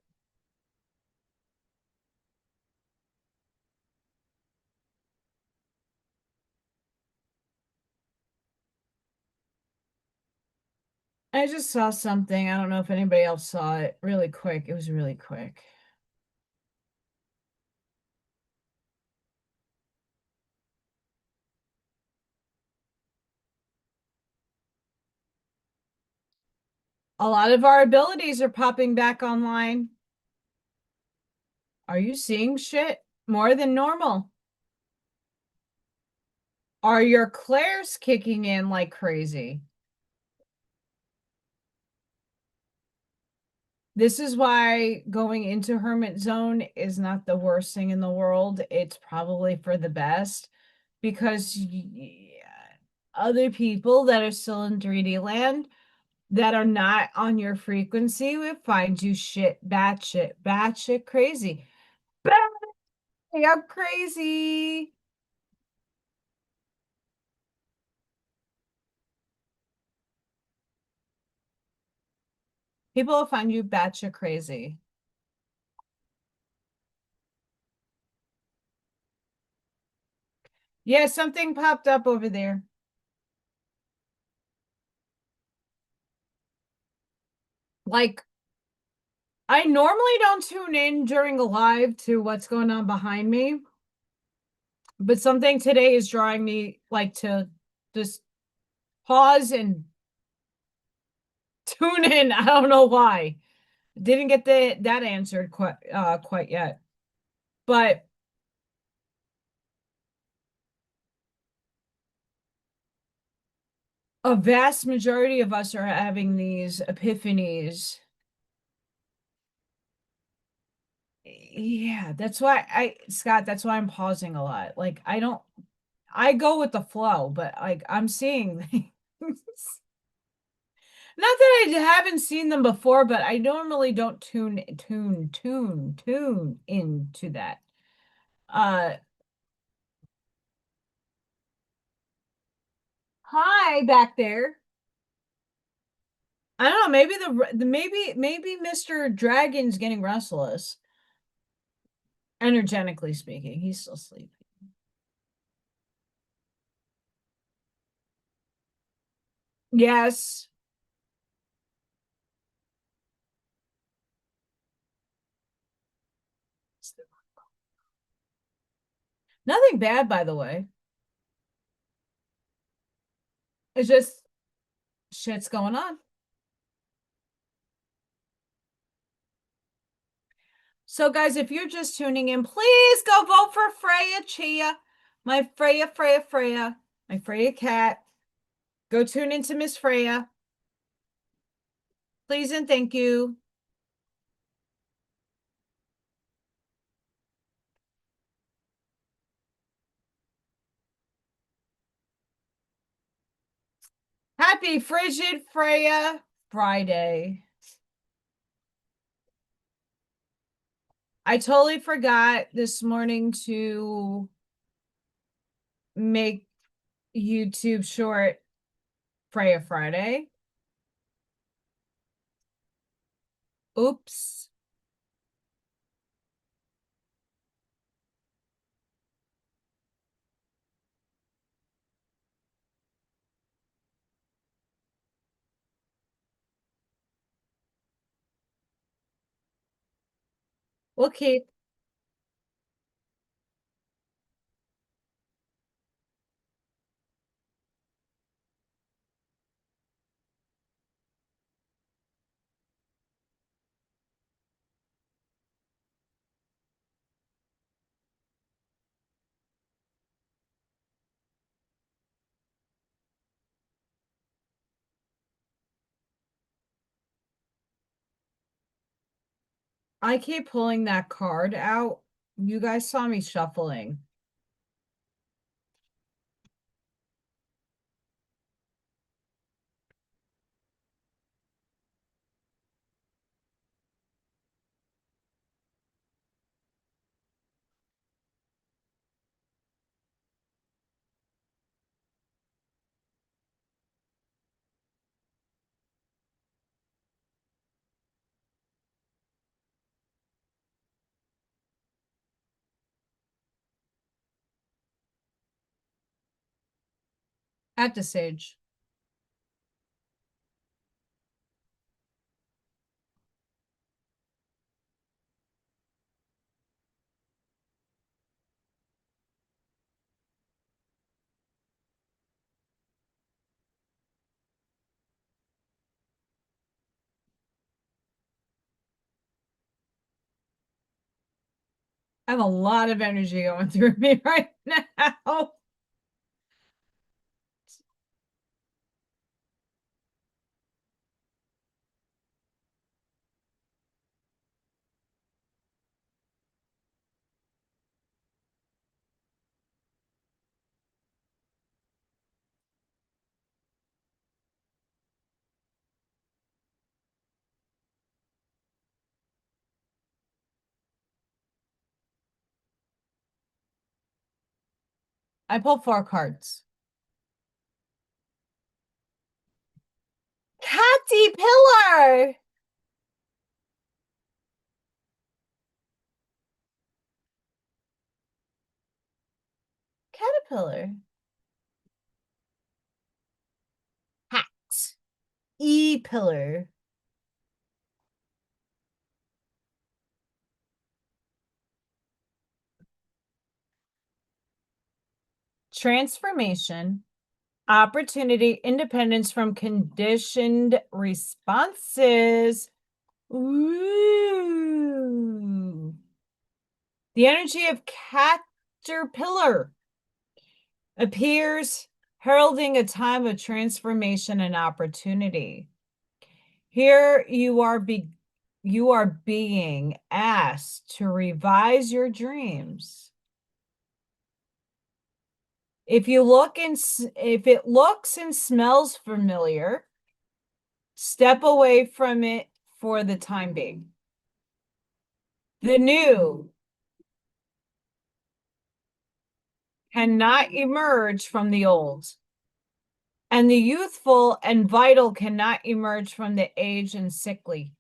I just saw something. I don't know if anybody else saw it really quick. It was really quick. A lot of our abilities are popping back online. Are you seeing shit more than normal? Are your clairs kicking in like crazy? This is why going into Hermit Zone is not the worst thing in the world. It's probably for the best because other people that are still in 3D land that are not on your frequency will find you batshit crazy. Batshit crazy. People will find you batshit crazy. Yeah, something popped up over there. Like, I normally don't tune in during a live to what's going on behind me, but something today is drawing me like to just pause and tune in. I don't know why. Didn't get that answered quite yet. But a vast majority of us are having these epiphanies. Yeah, that's why Scott, that's why I'm pausing a lot. Like I go with the flow, but like I'm seeing things. Not that I haven't seen them before, but I normally don't tune into that. Uh Hi back there. I don't know, maybe maybe Mr. Dragon's getting restless. Energetically speaking, he's still sleeping. Yes. Nothing bad, by the way. It's just shit's going on. So, guys, if you're just tuning in, please go vote for Freya Chia, my Freya, my Freya cat. Go tune into Miss Freya. Please and thank you. Happy Frigid Freya Friday. I totally forgot this morning to make YouTube short Freya Friday. Oops. Okay. I keep pulling that card out. You guys saw me shuffling. At this age. I have a lot of energy going through me right now. I pulled 4 cards. Caterpillar. Caterpillar. Hat. E-pillar. Transformation. Opportunity, independence from conditioned responses. Ooh. The energy of caterpillar appears heralding a time of transformation and opportunity. Here you are being asked to revise your dreams. If it looks and smells familiar, step away from it for the time being. The new cannot emerge from the old, and the youthful and vital cannot emerge from the aged and sickly.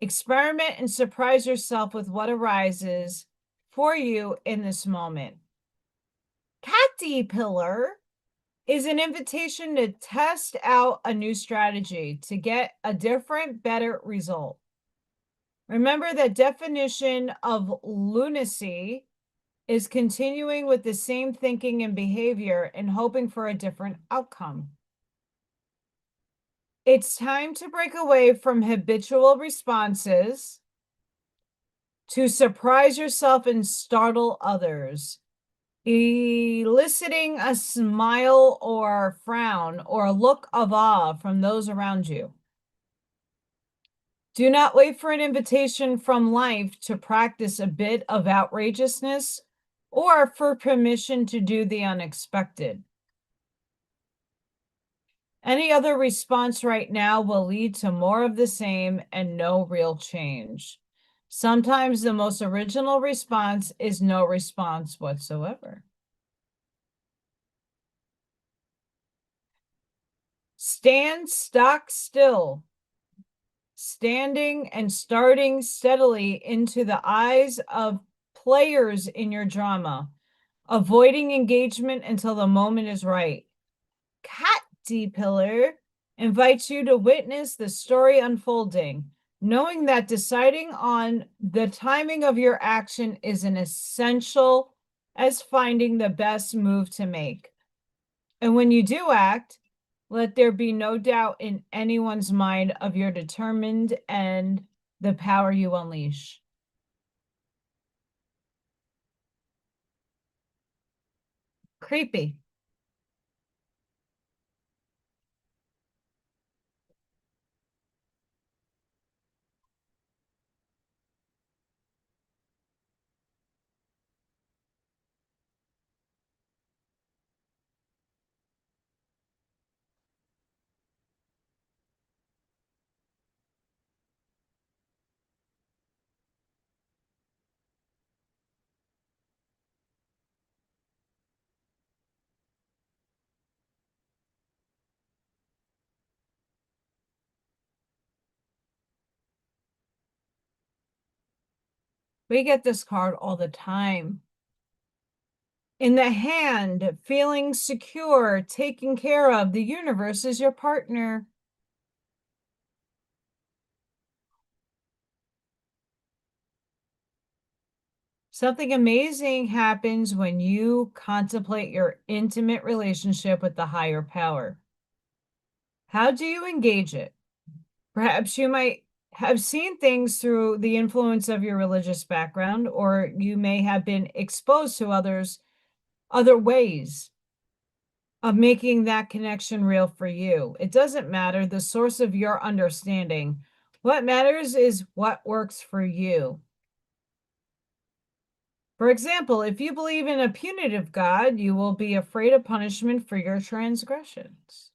Experiment and surprise yourself with what arises for you in this moment. Caterpillar is an invitation to test out a new strategy to get a different, better result. Remember that definition of lunacy is continuing with the same thinking and behavior and hoping for a different outcome. It's time to break away from habitual responses to surprise yourself and startle others, eliciting a smile or frown or a look of awe from those around you. Do not wait for an invitation from life to practice a bit of outrageousness or for permission to do the unexpected. Any other response right now will lead to more of the same and no real change. Sometimes the most original response is no response whatsoever. Stand stock still, standing and starting steadily into the eyes of players in your drama, avoiding engagement until the moment is right. Caterpillar invites you to witness the story unfolding, knowing that deciding on the timing of your action is an essential as finding the best move to make. And when you do act, let there be no doubt in anyone's mind of your determined and the power you unleash. Creepy. We get this card all the time. In the hand, feeling secure, taken care of. The universe is your partner. Something amazing happens when you contemplate your intimate relationship with the higher power. How do you engage it? Perhaps you might have seen things through the influence of your religious background, or you may have been exposed to other ways of making that connection real for you. It doesn't matter the source of your understanding. What matters is what works for you. For example, if you believe in a punitive God, you will be afraid of punishment for your transgressions.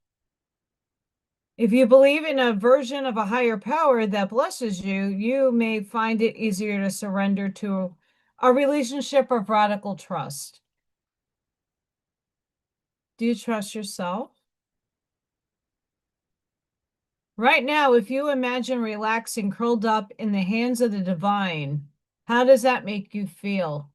If you believe in a version of a higher power that blesses you, you may find it easier to surrender to a relationship of radical trust. Do you trust yourself? Right now, if you imagine relaxing, curled up in the hands of the divine, how does that make you feel?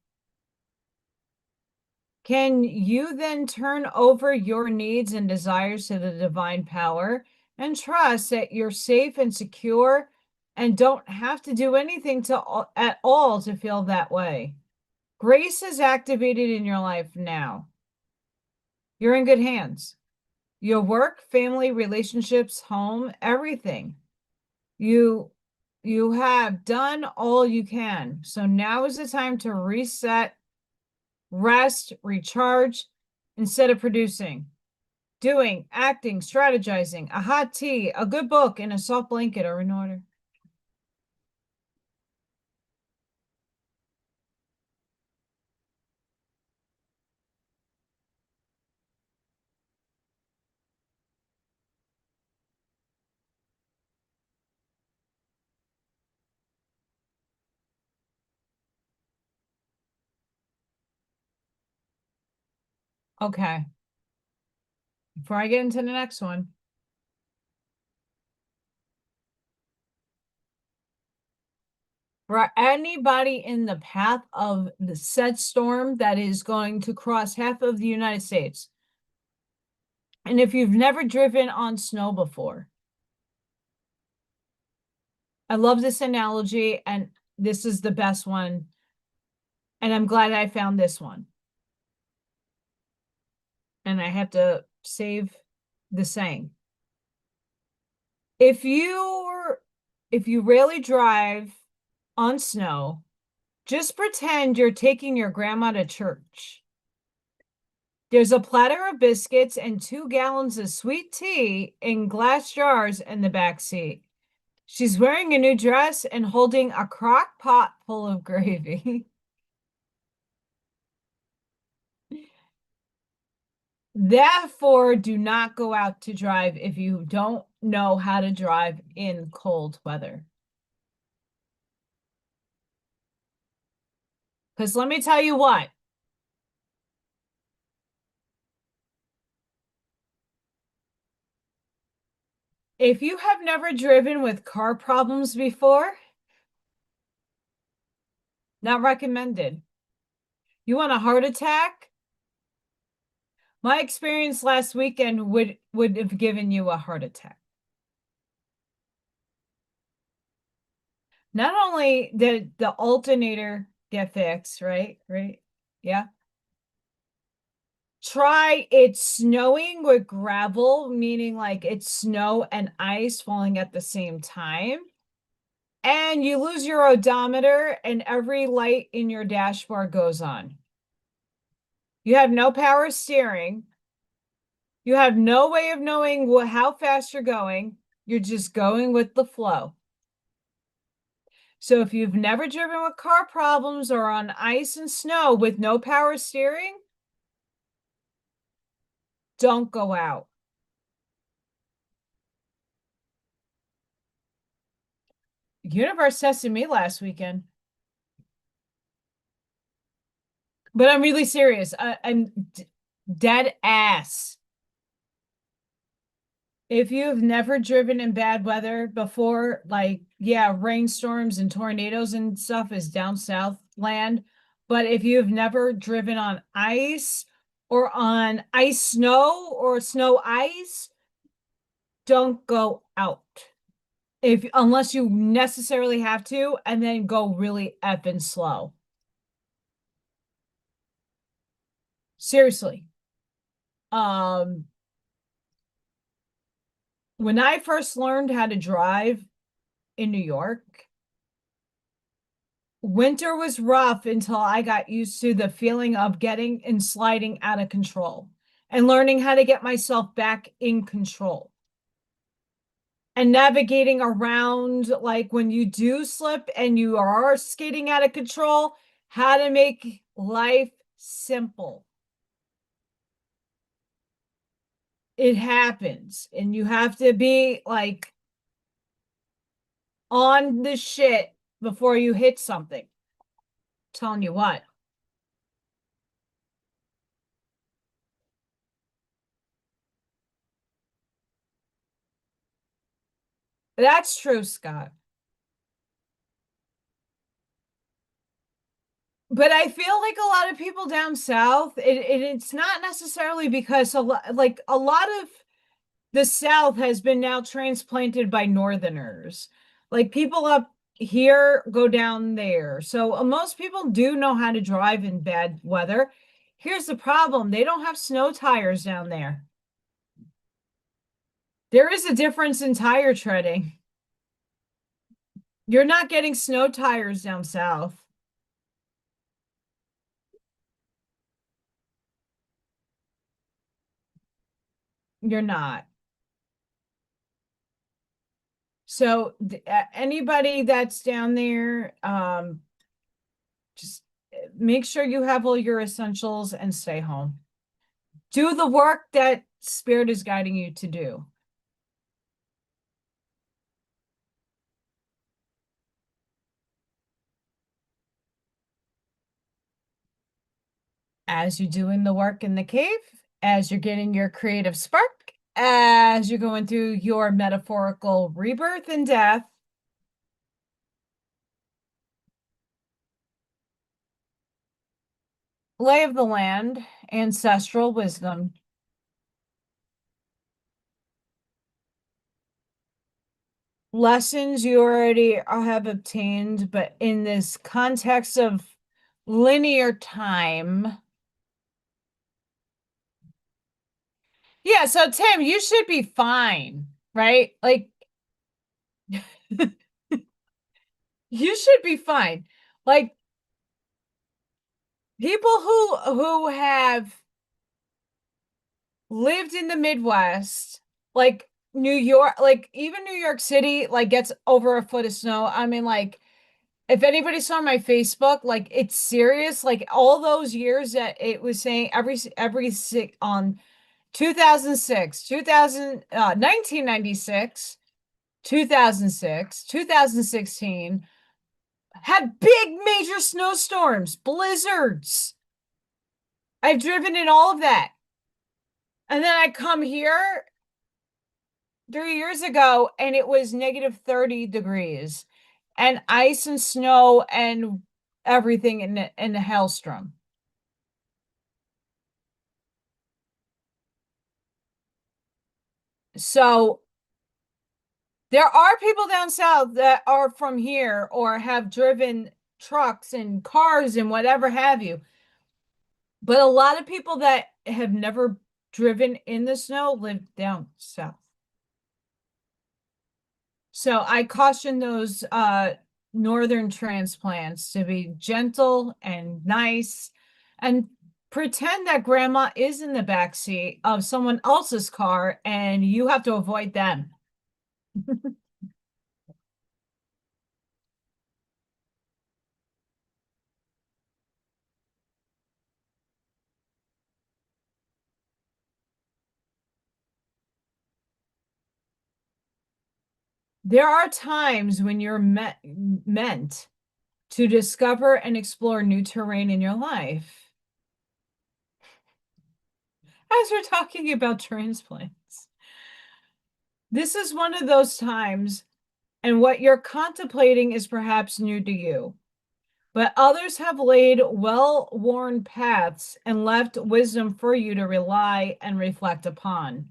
Can you then turn over your needs and desires to the divine power and trust that you're safe and secure and don't have to do anything at all to feel that way? Grace is activated in your life now. You're in good hands. Your work, family, relationships, home, everything. You have done all you can. So now is the time to reset, rest, recharge instead of producing. Doing, acting, strategizing, a hot tea, a good book, and a soft blanket are in order. Okay. Before I get into the next one, for anybody in the path of the said storm that is going to cross half of the United States, and if you've never driven on snow before, I love this analogy, and this is the best one, and I'm glad I found this one. And I have to save the saying. If you rarely drive on snow, just pretend you're taking your grandma to church. There's a platter of biscuits and 2 gallons of sweet tea in glass jars in the back seat. She's wearing a new dress and holding a crock pot full of gravy. Therefore, do not go out to drive if you don't know how to drive in cold weather. Because let me tell you what, if you have never driven with car problems before, not recommended. You want a heart attack? My experience last weekend would have given you a heart attack. Not only did the alternator get fixed, right? Right? Yeah. Try it's snowing with gravel, meaning like it's snow and ice falling at the same time. And you lose your odometer and every light in your dashboard goes on. You have no power steering. You have no way of knowing how fast you're going. You're just going with the flow. So if you've never driven with car problems or on ice and snow with no power steering, don't go out. Universe tested me last weekend. But I'm really serious. I'm dead ass. If you've never driven in bad weather before, like, yeah, rainstorms and tornadoes and stuff is down south land. But if you've never driven on ice or on ice snow or snow ice, don't go out. If unless you necessarily have to, and then go really effing slow. Seriously. Um, when I first learned how to drive in New York, winter was rough until I got used to the feeling of getting and sliding out of control and learning how to get myself back in control and navigating around, like when you do slip and you are skating out of control, how to make life simple. It happens, and you have to be like on the shit before you hit something. Telling you what. That's true, Scott. But I feel like a lot of people down south, it's not necessarily because a lot of the South has been now transplanted by Northerners. Like people up here go down there. So most people do know how to drive in bad weather. Here's the problem. They don't have snow tires down there. There is a difference in tire treading. You're not getting snow tires down south. You're not. So anybody that's down there, just make sure you have all your essentials and stay home. Do the work that Spirit is guiding you to do. As you're doing the work in the cave, as you're getting your creative spark, as you're going through your metaphorical rebirth and death, lay of the land, ancestral wisdom, lessons you already have obtained, but in this context of linear time. Yeah, so Tim, you should be fine, right? Like you should be fine. Like people who have lived in the Midwest, like New York, like even New York City, like gets over a foot of snow. I mean, like if anybody saw my Facebook, like it's serious. Like all those years that it was saying every six on 2006, 2000, 1996, 2006, 2016 had big major snowstorms, blizzards. I've driven in all of that. And then I come here 3 years ago and it was negative 30 degrees and ice and snow and everything in the hailstorm. So there are people down south that are from here or have driven trucks and cars and whatever have you. But a lot of people that have never driven in the snow live down south. So I caution those northern transplants to be gentle and nice and pretend that grandma is in the back seat of someone else's car and you have to avoid them. There are times when you're meant to discover and explore new terrain in your life. As we're talking about transplants. This is one of those times, and what you're contemplating is perhaps new to you. But others have laid well-worn paths and left wisdom for you to rely and reflect upon.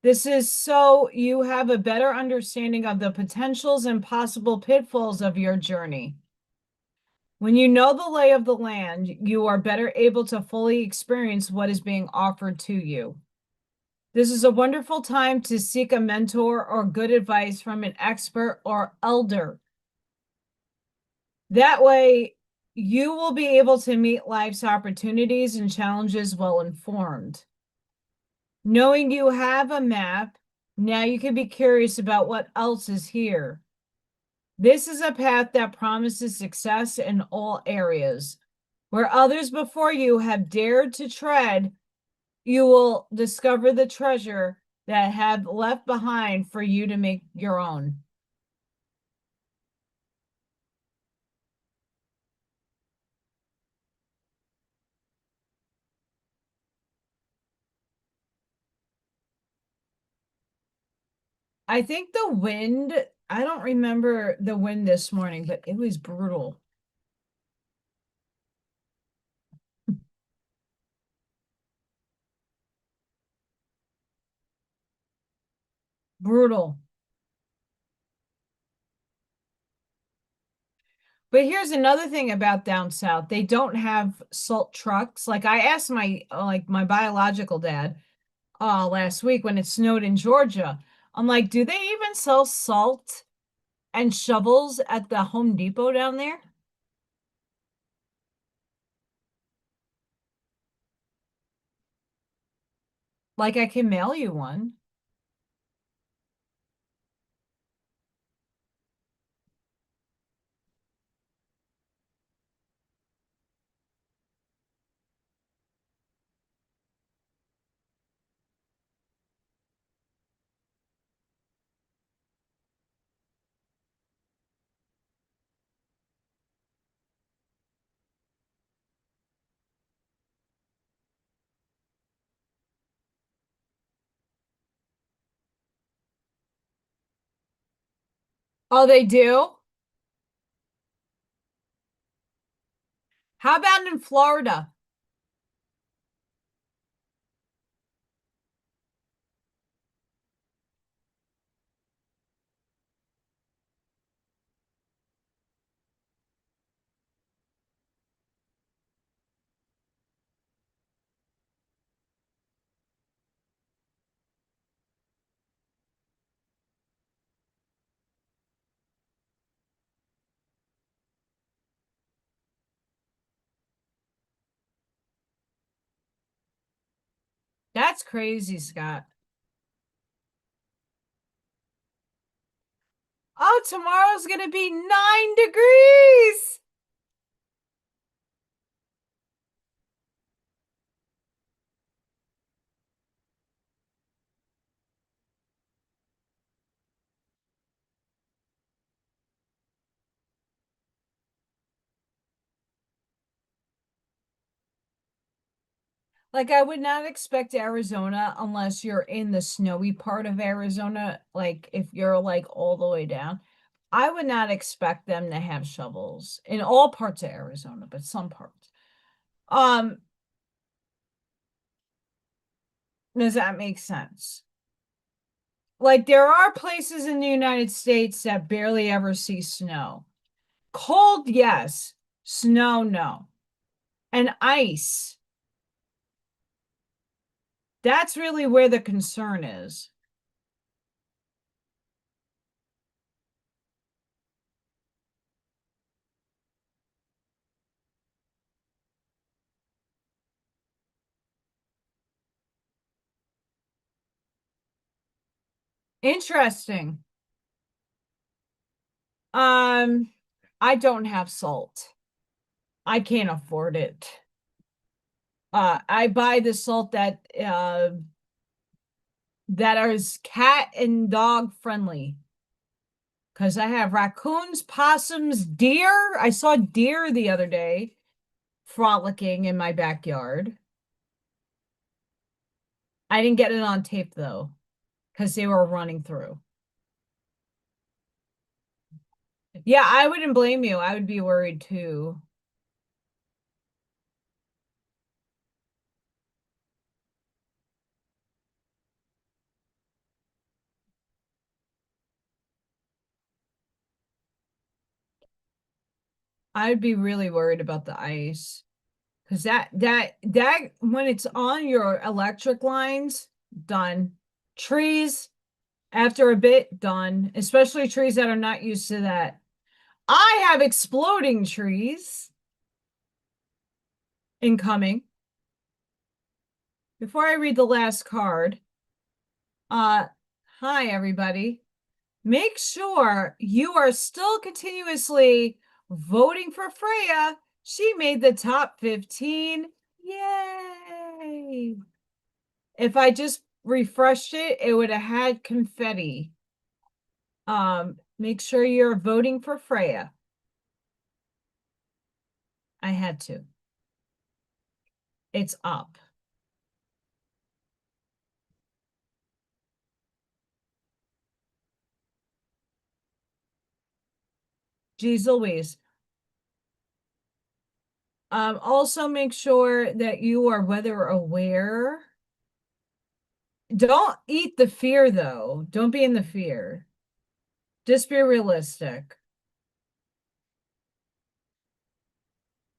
This is so you have a better understanding of the potentials and possible pitfalls of your journey. When you know the lay of the land, you are better able to fully experience what is being offered to you. This is a wonderful time to seek a mentor or good advice from an expert or elder. That way, you will be able to meet life's opportunities and challenges well informed. Knowing you have a map, now you can be curious about what else is here. This is a path that promises success in all areas. Where others before you have dared to tread, you will discover the treasure that have left behind for you to make your own. I think the wind, I don't remember the wind this morning, but it was brutal. Brutal. But here's another thing about down south. They don't have salt trucks. Like I asked my biological dad last week when it snowed in Georgia. I'm like, do they even sell salt and shovels at the Home Depot down there? Like I can mail you one. Oh, they do? How about in Florida? That's crazy, Scott. Oh, tomorrow's gonna be 9 degrees. Like I would not expect Arizona unless you're in the snowy part of Arizona. Like if you're like all the way down, I would not expect them to have shovels in all parts of Arizona, but some parts. Um, does that make sense? Like there are places in the United States that barely ever see snow. Cold, yes. Snow, no. And ice. That's really where the concern is. Interesting. Um, I don't have salt. I can't afford it. I buy the salt that is cat and dog friendly. Because I have raccoons, possums, deer. I saw deer the other day frolicking in my backyard. I didn't get it on tape though, because they were running through. Yeah, I wouldn't blame you. I would be worried too. I'd be really worried about the ice. Because that when it's on your electric lines, done. Trees, after a bit, done. Especially trees that are not used to that. I have exploding trees incoming. Before I read the last card, uh, hi everybody. Make sure you are still continuously voting for Freya. She made the top 15. Yay! If I just refreshed it, it would have had confetti. Make sure you're voting for Freya. I had to. It's up. Geez Louise. Also make sure that you are weather aware. Don't eat the fear though. Don't be in the fear. Just be realistic.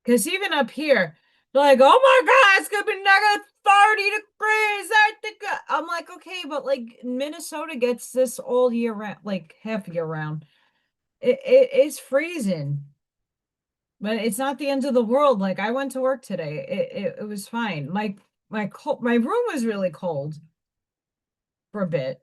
Because even up here, they're like, oh my God, it's gonna be -30 degrees. I think I'm like, okay, but like Minnesota gets this all year round, like half year round. It's freezing, but it's not the end of the world. Like I went to work today. It was fine. My room was really cold for a bit.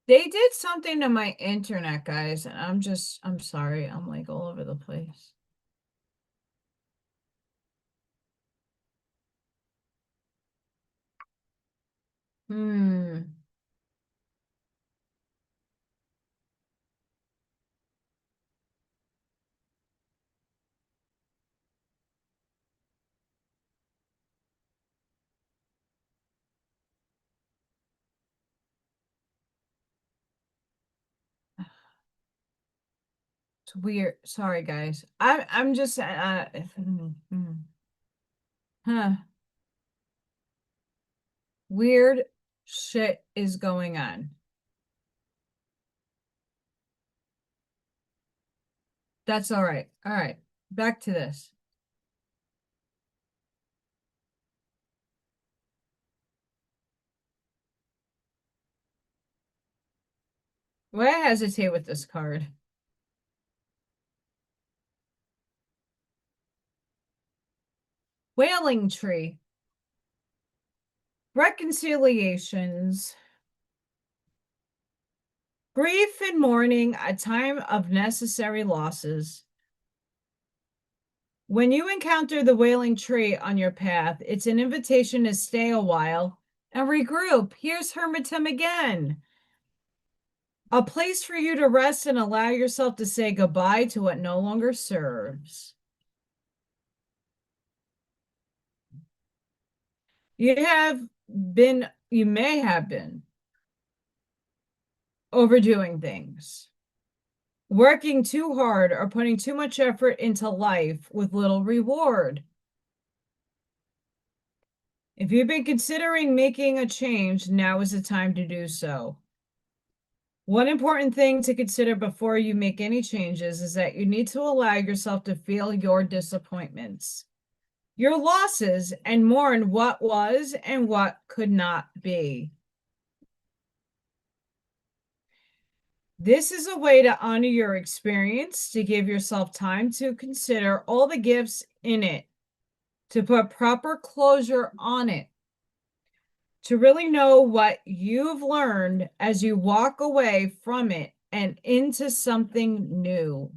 They did something to my internet, guys, and I'm sorry. I'm like all over the place. Hmm. It's weird. Sorry, guys. I'm just huh. Weird shit is going on. That's all right. All right. Back to this. Why I hesitate with this card? Wailing tree. Reconciliations. Grief and mourning, a time of necessary losses. When you encounter the wailing tree on your path, it's an invitation to stay a while and regroup. Here's Hermitum again. A place for you to rest and allow yourself to say goodbye to what no longer serves. You may have been overdoing things, working too hard, or putting too much effort into life with little reward. If you've been considering making a change, now is the time to do so. One important thing to consider before you make any changes is that you need to allow yourself to feel your disappointments, your losses, and mourn what was and what could not be. This is a way to honor your experience, to give yourself time to consider all the gifts in it, to put proper closure on it, to really know what you've learned as you walk away from it and into something new.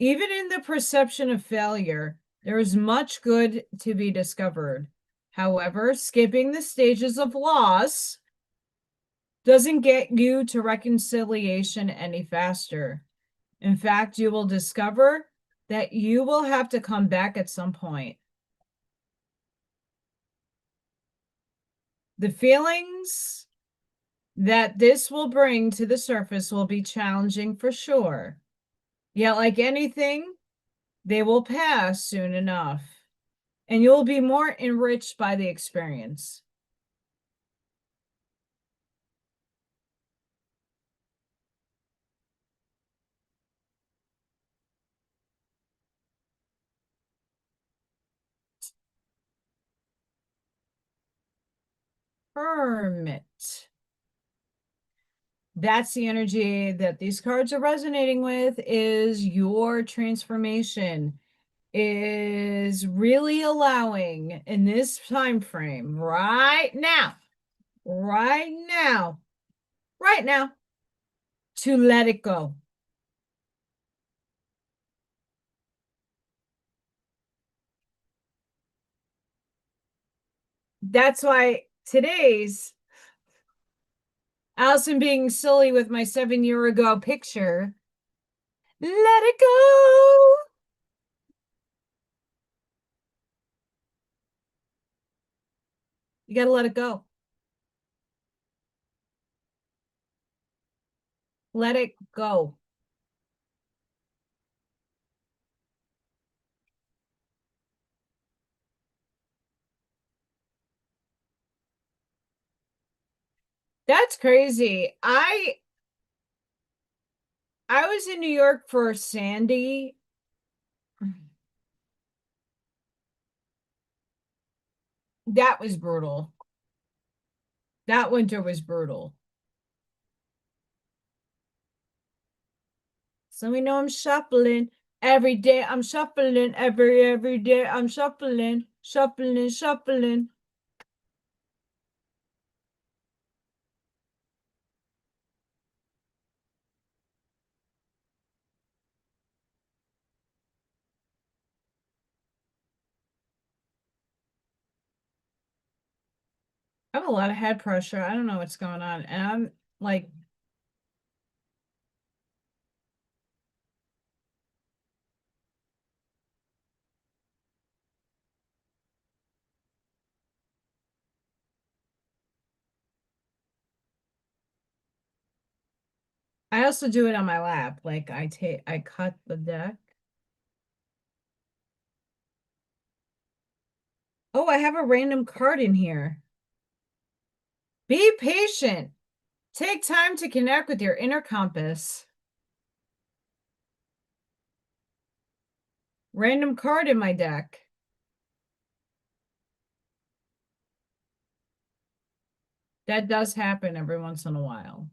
Even in the perception of failure, there is much good to be discovered. However, skipping the stages of loss doesn't get you to reconciliation any faster. In fact, you will discover that you will have to come back at some point. The feelings that this will bring to the surface will be challenging for sure. Yet, like anything, they will pass soon enough, and you'll be more enriched by the experience. Hermit. That's the energy that these cards are resonating with, is your transformation is really allowing in this time frame right now to let it go. That's why today's Allison being silly with my 7 year ago picture. Let it go. You got to let it go. Let it go. That's crazy. I was in New York for Sandy. That was brutal. That winter was brutal. So we know I'm shuffling every day. I'm shuffling every day. I'm shuffling. I have a lot of head pressure. I don't know what's going on. And I'm like, I also do it on my lap. Like I cut the deck. Oh, I have a random card in here. Be patient. Take time to connect with your inner compass. Random card in my deck. That does happen every once in a while.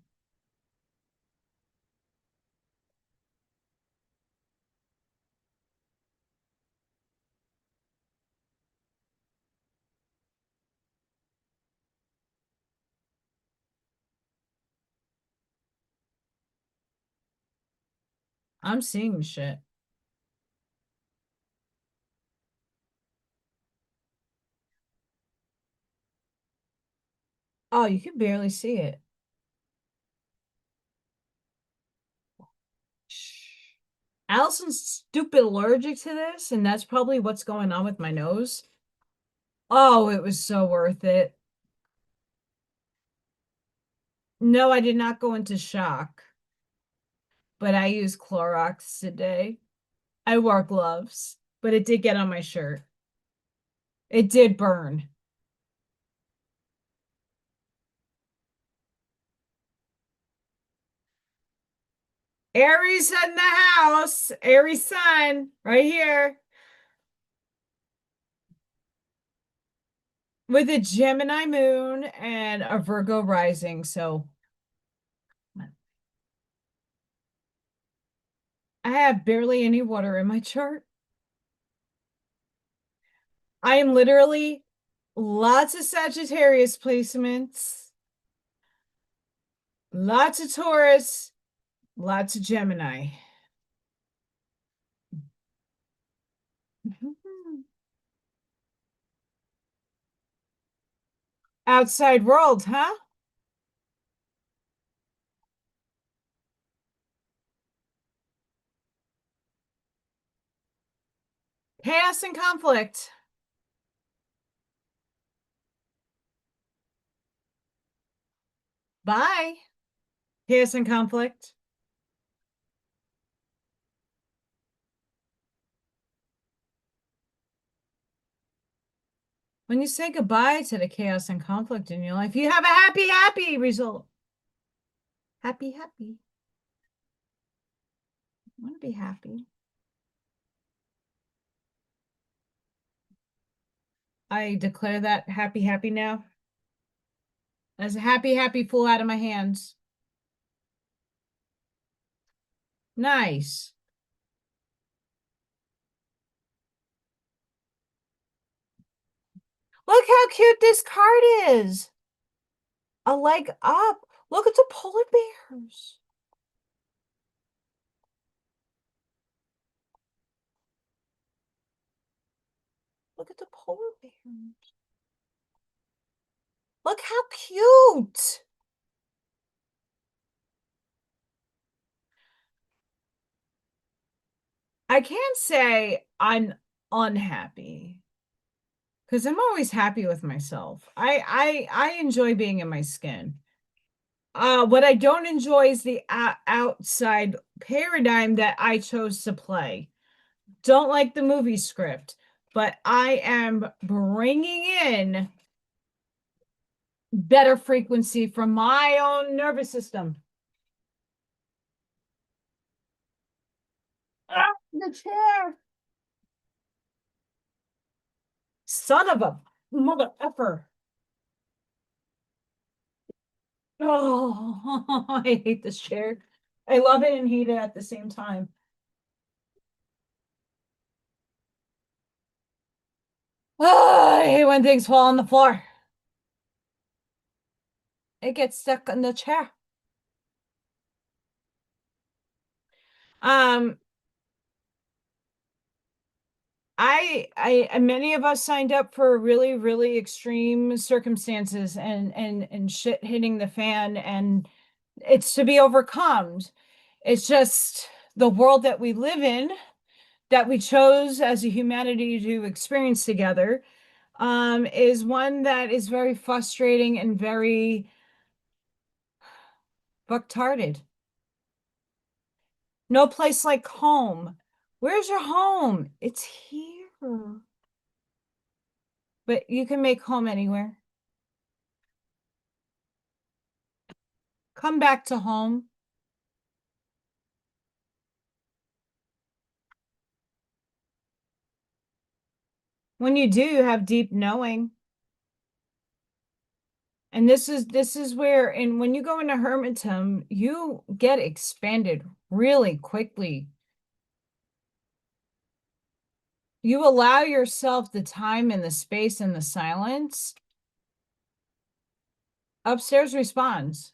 I'm seeing shit. Oh, you can barely see it. Allison's stupid allergic to this, and that's probably what's going on with my nose. Oh, it was so worth it. No, I did not go into shock, but I used Clorox today. I wore gloves, but it did get on my shirt. It did burn. Aries in the house. Aries sun right here. With a Gemini moon and a Virgo rising. So I have barely any water in my chart. I am literally lots of Sagittarius placements, lots of Taurus, lots of Gemini. Outside world, huh? Chaos and conflict. Bye. Chaos and conflict. When you say goodbye to the chaos and conflict in your life, you have a happy, happy result. Happy, happy. I want to be happy. I declare that happy, happy now. As a happy, happy flew out of my hands. Nice. Look how cute this card is. A leg up. Look at the polar bears. Look at the polar bears. Look how cute. I can't say I'm unhappy because I'm always happy with myself. I enjoy being in my skin. What I don't enjoy is the outside paradigm that I chose to play. Don't like the movie script, but I am bringing in better frequency from my own nervous system. Ah, the chair. Son of a mother effer. Oh, I hate this chair. I love it and hate it at the same time. Oh, I hate when things fall on the floor. It gets stuck in the chair. Um, many of us signed up for really, really extreme circumstances and shit hitting the fan, and it's to be overcome. It's just the world that we live in, that we chose as a humanity to experience together, is one that is very frustrating and very fucktarded. No place like home. Where's your home? It's here. But you can make home anywhere. Come back to home. When you do, you have deep knowing. And this is where, and when you go into hermitism, you get expanded really quickly. You allow yourself the time and the space and the silence. Upstairs responds.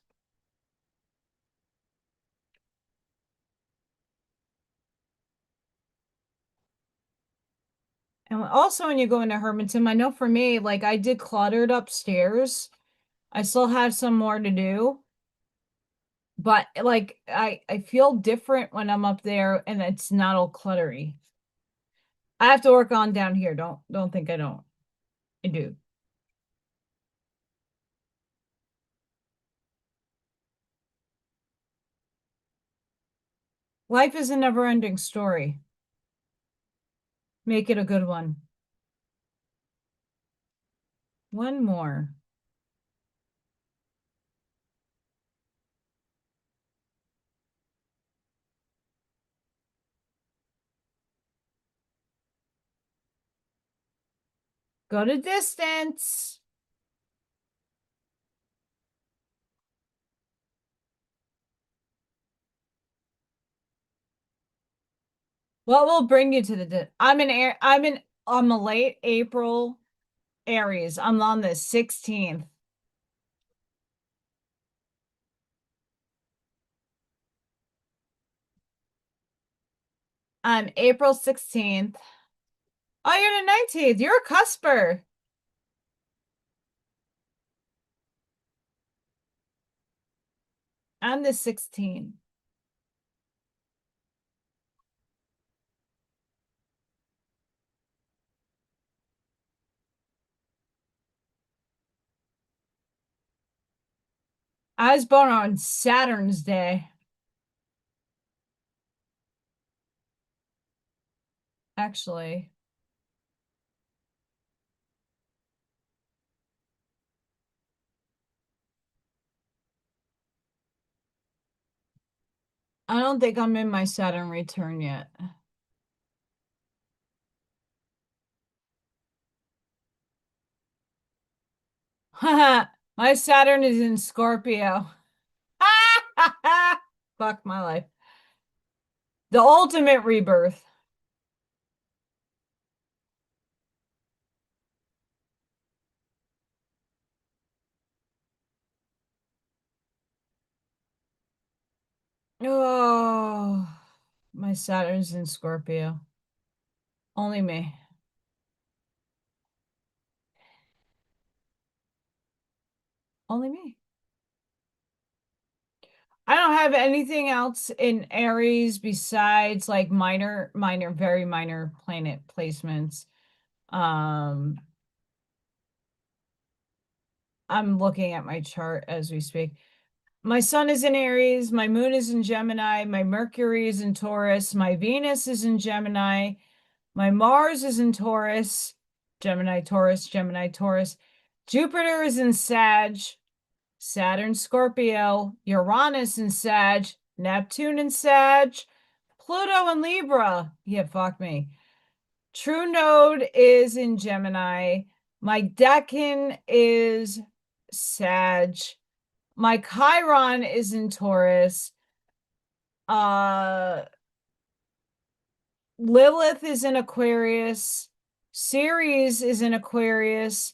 And also when you go into hermitism, I know for me, like I did cluttered upstairs. I still have some more to do. But like I feel different when I'm up there and it's not all cluttery. I have to work on down here. Don't think I don't. I do. Life is a never-ending story. Make it a good one. One more. Go to distance. What will bring you to the I'm a late April Aries. I'm on the 16th. I'm April 16th. Oh, you're the 19th. You're a cusper. On the 16th. I was born on Saturn's Day. Actually. I don't think I'm in my Saturn return yet. My Saturn is in Scorpio. Fuck my life. The ultimate rebirth. Oh, my Saturn's in Scorpio. Only me. Only me. I don't have anything else in Aries besides like very minor planet placements. Um, I'm looking at my chart as we speak. My sun is in Aries, my moon is in Gemini, my Mercury is in Taurus, my Venus is in Gemini, my Mars is in Taurus, Gemini, Taurus, Gemini, Taurus. Jupiter is in Sag, Saturn, Scorpio, Uranus in Sag, Neptune in Sag, Pluto in Libra. Yeah, fuck me. True Node is in Gemini. My Decan is Sag. My Chiron is in Taurus. Uh Lilith is in Aquarius. Ceres is in Aquarius.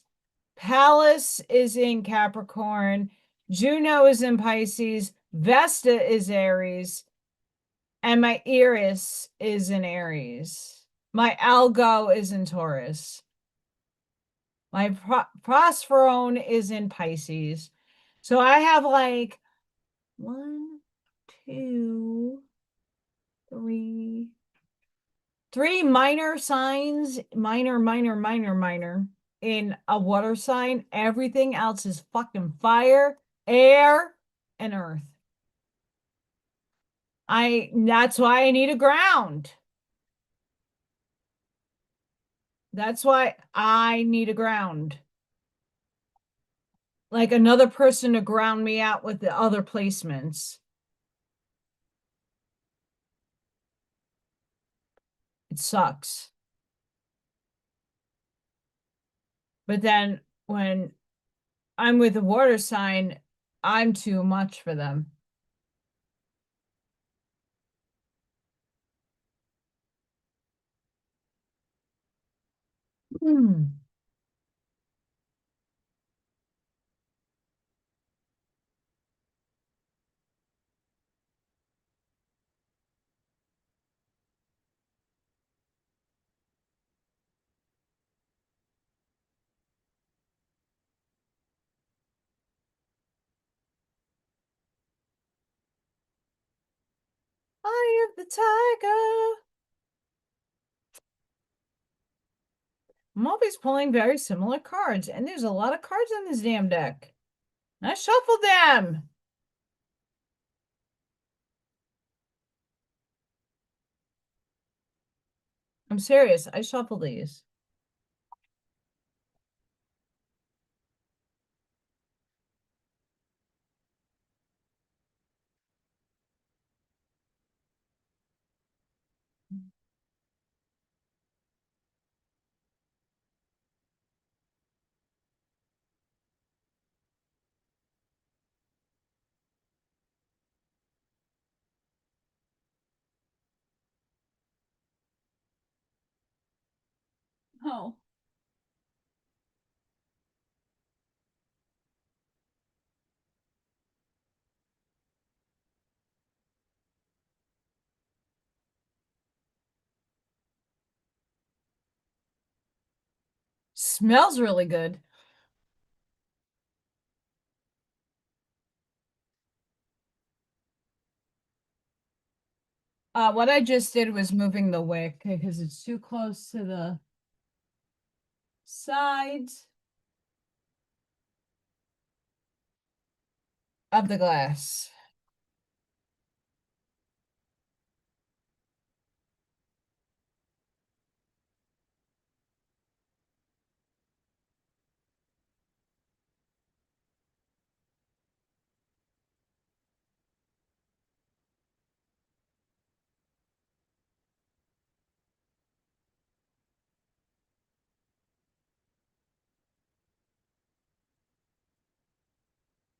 Pallas is in Capricorn. Juno is in Pisces. Vesta is Aries. And my Eris is in Aries. My Algo is in Taurus. My Prosperone is in Pisces. So I have like 1, 2, 3, 3 minor signs, minor in a water sign. Everything else is fucking fire, air, and earth. That's why I need a ground. That's why I need a ground. Like another person to ground me out with the other placements. It sucks. But then when I'm with a water sign, I'm too much for them. Hmm. Eye of the tiger. I'm always pulling very similar cards, and there's a lot of cards in this damn deck. I shuffled them. I'm serious. I shuffled these. Oh. Smells really good. What I just did was moving the wick because it's too close to the sides of the glass.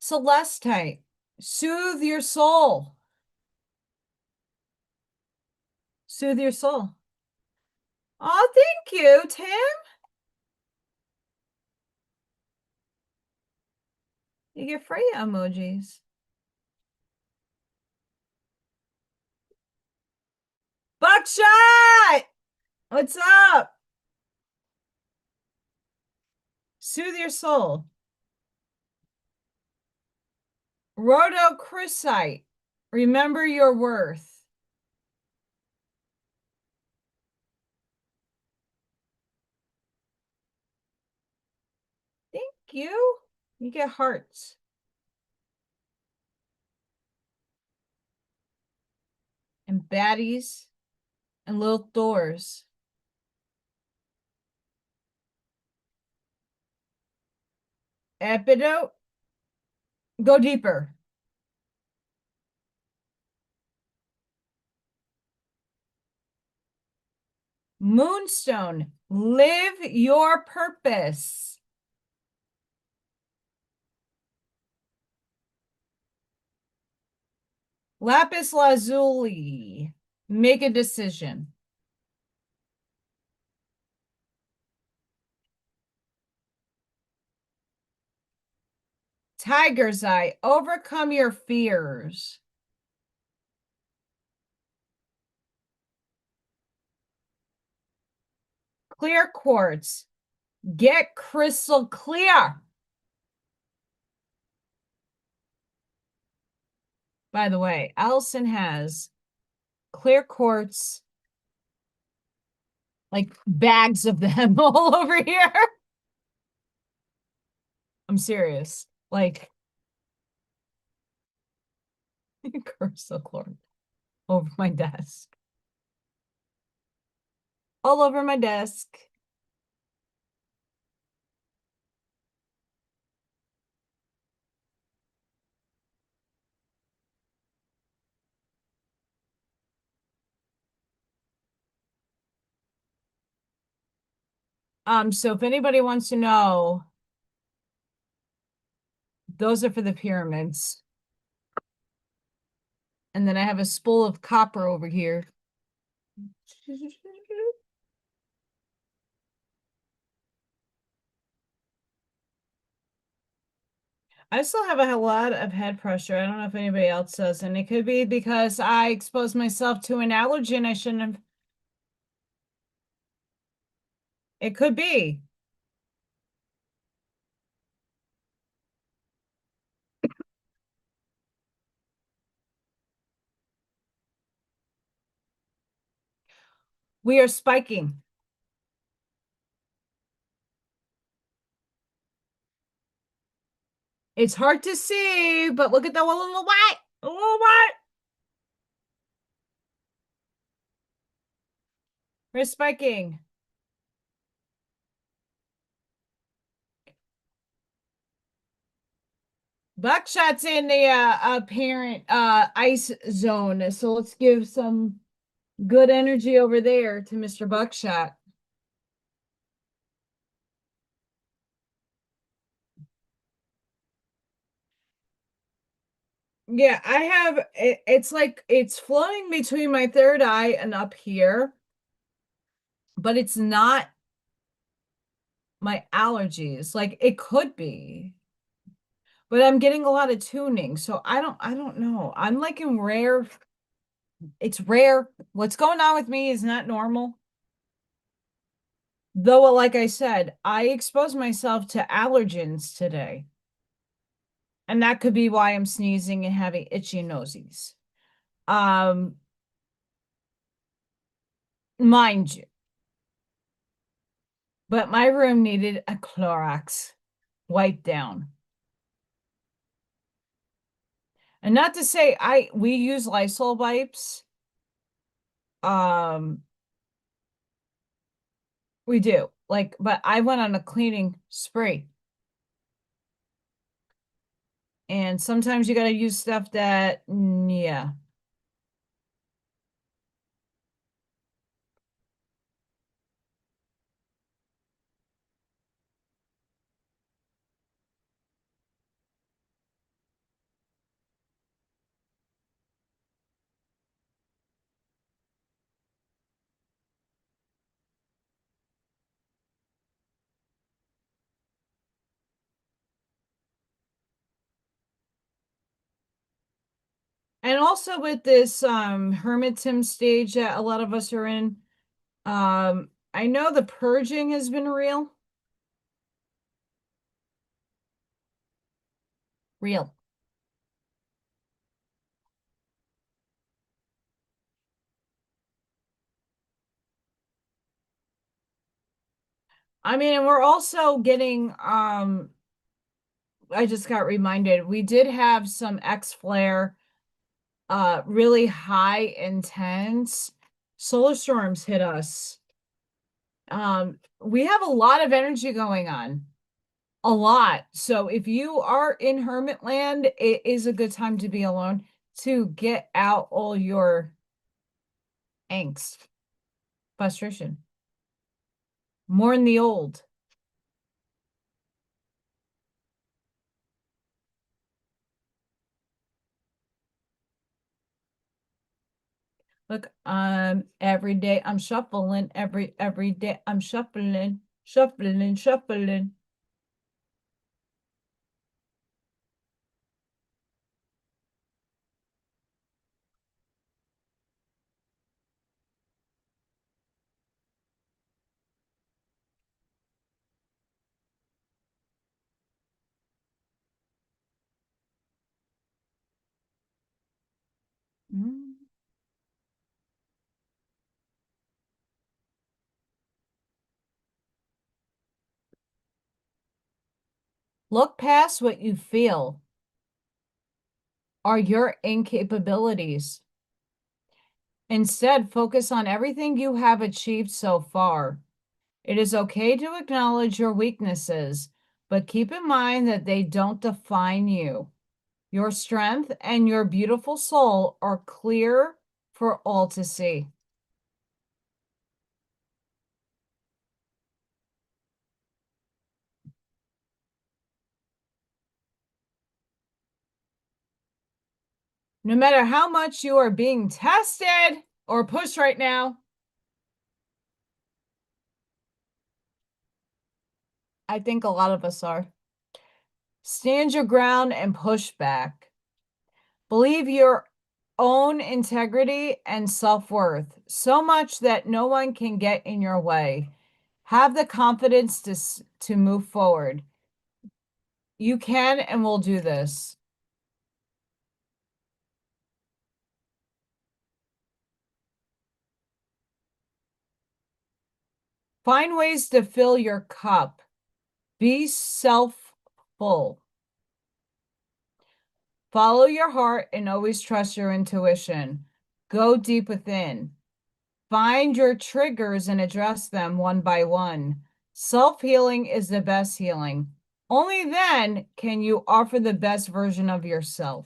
Celestite, soothe your soul. Soothe your soul. Oh, thank you, Tim. You get Freya emojis. Buckshot! What's up? Soothe your soul. Rhodochrosite. Remember your worth. Thank you. You get hearts. And baddies. And Lil Thors. Epidote. Go deeper. Moonstone. Live your purpose. Lapis lazuli. Make a decision. Tiger's eye. Overcome your fears. Clear quartz. Get crystal clear. By the way, Allison has clear quartz, like bags of them all over here. I'm serious. Like crystal quartz over my desk. All over my desk. So if anybody wants to know, those are for the pyramids. And then I have a spool of copper over here. I still have a lot of head pressure. I don't know if anybody else does, and it could be because I exposed myself to an allergen I shouldn't have. It could be. We are spiking. It's hard to see, but look at the little white. A little white. We're spiking. Buckshot's in the apparent ice zone. So let's give some good energy over there to Mr. Buckshot. Yeah, I have it's like it's flowing between my third eye and up here, but it's not my allergies. Like it could be. But I'm getting a lot of tuning, so I don't know. I'm like in rare. It's rare. What's going on with me is not normal. Though, like I said, I exposed myself to allergens today. And that could be why I'm sneezing and having itchy nosies. Um, mind you. But my room needed a Clorox wipe down. And not to say we use Lysol wipes. Um, we do. Like, but I went on a cleaning spree. And sometimes you got to use stuff that, yeah. And also with this hermitism stage that a lot of us are in, I know the purging has been real. Real. I mean, and we're also getting I just got reminded we did have some X flare really high intense solar storms hit us. We have a lot of energy going on. A lot. So if you are in hermit land, it is a good time to be alone to get out all your angst, frustration. Mourn the old. Look, every day I'm shuffling, every day I'm shuffling, shuffling, shuffling. Mm. Look past what you feel are your incapabilities. Instead, focus on everything you have achieved so far. It is okay to acknowledge your weaknesses, but keep in mind that they don't define you. Your strength and your beautiful soul are clear for all to see. No matter how much you are being tested or pushed right now, I think a lot of us are. Stand your ground and push back. Believe your own integrity and self-worth so much that no one can get in your way. Have the confidence to move forward. You can and will do this. Find ways to fill your cup. Be self-full. Follow your heart and always trust your intuition. Go deep within. Find your triggers and address them one by one. Self-healing is the best healing. Only then can you offer the best version of yourself.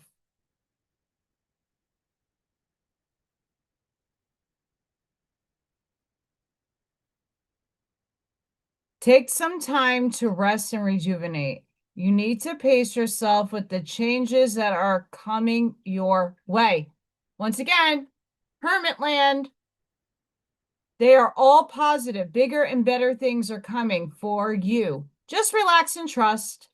Take some time to rest and rejuvenate. You need to pace yourself with the changes that are coming your way. Once again, hermit land. They are all positive. Bigger and better things are coming for you. Just relax and trust.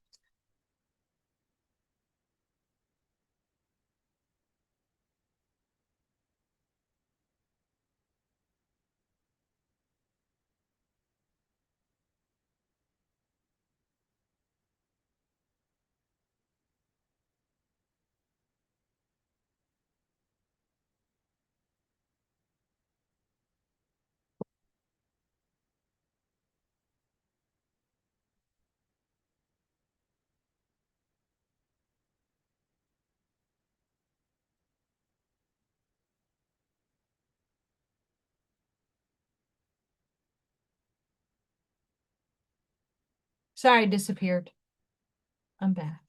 Sorry, I disappeared. I'm back.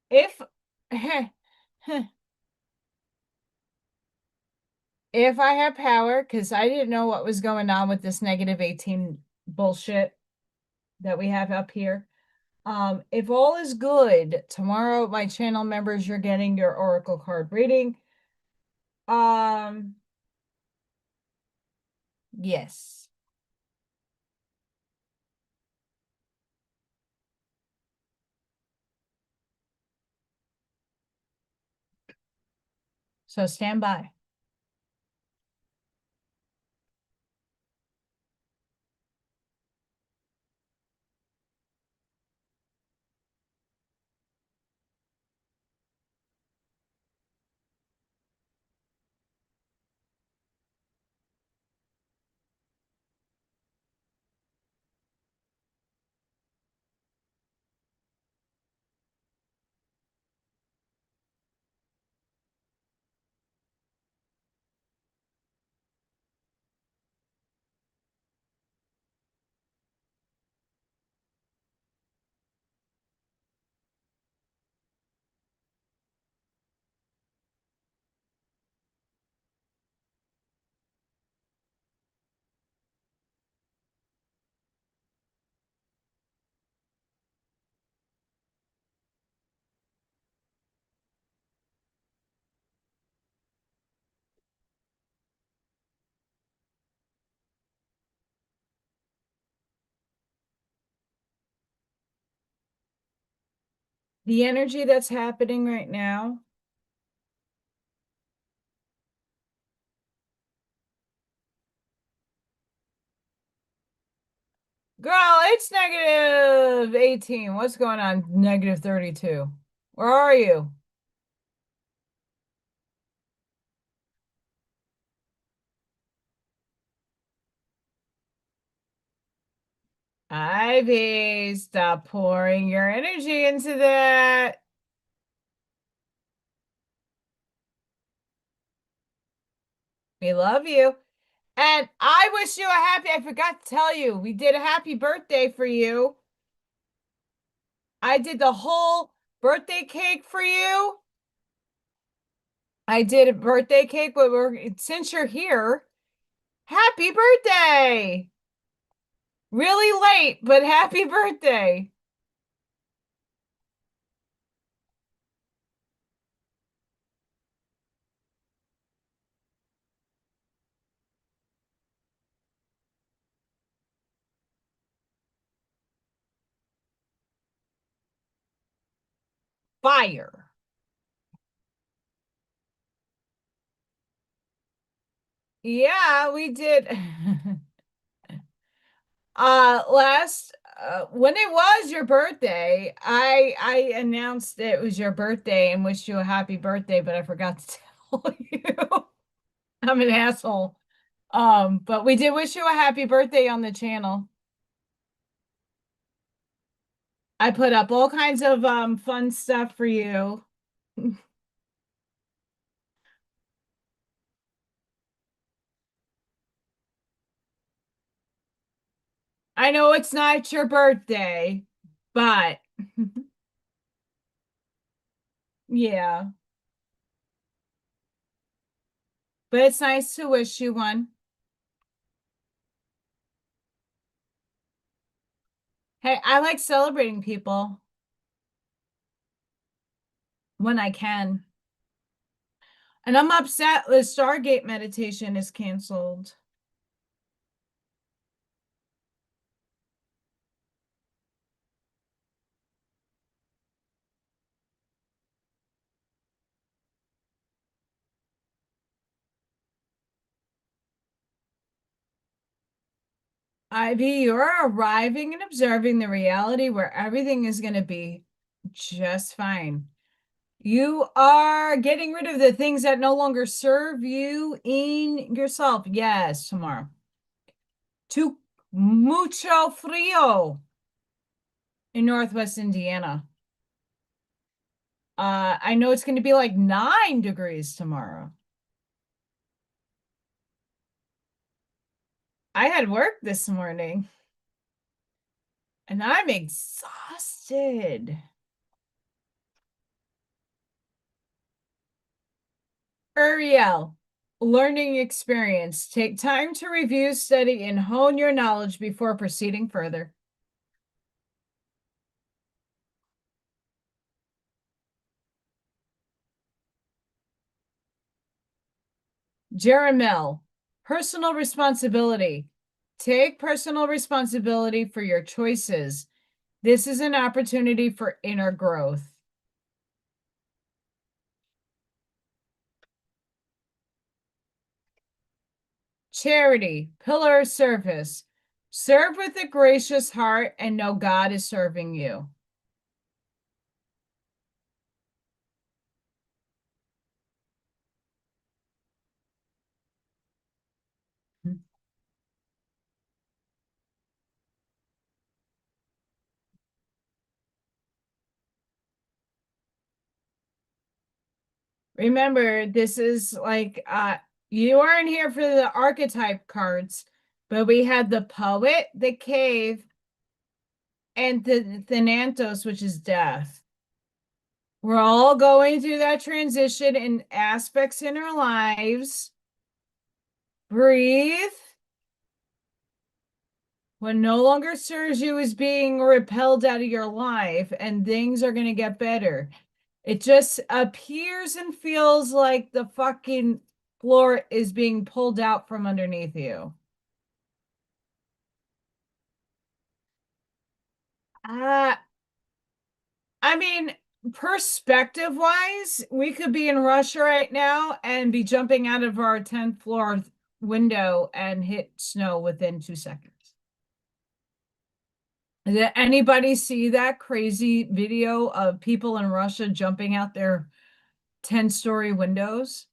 If if I have power, because I didn't know what was going on with this -18 bullshit that we have up here. If all is good, tomorrow, my channel members, you're getting your Oracle card reading. Yes. So stand by. The energy that's happening right now. Girl, it's -18. What's going on? -32. Where are you? Ivy, stop pouring your energy into that. We love you. And I wish you a happy, I forgot to tell you, we did a happy birthday for you. I did the whole birthday cake for you. I did a birthday cake, but since you're here, happy birthday. Really late, but happy birthday. Fire. Yeah, we did. Last when it was your birthday, I announced it was your birthday and wished you a happy birthday, but I forgot to tell you. I'm an asshole. But we did wish you a happy birthday on the channel. I put up all kinds of fun stuff for you. I know it's not your birthday, but yeah. But it's nice to wish you one. Hey, I like celebrating people when I can. And I'm upset the Stargate meditation is canceled. Ivy, you're arriving and observing the reality where everything is going to be just fine. You are getting rid of the things that no longer serve you in yourself. Yes, tomorrow. To mucho frío in Northwest Indiana. I know it's going to be like 9 degrees tomorrow. I had work this morning and I'm exhausted. Uriel, learning experience. Take time to review, study, and hone your knowledge before proceeding further. Jeremel, personal responsibility. Take personal responsibility for your choices. This is an opportunity for inner growth. Charity, pillar of service. Serve with a gracious heart and know God is serving you. Remember, this is like you aren't here for the archetype cards, but we had the poet, the cave, and the Thanatos, which is death. We're all going through that transition in aspects in our lives. Breathe. What no longer serves you is being repelled out of your life, and things are going to get better. It just appears and feels like the fucking floor is being pulled out from underneath you. Uh, I mean, perspective wise, we could be in Russia right now and be jumping out of our 10th floor window and hit snow within 2 seconds. Did anybody see that crazy video of people in Russia jumping out their 10-story windows?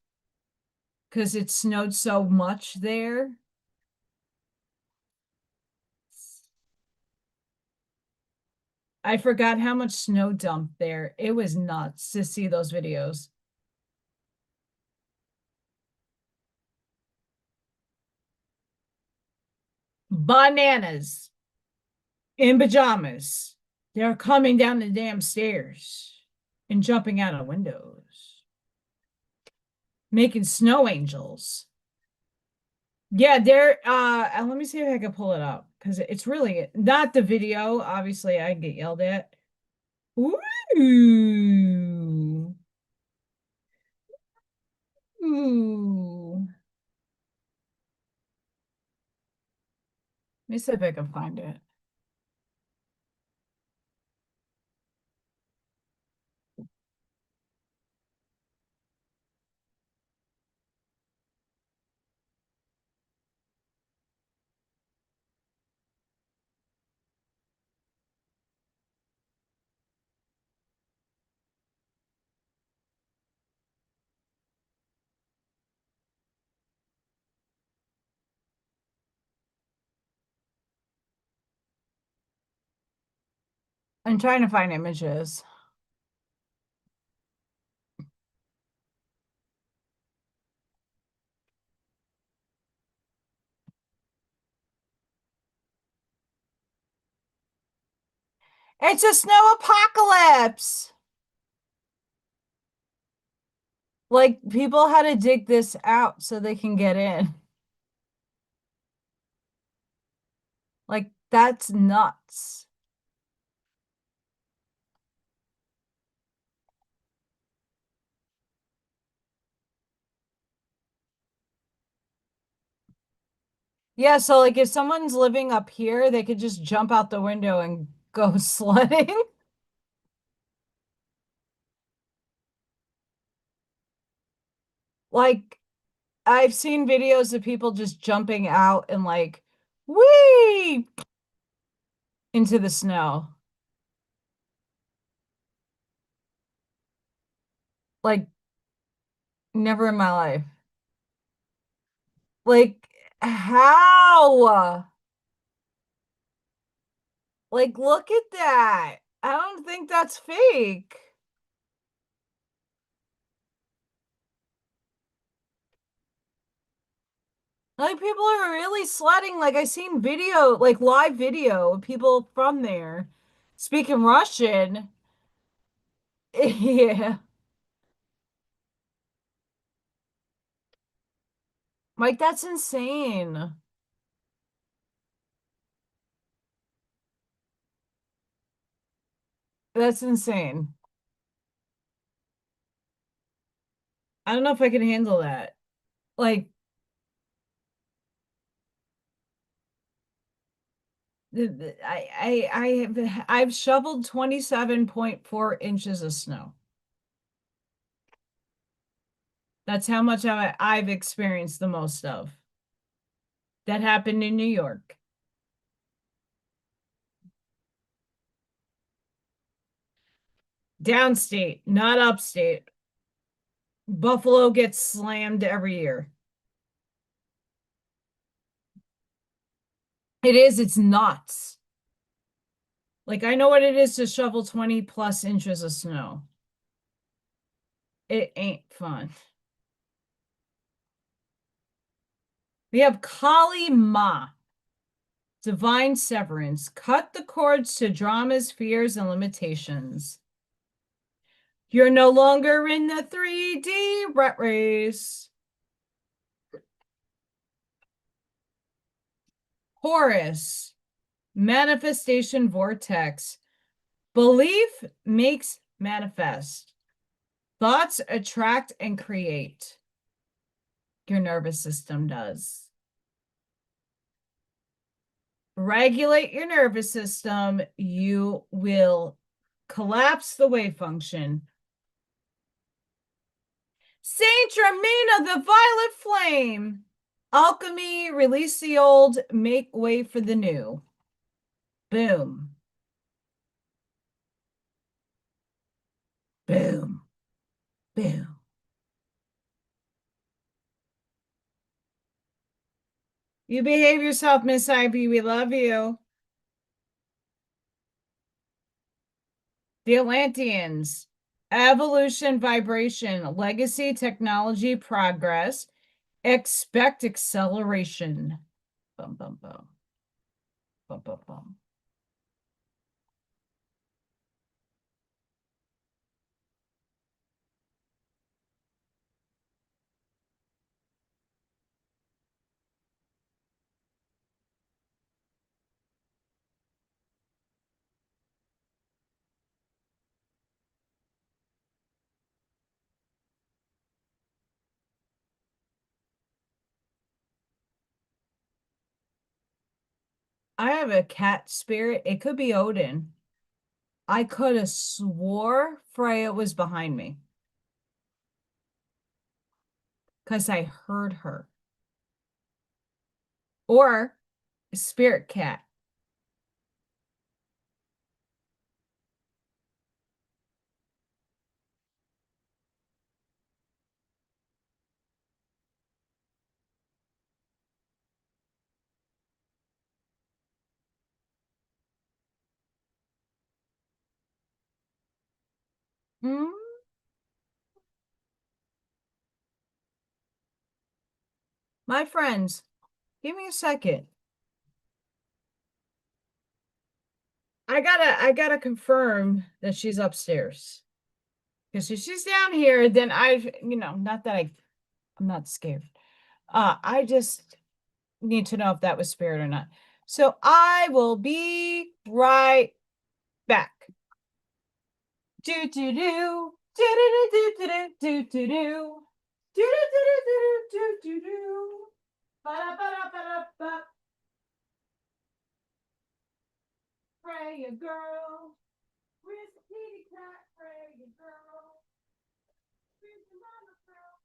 Because it snowed so much there. I forgot how much snow dumped there. It was nuts to see those videos. Bananas in pajamas. They're coming down the damn stairs and jumping out of windows, making snow angels. Yeah, they're let me see if I can pull it up because it's really not the video. Obviously, I get yelled at. Ooh. Ooh. Let me see if I can find it. I'm trying to find images. It's a snow apocalypse. Like people had to dig this out so they can get in. Like that's nuts. Yeah, so like if someone's living up here, they could just jump out the window and go sledding. Like I've seen videos of people just jumping out and like whee into the snow. Like never in my life. Like how? Like, look at that. I don't think that's fake. Like, people are really sledding. Like, I seen video, like live video of people from there speaking Russian. Yeah. Like, that's insane. That's insane. I don't know if I can handle that. Like, I've shoveled 27.4 inches of snow. That's how much I've experienced the most of. That happened in New York. Downstate, not upstate. Buffalo gets slammed every year. It's nuts. Like, I know what it is to shovel 20 plus inches of snow. It ain't fun. We have Kali Ma, Divine Severance. Cut the cords to drama's fears and limitations. You're no longer in the 3D rat race. Horus, Manifestation Vortex. Belief makes manifest. Thoughts attract and create. Your nervous system does. Regulate your nervous system. You will collapse the wave function. Saint Germain of the Violet Flame. Alchemy, release the old, make way for the new. Boom. Boom. Boom. You behave yourself, Miss Ivy. We love you. The Atlanteans. Evolution, vibration, legacy, technology, progress. Expect acceleration. Bum, bum, bum. Bum, bum, bum. I have a cat spirit. It could be Odin. I could have swore Freya was behind me because I heard her. Or spirit cat. Hmm? My friends, give me a second. I gotta confirm that she's upstairs. Because if she's down here, then not that I'm not scared. I just need to know if that was spirit or not. So I will be right back. Do do do do do do do do do do do do do do do do. Ba ba ba ba ba. Freya girl, where's the kitty cat? Freya girl, where's the mama girl?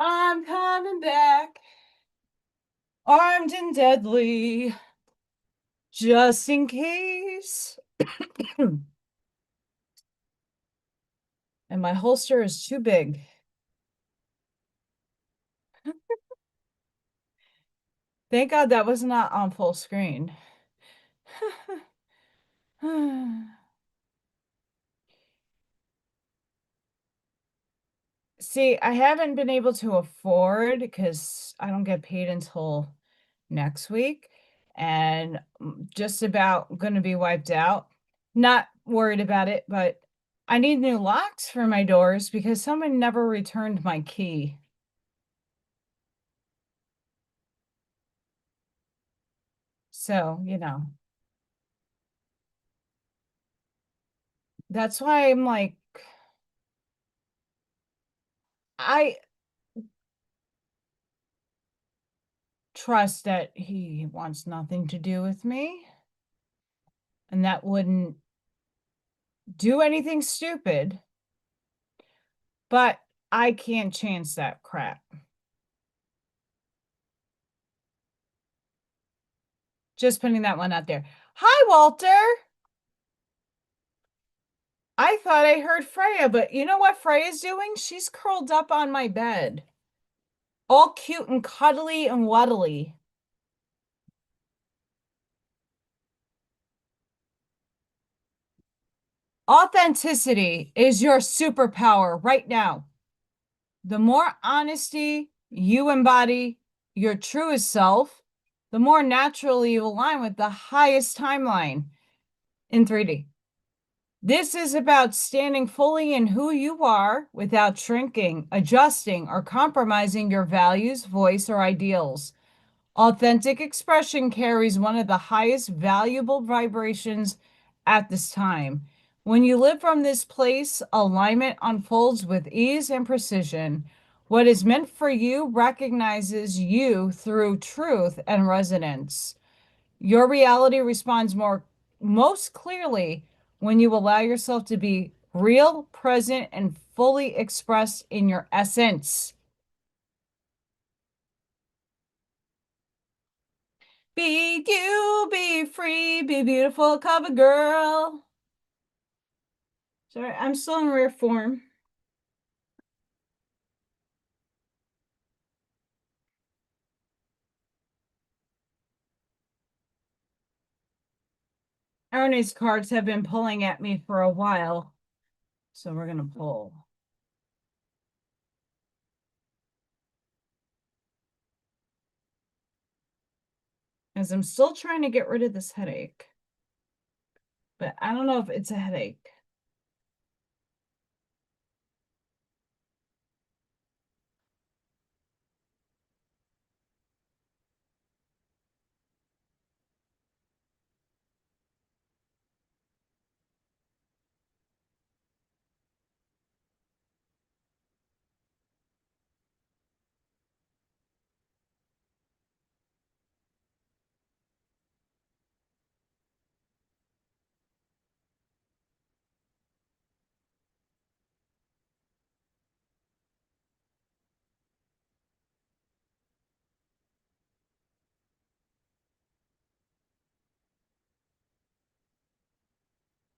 I'm coming back, armed and deadly, just in case. And my holster is too big. Thank God that was not on full screen. See, I haven't been able to afford because I don't get paid until next week and just about going to be wiped out. Not worried about it, but I need new locks for my doors because someone never returned my key. So, that's why I'm like, I trust that he wants nothing to do with me and that wouldn't do anything stupid, but I can't chance that crap. Just putting that one out there. Hi, Walter. I thought I heard Freya, but you know what Freya's doing? She's curled up on my bed, all cute and cuddly and wuddly. Authenticity is your superpower right now. The more honesty you embody your truest self, the more naturally you align with the highest timeline in 3D. This is about standing fully in who you are without shrinking, adjusting, or compromising your values, voice, or ideals. Authentic expression carries one of the highest valuable vibrations at this time. When you live from this place, alignment unfolds with ease and precision. What is meant for you recognizes you through truth and resonance. Your reality responds most clearly when you allow yourself to be real, present, and fully expressed in your essence. Be you, be free, be beautiful, cover girl. Sorry, I'm still in rare form. Arnie's cards have been pulling at me for a while, so we're gonna pull. As I'm still trying to get rid of this headache, but I don't know if it's a headache.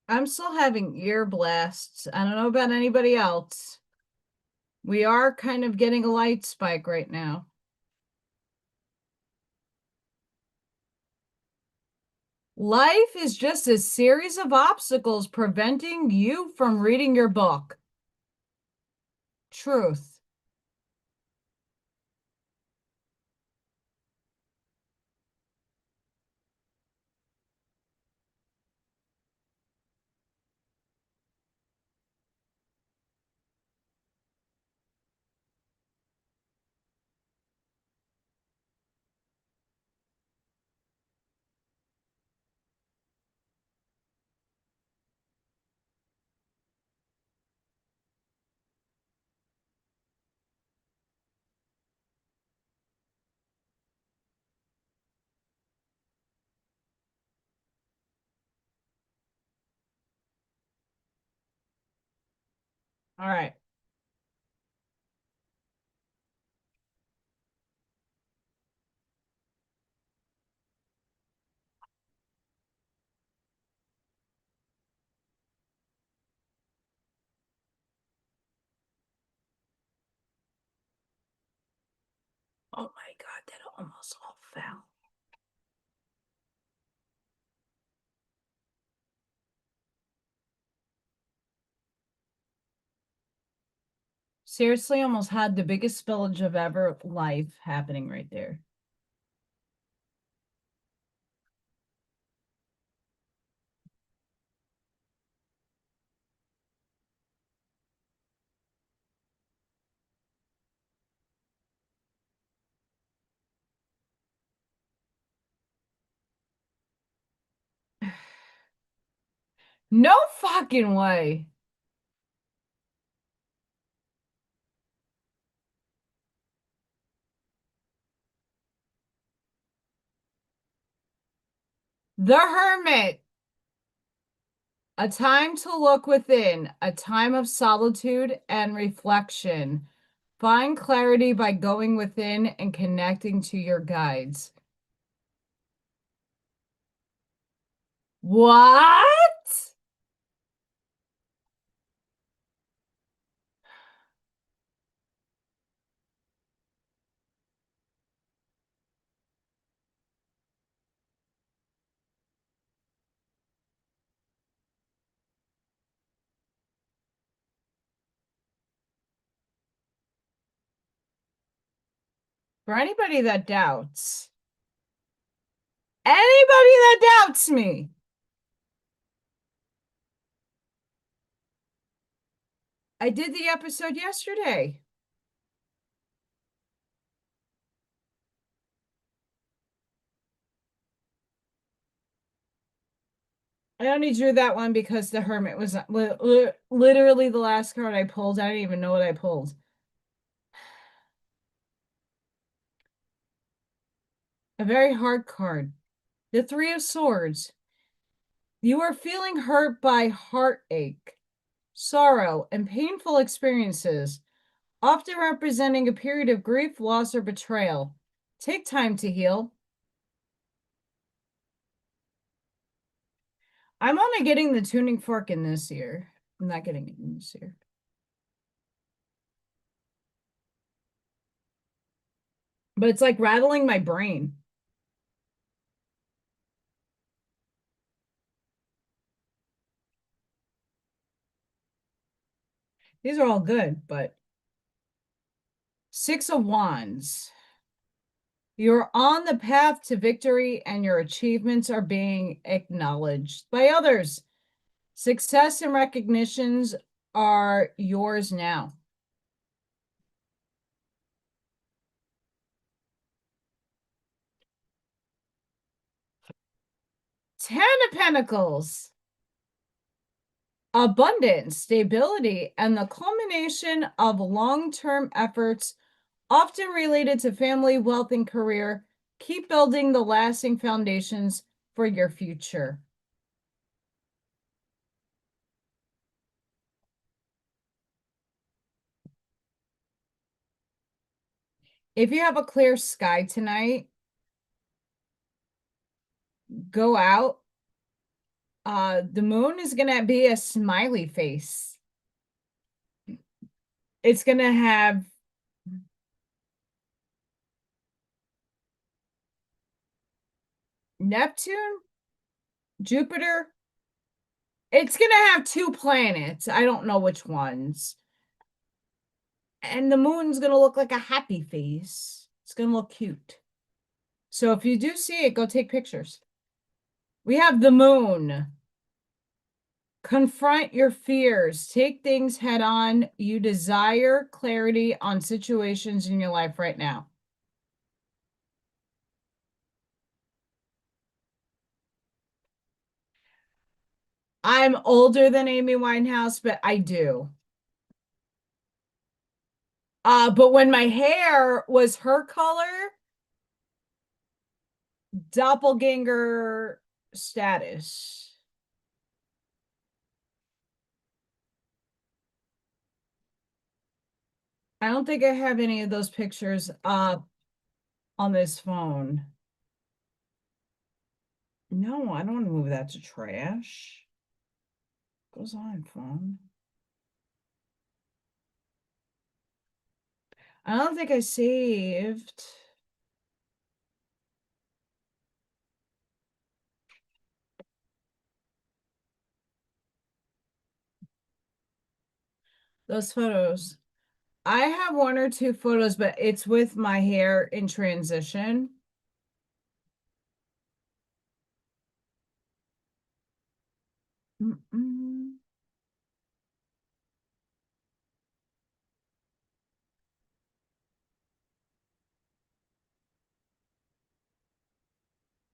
I'm still having ear blasts. I don't know about anybody else. We are kind of getting a light spike right now. Life is just a series of obstacles preventing you from reading your book. Truth. All right. Oh my God, that almost all fell. Seriously, almost had the biggest spillage of ever life happening right there. No fucking way. The Hermit. A time to look within, a time of solitude and reflection. Find clarity by going within and connecting to your guides. What? For anybody that doubts, me, I did the episode yesterday. I only drew that one because the Hermit was literally the last card I pulled. I didn't even know what I pulled. A very hard card. The Three of Swords. You are feeling hurt by heartache, sorrow, and painful experiences, often representing a period of grief, loss, or betrayal. Take time to heal. I'm only getting the tuning fork in this year. I'm not getting it in this year. But it's like rattling my brain. These are all good, but Six of Wands. You're on the path to victory and your achievements are being acknowledged by others. Success and recognitions are yours now. Ten of Pentacles. Abundance, stability, and the culmination of long-term efforts, often related to family, wealth, and career. Keep building the lasting foundations for your future. If you have a clear sky tonight, go out. The moon is going to be a smiley face. It's going to have Neptune, Jupiter. It's going to have two planets. I don't know which ones. And the moon's going to look like a happy face. It's going to look cute. So if you do see it, go take pictures. We have the moon. Confront your fears. Take things head on. You desire clarity on situations in your life right now. I'm older than Amy Winehouse, but I do. But when my hair was her color, doppelganger status. I don't think I have any of those pictures up on this phone. No, I don't want to move that to trash. Goes on, phone. I don't think I saved. those photos. I have one or two photos, but it's with my hair in transition. Mm-mm.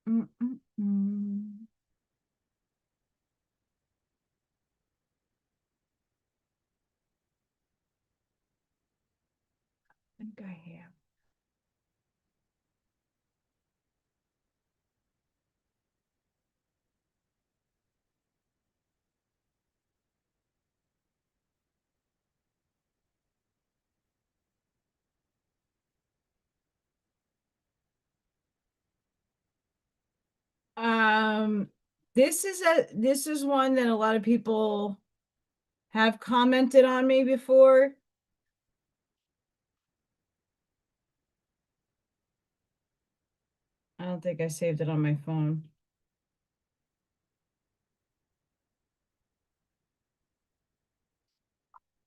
Mm-mm-mm. I think I have. Um, this is one that a lot of people have commented on me before. I don't think I saved it on my phone.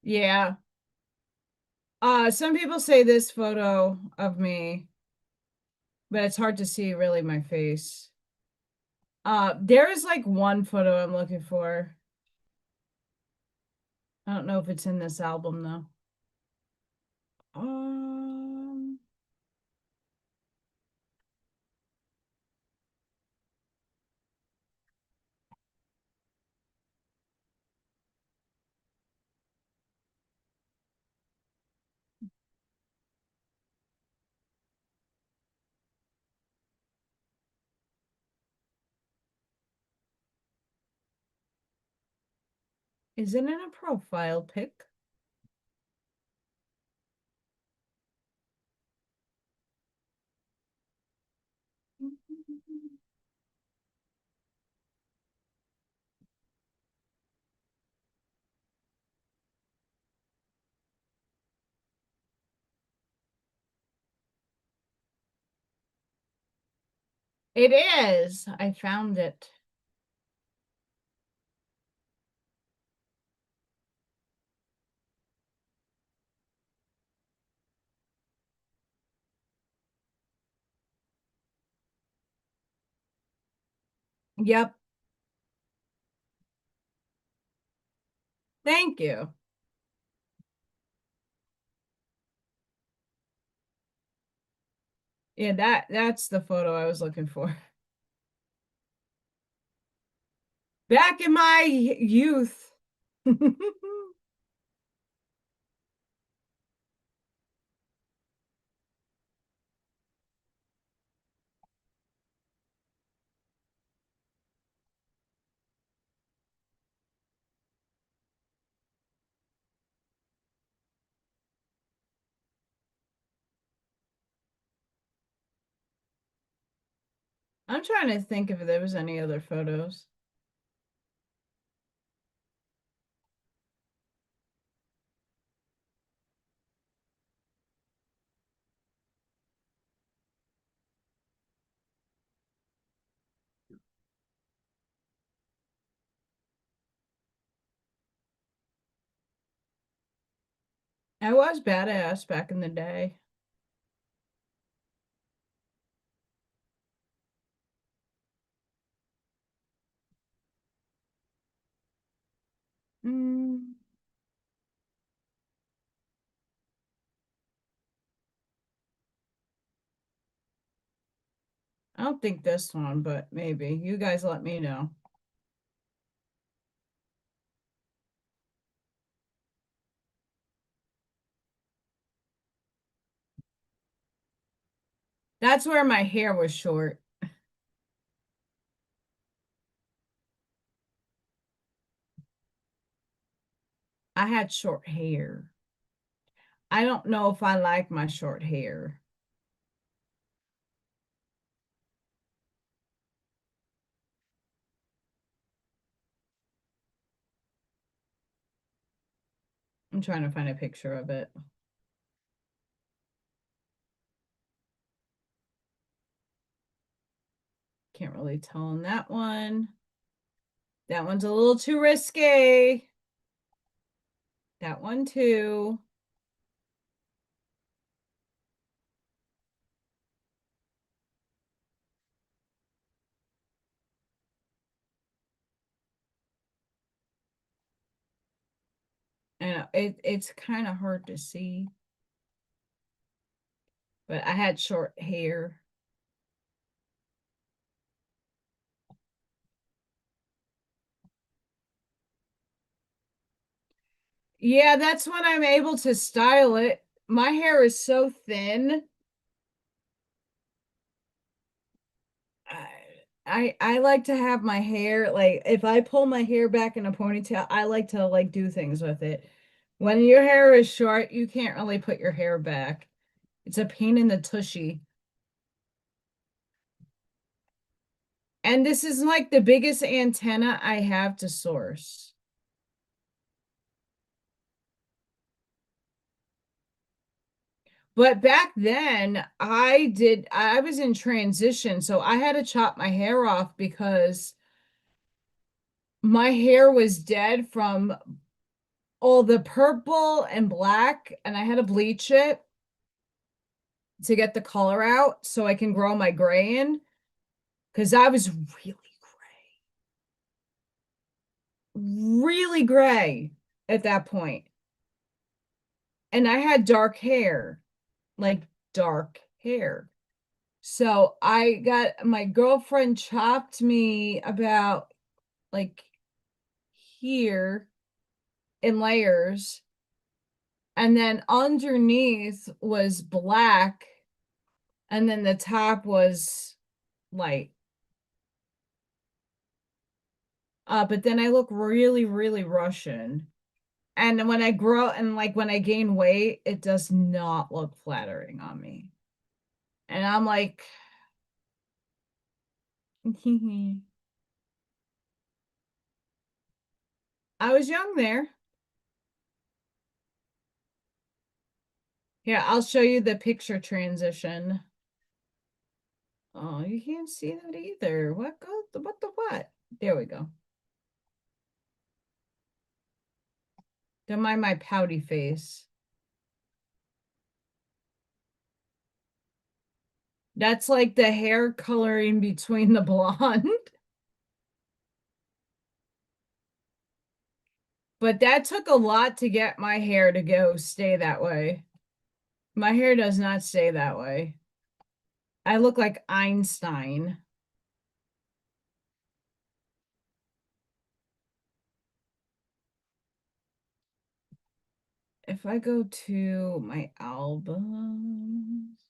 Yeah. Some people say this photo of me, but it's hard to see really my face. There is like one photo I'm looking for. I don't know if it's in this album though. Um, is it in a profile pic? It is. I found it. Yep. Thank you. Yeah, that's the photo I was looking for. Back in my youth. I'm trying to think if there was any other photos. I was badass back in the day. Mm, I don't think this one, but maybe. You guys let me know. That's where my hair was short. I had short hair. I don't know if I like my short hair. I'm trying to find a picture of it. Can't really tell on that one. That one's a little too risque. That one too. And it's kind of hard to see, but I had short hair. Yeah, that's when I'm able to style it. My hair is so thin. I like to have my hair like if I pull my hair back in a ponytail, I like to like do things with it. When your hair is short, you can't really put your hair back. It's a pain in the tushy. And this is like the biggest antenna I have to source. But back then, I was in transition, so I had to chop my hair off because my hair was dead from all the purple and black, and I had to bleach it to get the color out so I can grow my gray in because I was really gray at that point. And I had dark hair, like dark hair. So I got my girlfriend chopped me about like here in layers, and then underneath was black, and then the top was light. But then I look really, really Russian. And when I grow and like when I gain weight, it does not look flattering on me. And I'm like, I was young there. Here, I'll show you the picture transition. Oh, you can't see that either. What? There we go. Don't mind my pouty face. That's like the hair coloring between the blonde. But that took a lot to get my hair to go stay that way. My hair does not stay that way. I look like Einstein. If I go to my albums,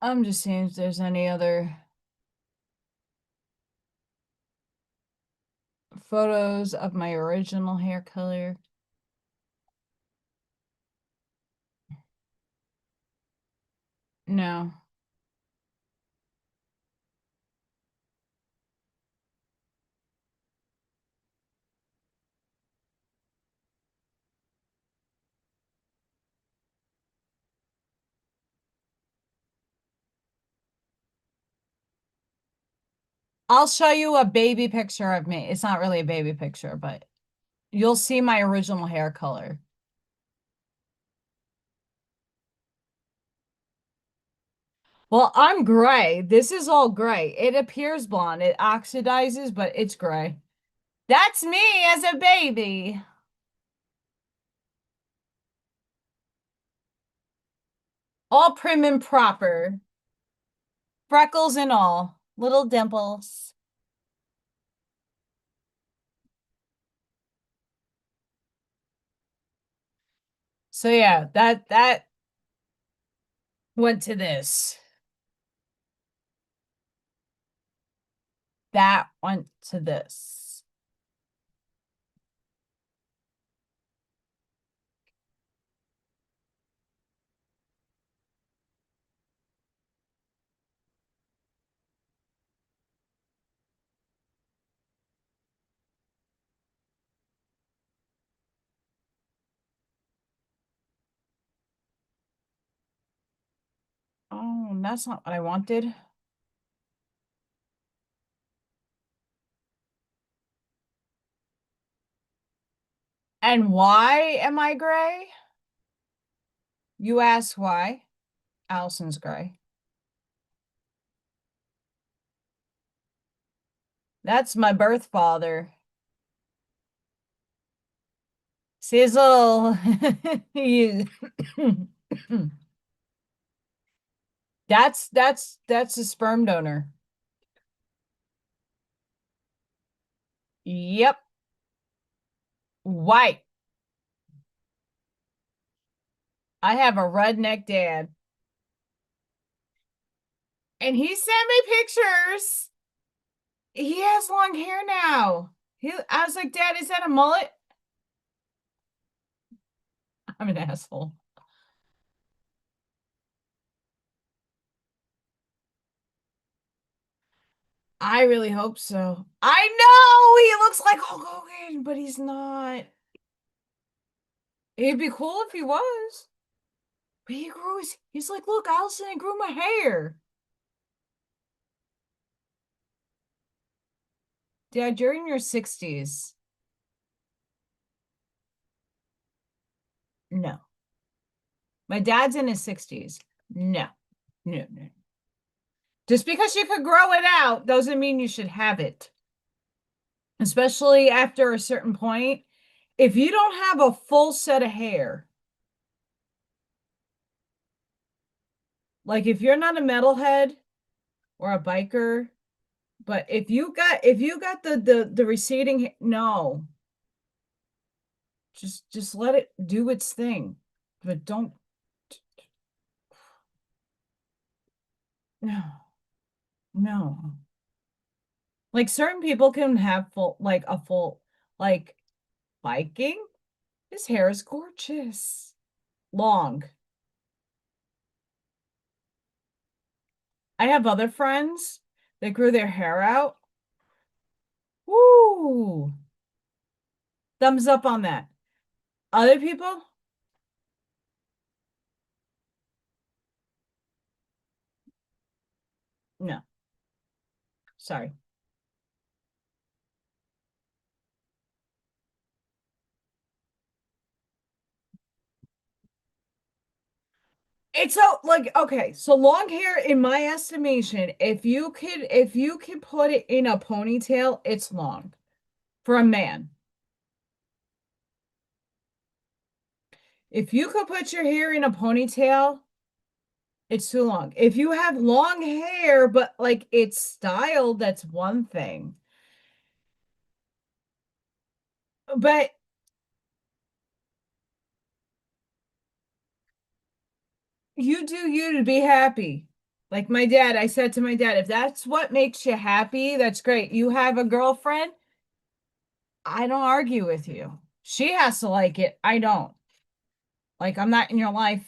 I'm just seeing if there's any other photos of my original hair color. No. I'll show you a baby picture of me. It's not really a baby picture, but you'll see my original hair color. Well, I'm gray. This is all gray. It appears blonde. It oxidizes, but it's gray. That's me as a baby. All prim and proper. Freckles and all. Little dimples. So yeah, that went to this. That went to this. Oh that's not what I wanted. And why am I gray? You ask why? Allison's gray. That's my birth father. Sizzle. That's a sperm donor. Yep. White. I have a redneck dad. And he sent me pictures. He has long hair now. I was like, Dad, is that a mullet? I'm an asshole. I really hope so. I know he looks like Hulk Hogan, but he's not. It'd be cool if he was. But he's like, look, Allison, I grew my hair. Dad, you're in your 60s. No. My dad's in his 60s. No. No, no. Just because you could grow it out doesn't mean you should have it. Especially after a certain point. If you don't have a full set of hair, like if you're not a metalhead or a biker, but if you got the receding, no. Just let it do its thing. But don't. No. No. Like certain people can have like biking. His hair is gorgeous. Long. I have other friends that grew their hair out. Woo! Thumbs up on that. Other people? No. Sorry. It's so like okay, so long hair in my estimation, if you could put it in a ponytail, it's long for a man. If you could put your hair in a ponytail, it's too long. If you have long hair, but like it's styled, that's one thing. But you do you to be happy. Like my dad, I said to my dad, if that's what makes you happy, that's great. You have a girlfriend, I don't argue with you. She has to like it. I don't. Like, I'm not in your life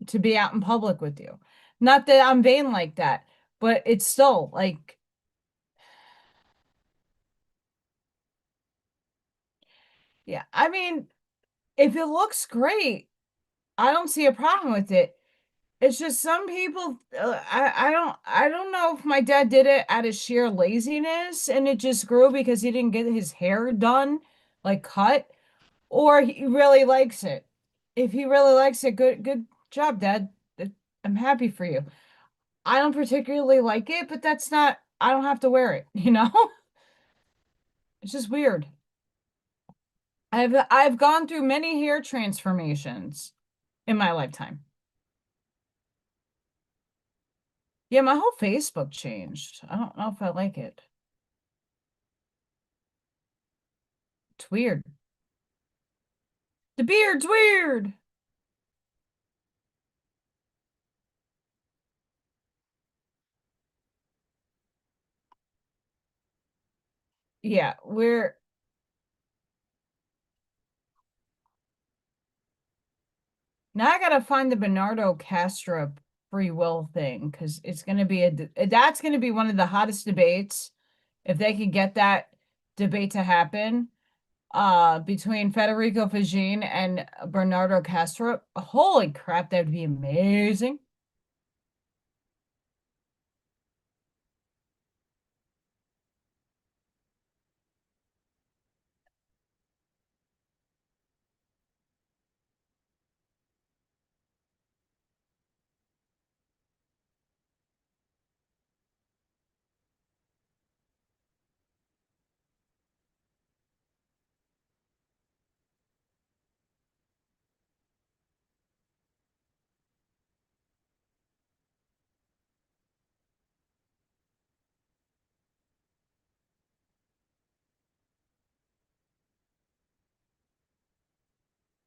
to be out in public with you. Not that I'm vain like that, but it's still like, yeah. I mean, if it looks great, I don't see a problem with it. It's just some people, I don't know if my dad did it out of sheer laziness and it just grew because he didn't get his hair done, like cut, or he really likes it. If he really likes it, good job, Dad. I'm happy for you. I don't particularly like it, but that's not, I don't have to wear it, you know? It's just weird. I've gone through many hair transformations in my lifetime. Yeah, my whole Facebook changed. I don't know if I like it. It's weird. The beard's weird. Yeah, we're now I gotta find the Bernardo Castro free will thing because it's gonna be that's gonna be one of the hottest debates if they can get that debate to happen. between Federico Fagin and Bernardo Castro. Holy crap, that would be amazing.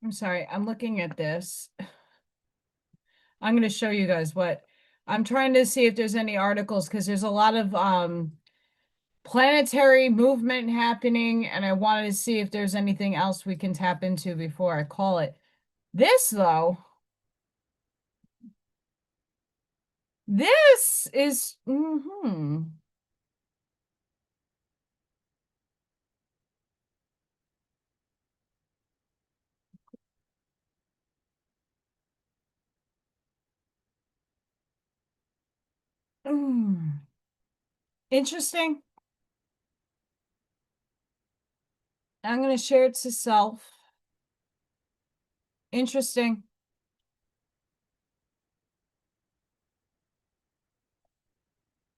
I'm sorry, I'm looking at this. I'm going to show you guys what I'm trying to see if there's any articles because there's a lot of planetary movement happening, and I wanted to see if there's anything else we can tap into before I call it. This, though, this is interesting. I'm going to share it to self. Interesting.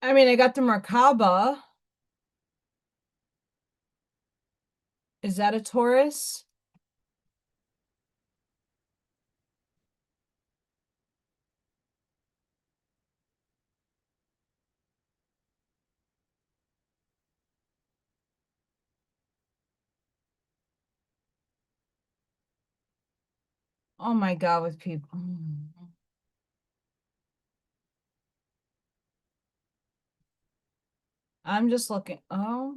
I mean, I got the Merkaba. Is that a Taurus? Oh my God, with people. I'm just looking. Oh,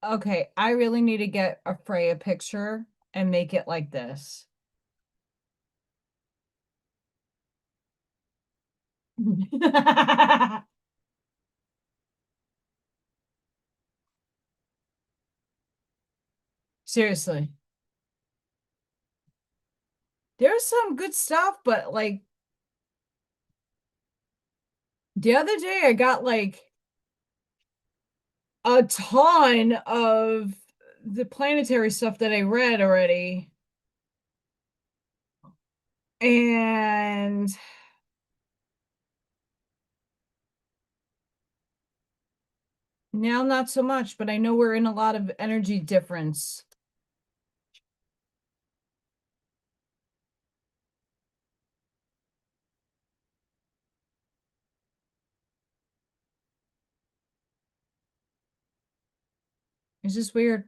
okay. I really need to get a Freya picture and make it like this. Seriously. There's some good stuff, but like the other day I got like a ton of the planetary stuff that I read already. And now not so much, but I know we're in a lot of energy difference. It's just weird.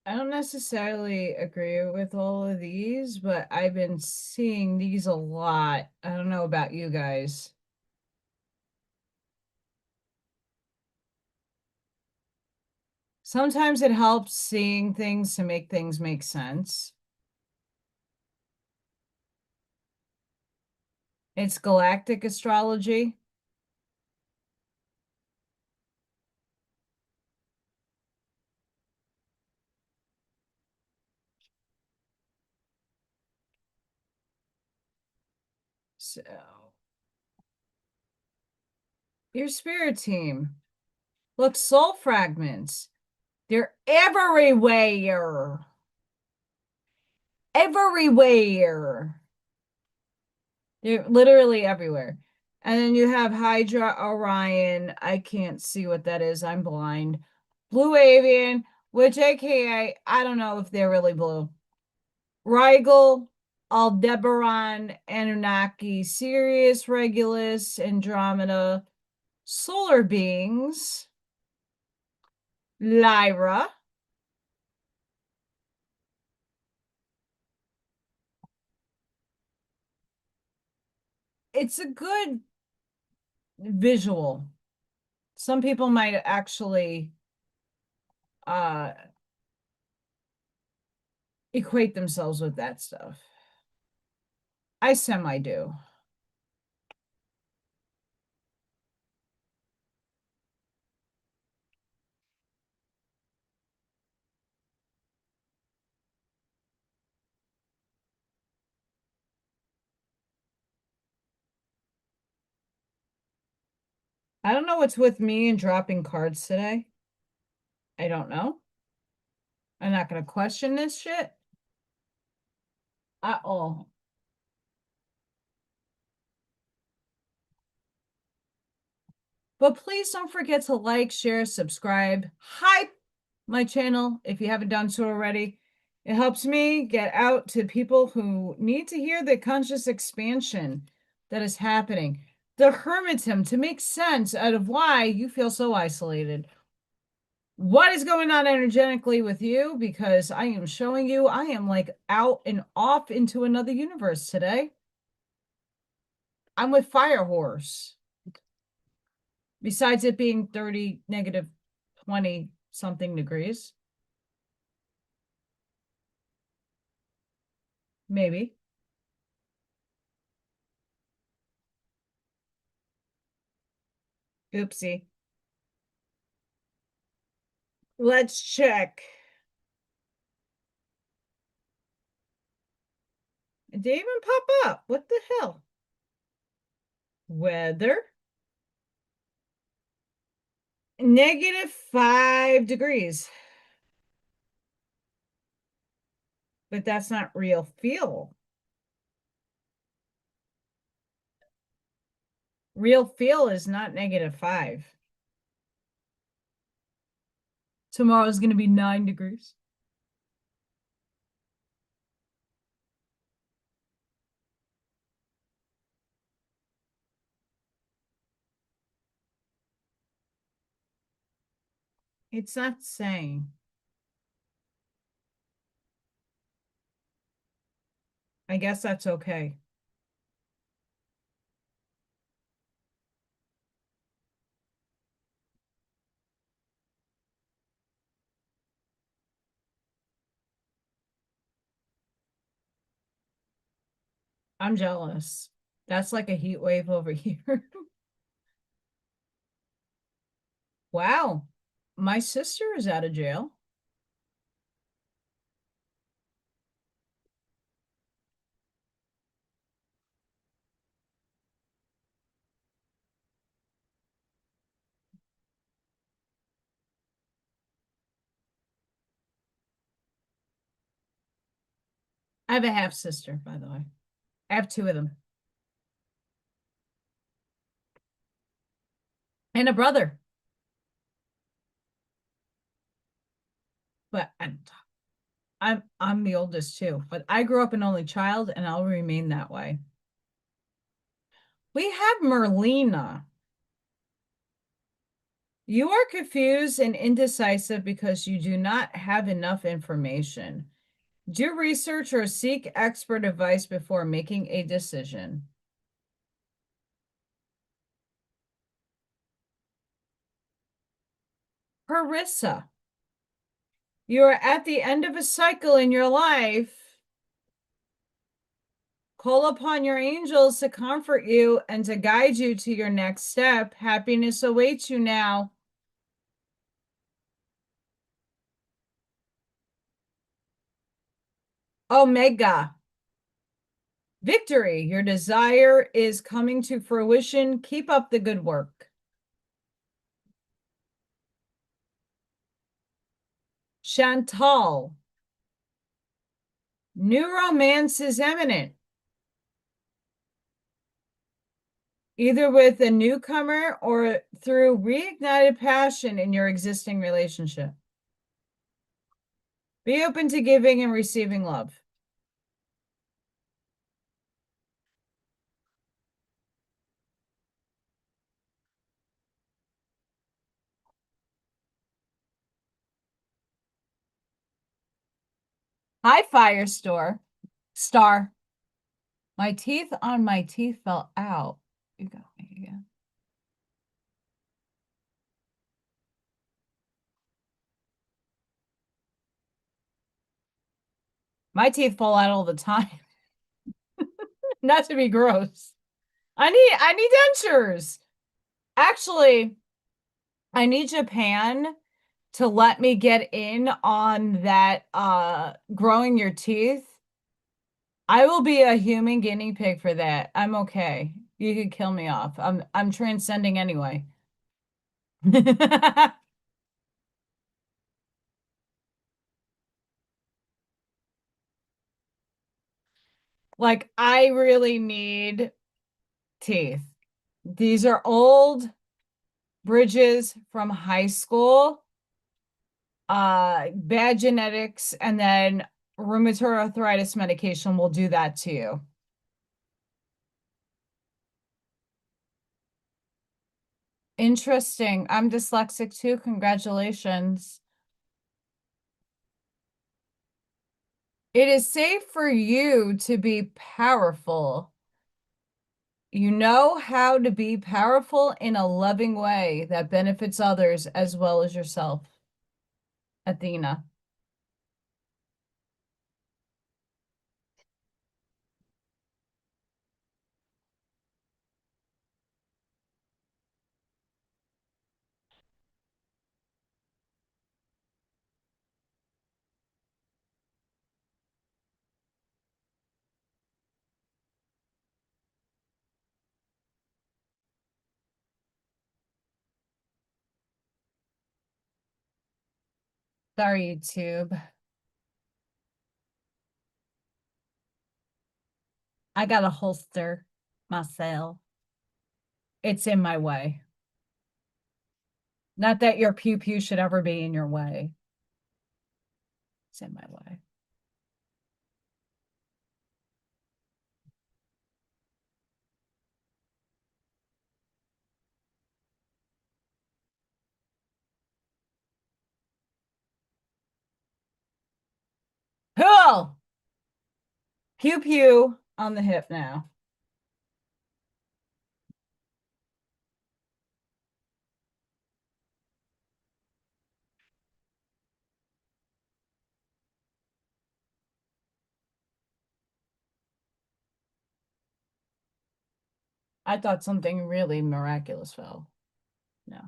I don't necessarily agree with all of these, but I've been seeing these a lot. I don't know about you guys. Sometimes it helps seeing things to make things make sense. It's galactic astrology. So, your spirit team. Look, soul fragments. They're everywhere. Everywhere. They're literally everywhere. And then you have Hydra, Orion. I can't see what that is. I'm blind. Blue Avian, which AKA, I don't know if they're really blue. Rigel, Aldebaran, Anunnaki, Sirius, Regulus, Andromeda, Solar Beings, Lyra. It's a good visual. Some people might actually equate themselves with that stuff. I semi do. I don't know what's with me and dropping cards today. I don't know. I'm not going to question this shit at all. But please don't forget to like, share, subscribe, hype my channel if you haven't done so already. It helps me get out to people who need to hear the conscious expansion that is happening. The hermitism to make sense out of why you feel so isolated. What is going on energetically with you? Because I am showing you I am like out and off into another universe today. I'm with Fire Horse. Besides it being 30, negative 20 something degrees. Maybe. Oopsie. Let's check. It didn't even pop up. What the hell? Weather. -5 degrees. But that's not real feel. Real feel is not -5. Tomorrow is going to be 9 degrees. It's not saying. I guess that's okay. I'm jealous. That's like a heat wave over here. Wow. My sister is out of jail. I have a half sister, by the way. I have 2 of them. And a brother. But I'm the oldest too. But I grew up an only child and I'll remain that way. We have Merlina. You are confused and indecisive because you do not have enough information. Do research or seek expert advice before making a decision. Carissa, you are at the end of a cycle in your life. Call upon your angels to comfort you and to guide you to your next step. Happiness awaits you now. Omega. Victory, your desire is coming to fruition. Keep up the good work. Chantal, new romance is imminent, either with a newcomer or through reignited passion in your existing relationship. Be open to giving and receiving love. Hi, Star. My teeth on my teeth fell out. You got me again. My teeth fall out all the time. Not to be gross. I need dentures. Actually, I need Japan to let me get in on that growing your teeth. I will be a human guinea pig for that. I'm okay. You could kill me off. I'm transcending anyway. Like I really need teeth. These are old bridges from high school. Bad genetics, and then rheumatoid arthritis medication will do that to you. Interesting. I'm dyslexic too. Congratulations. It is safe for you to be powerful. You know how to be powerful in a loving way that benefits others as well as yourself. Athena. Sorry, YouTube. I got a holster myself. It's in my way. Not that your pew pew should ever be in your way. It's in my way. Cool. Pew pew on the hip now. I thought something really miraculous fell. No.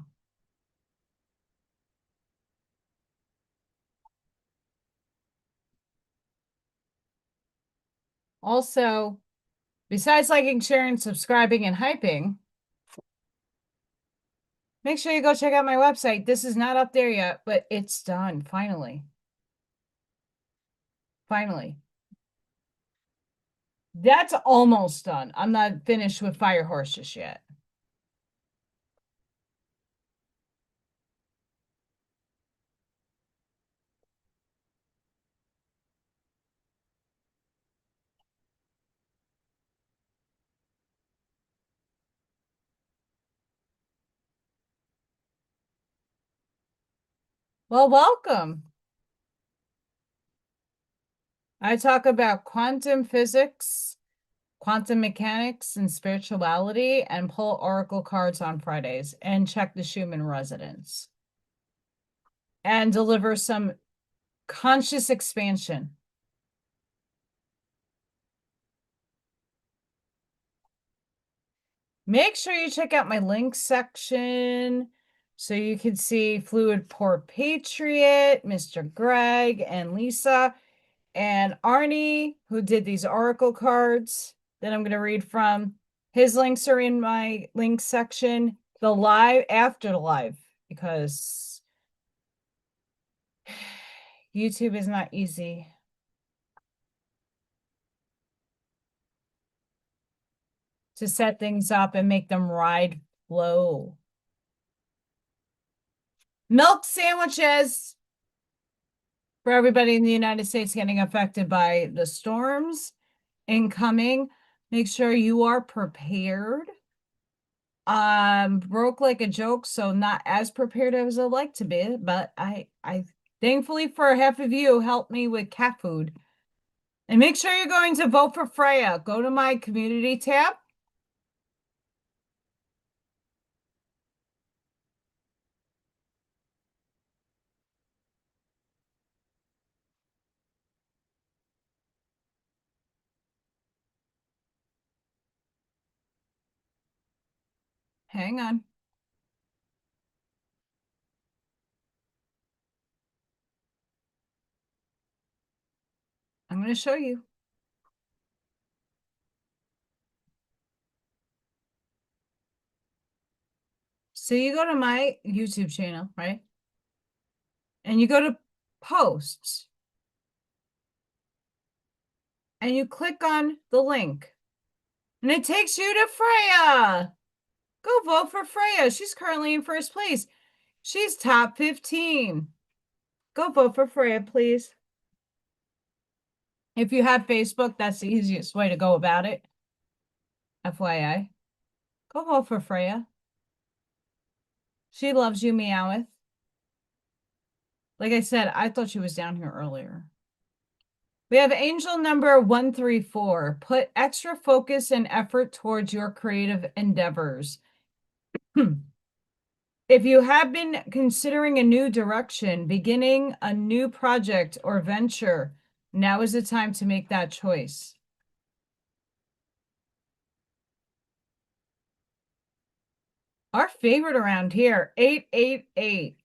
Also, besides liking, sharing, subscribing, and hyping, make sure you go check out my website. This is not up there yet, but it's done. Finally. Finally. That's almost done. I'm not finished with Fire Horse just yet. Well, welcome. I talk about quantum physics, quantum mechanics, and spirituality, and pull oracle cards on Fridays and check the Schumann resonance and deliver some conscious expansion. Make sure you check out my links section so you can see Fluid Pour Patriot, Mr. Greg, and Lisa, and Arnie, who did these oracle cards. that I'm going to read from. His links are in my link section, the live after the live, because YouTube is not easy. To set things up and make them ride flow. Milk sandwiches for everybody in the United States getting affected by the storms incoming. Make sure you are prepared. Broke like a joke, so not as prepared as I'd like to be, but I thankfully for half of you helped me with cat food. And make sure you're going to vote for Freya. Go to my community tab. Hang on. I'm going to show you. So you go to my YouTube channel, right? And you go to posts. And you click on the link. And it takes you to Freya. Go vote for Freya. She's currently in first place. She's top 15. Go vote for Freya, please. If you have Facebook, that's the easiest way to go about it. FYI. Go vote for Freya. She loves you, Meowth. Like I said, I thought she was down here earlier. We have angel number 134. Put extra focus and effort towards your creative endeavors. If you have been considering a new direction, beginning a new project or venture, now is the time to make that choice. Our favorite around here, 888.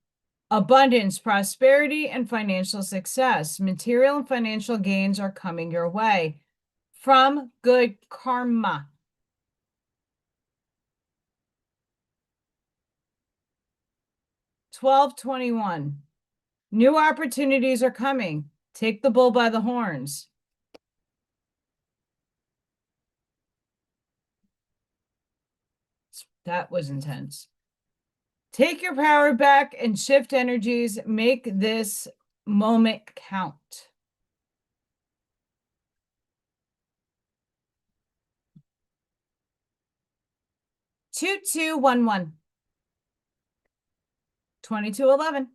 Abundance, prosperity, and financial success. Material and financial gains are coming your way from good karma. $12.21. New opportunities are coming. Take the bull by the horns. That was intense. Take your power back and shift energies. Make this moment count. $2211. $2211.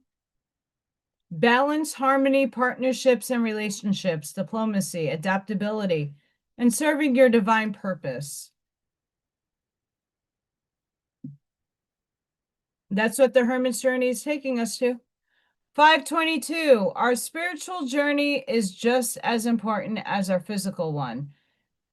Balance, harmony, partnerships, and relationships, diplomacy, adaptability, and serving your divine purpose. That's what the Hermit's journey is taking us to. 522. Our spiritual journey is just as important as our physical one.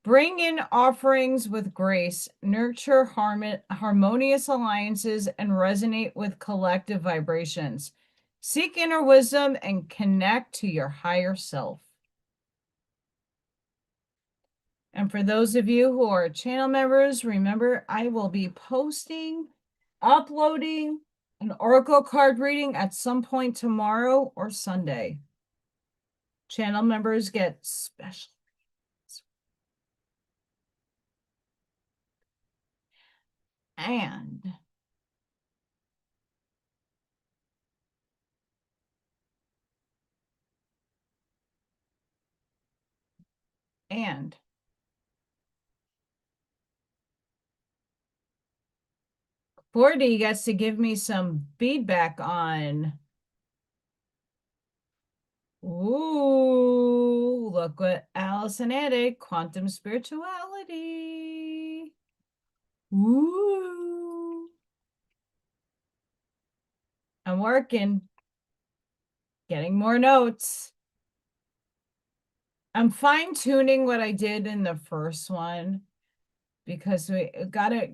Bring in offerings with grace, nurture harmonious alliances, and resonate with collective vibrations. Seek inner wisdom and connect to your higher self. And for those of you who are channel members, remember I will be uploading an oracle card reading at some point tomorrow or Sunday. Channel members get special. And And 40 gets to give me some feedback on. Ooh, look what Allison added. Quantum spirituality. Ooh. I'm working. Getting more notes. I'm fine-tuning what I did in the first one because we gotta,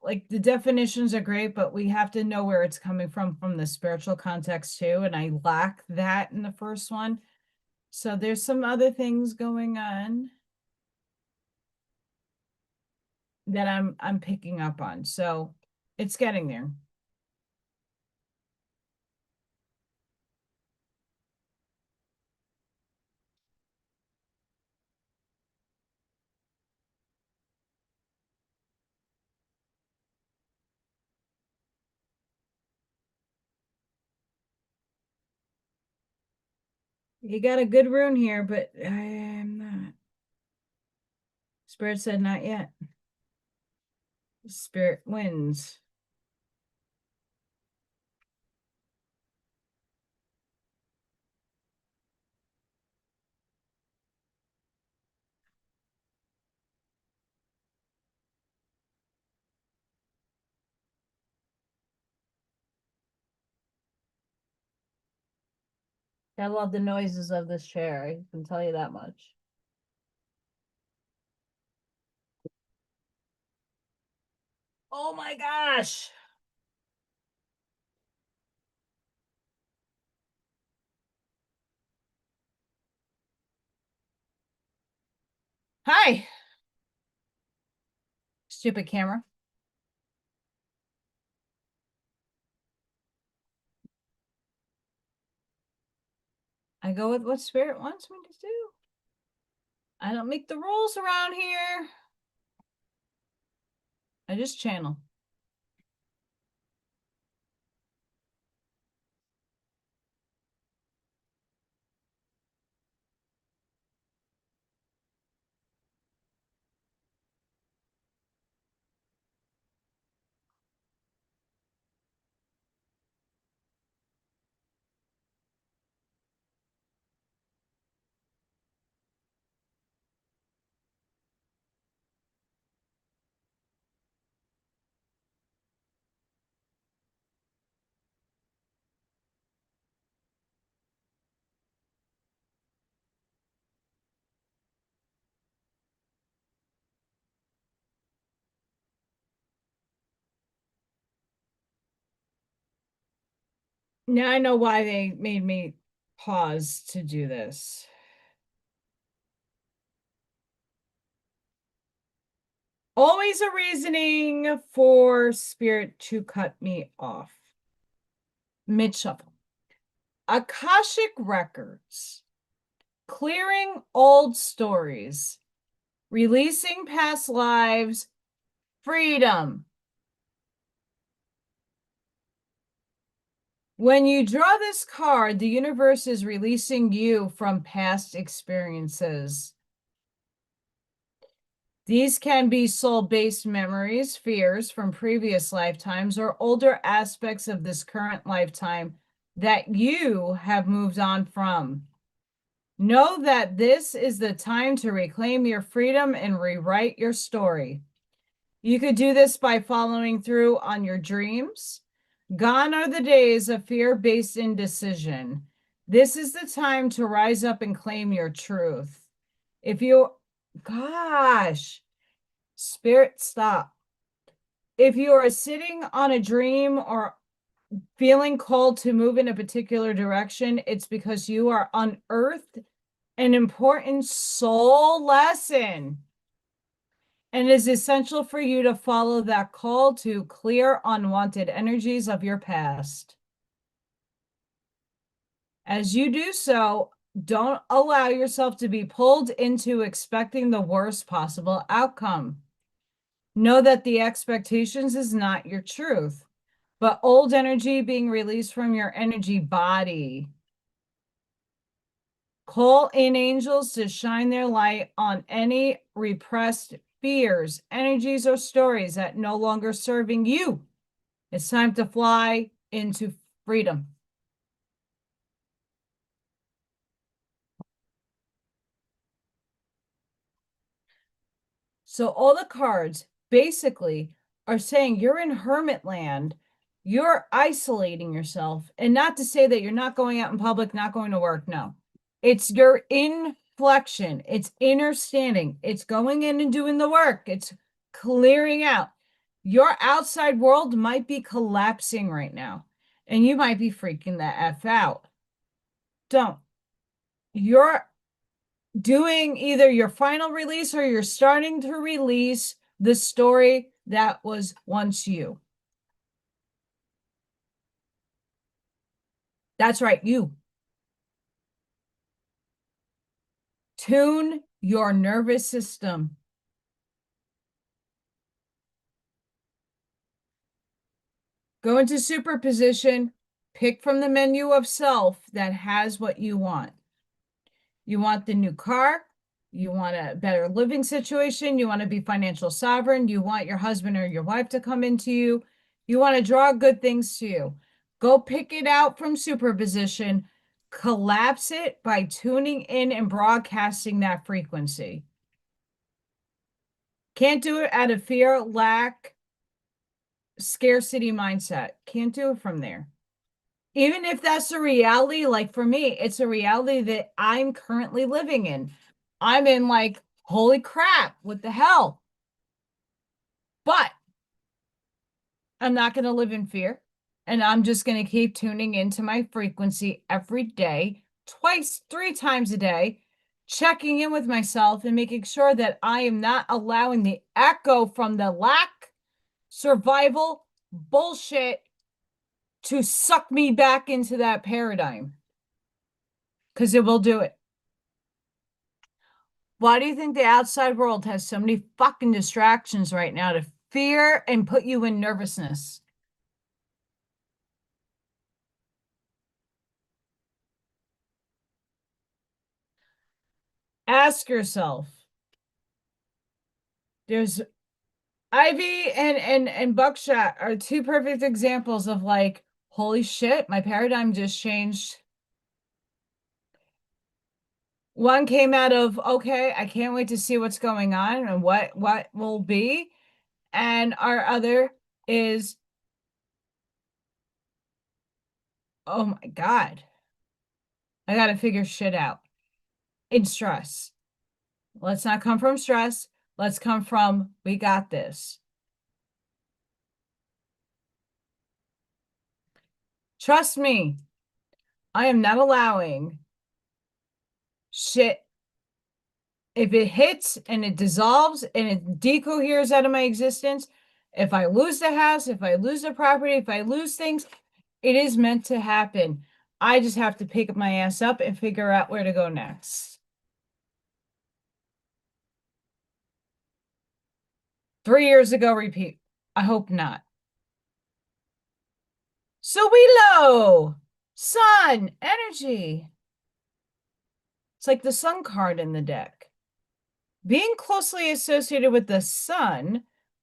like, the definitions are great, but we have to know where it's coming from the spiritual context too, and I lack that in the first one. So there's some other things going on. that I'm picking up on. So it's getting there. You got a good rune here, but I am not. Spirit said not yet. Spirit wins. I love the noises of this chair. I can tell you that much. Oh my gosh. Hi. Stupid camera. I go with what spirit wants me to do. I don't make the rules around here. I just channel. Now I know why they made me pause to do this. Always a reasoning for spirit to cut me off. Mid shuffle. Akashic records. Clearing old stories. Releasing past lives. Freedom. When you draw this card, the universe is releasing you from past experiences. These can be soul-based memories, fears from previous lifetimes, or older aspects of this current lifetime that you have moved on from. Know that this is the time to reclaim your freedom and rewrite your story. You could do this by following through on your dreams. Gone are the days of fear-based indecision. This is the time to rise up and claim your truth. If you, gosh, spirit, stop. If you are sitting on a dream or feeling called to move in a particular direction, it's because you are unearthed an important soul lesson. And it is essential for you to follow that call to clear unwanted energies of your past. As you do so, don't allow yourself to be pulled into expecting the worst possible outcome. Know that the expectations is not your truth, but old energy being released from your energy body. Call in angels to shine their light on any repressed fears, energies, or stories that no longer serving you. It's time to fly into freedom. So all the cards basically are saying you're in hermit land, you're isolating yourself, and not to say that you're not going out in public, not going to work. No, it's your inflection, it's inner standing, it's going in and doing the work, it's clearing out. Your outside world might be collapsing right now, and you might be freaking the F out. Don't. You're doing either your final release or you're starting to release the story that was once you. That's right, you. Tune your nervous system. Go into superposition, pick from the menu of self that has what you want. You want the new car, you want a better living situation, you want to be financial sovereign, you want your husband or your wife to come into you, you want to draw good things to you. Go pick it out from superposition, collapse it by tuning in and broadcasting that frequency. Can't do it out of fear, lack, scarcity mindset. Can't do it from there. Even if that's a reality, like for me, it's a reality that I'm currently living in. I'm in like, holy crap, what the hell? But I'm not going to live in fear. And I'm just going to keep tuning into my frequency every day, twice, 3 times a day, checking in with myself and making sure that I am not allowing the echo from the lack, survival, bullshit to suck me back into that paradigm. Because it will do it. Why do you think the outside world has so many fucking distractions right now to fear and put you in nervousness? Ask yourself. There's Ivy and Buckshot are 2 perfect examples of like, holy shit, my paradigm just changed. One came out of, okay, I can't wait to see what's going on and what will be. And our other is, oh my God, I got to figure shit out in stress. Let's not come from stress. Let's come from, we got this. Trust me, I am not allowing shit. If it hits and it dissolves and it decoheres out of my existence, if I lose the house, if I lose the property, if I lose things, it is meant to happen. I just have to pick my ass up and figure out where to go next. 3 years ago, repeat. I hope not. So we low, sun, energy. It's like the sun card in the deck. Being closely associated with the sun,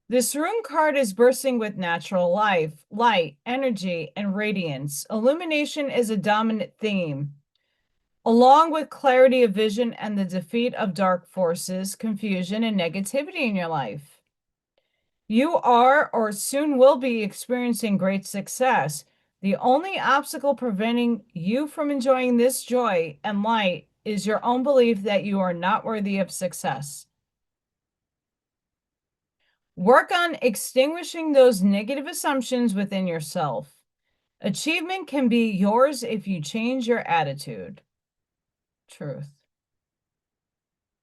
this rune card is bursting with natural life, light, energy, and radiance. Illumination is a dominant theme, along with clarity of vision and the defeat of dark forces, confusion, and negativity in your life. You are or soon will be experiencing great success. The only obstacle preventing you from enjoying this joy and light is your own belief that you are not worthy of success. Work on extinguishing those negative assumptions within yourself. Achievement can be yours if you change your attitude. Truth.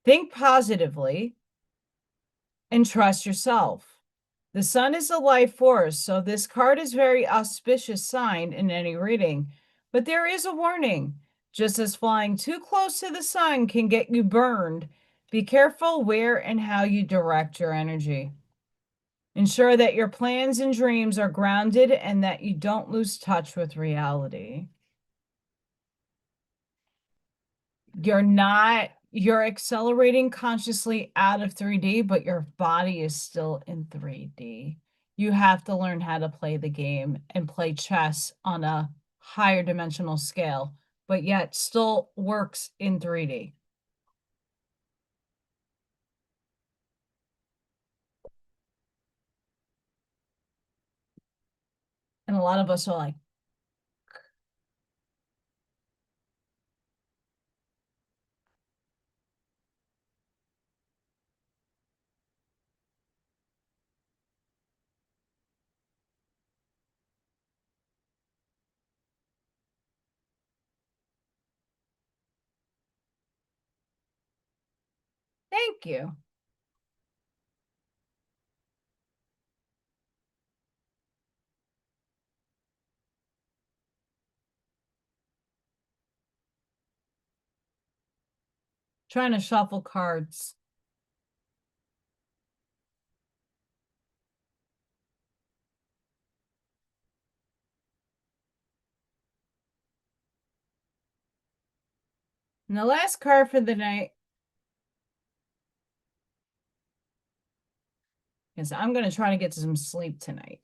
Think positively and trust yourself. The sun is a life force, so this card is very auspicious sign in any reading. But there is a warning. Just as flying too close to the sun can get you burned, be careful where and how you direct your energy. Ensure that your plans and dreams are grounded and that you don't lose touch with reality. You're accelerating consciously out of 3D, but your body is still in 3D. You have to learn how to play the game and play chess on a higher dimensional scale, but yet still works in 3D. And a lot of us are like, thank you. Trying to shuffle cards. And the last card for the night is I'm going to try to get some sleep tonight.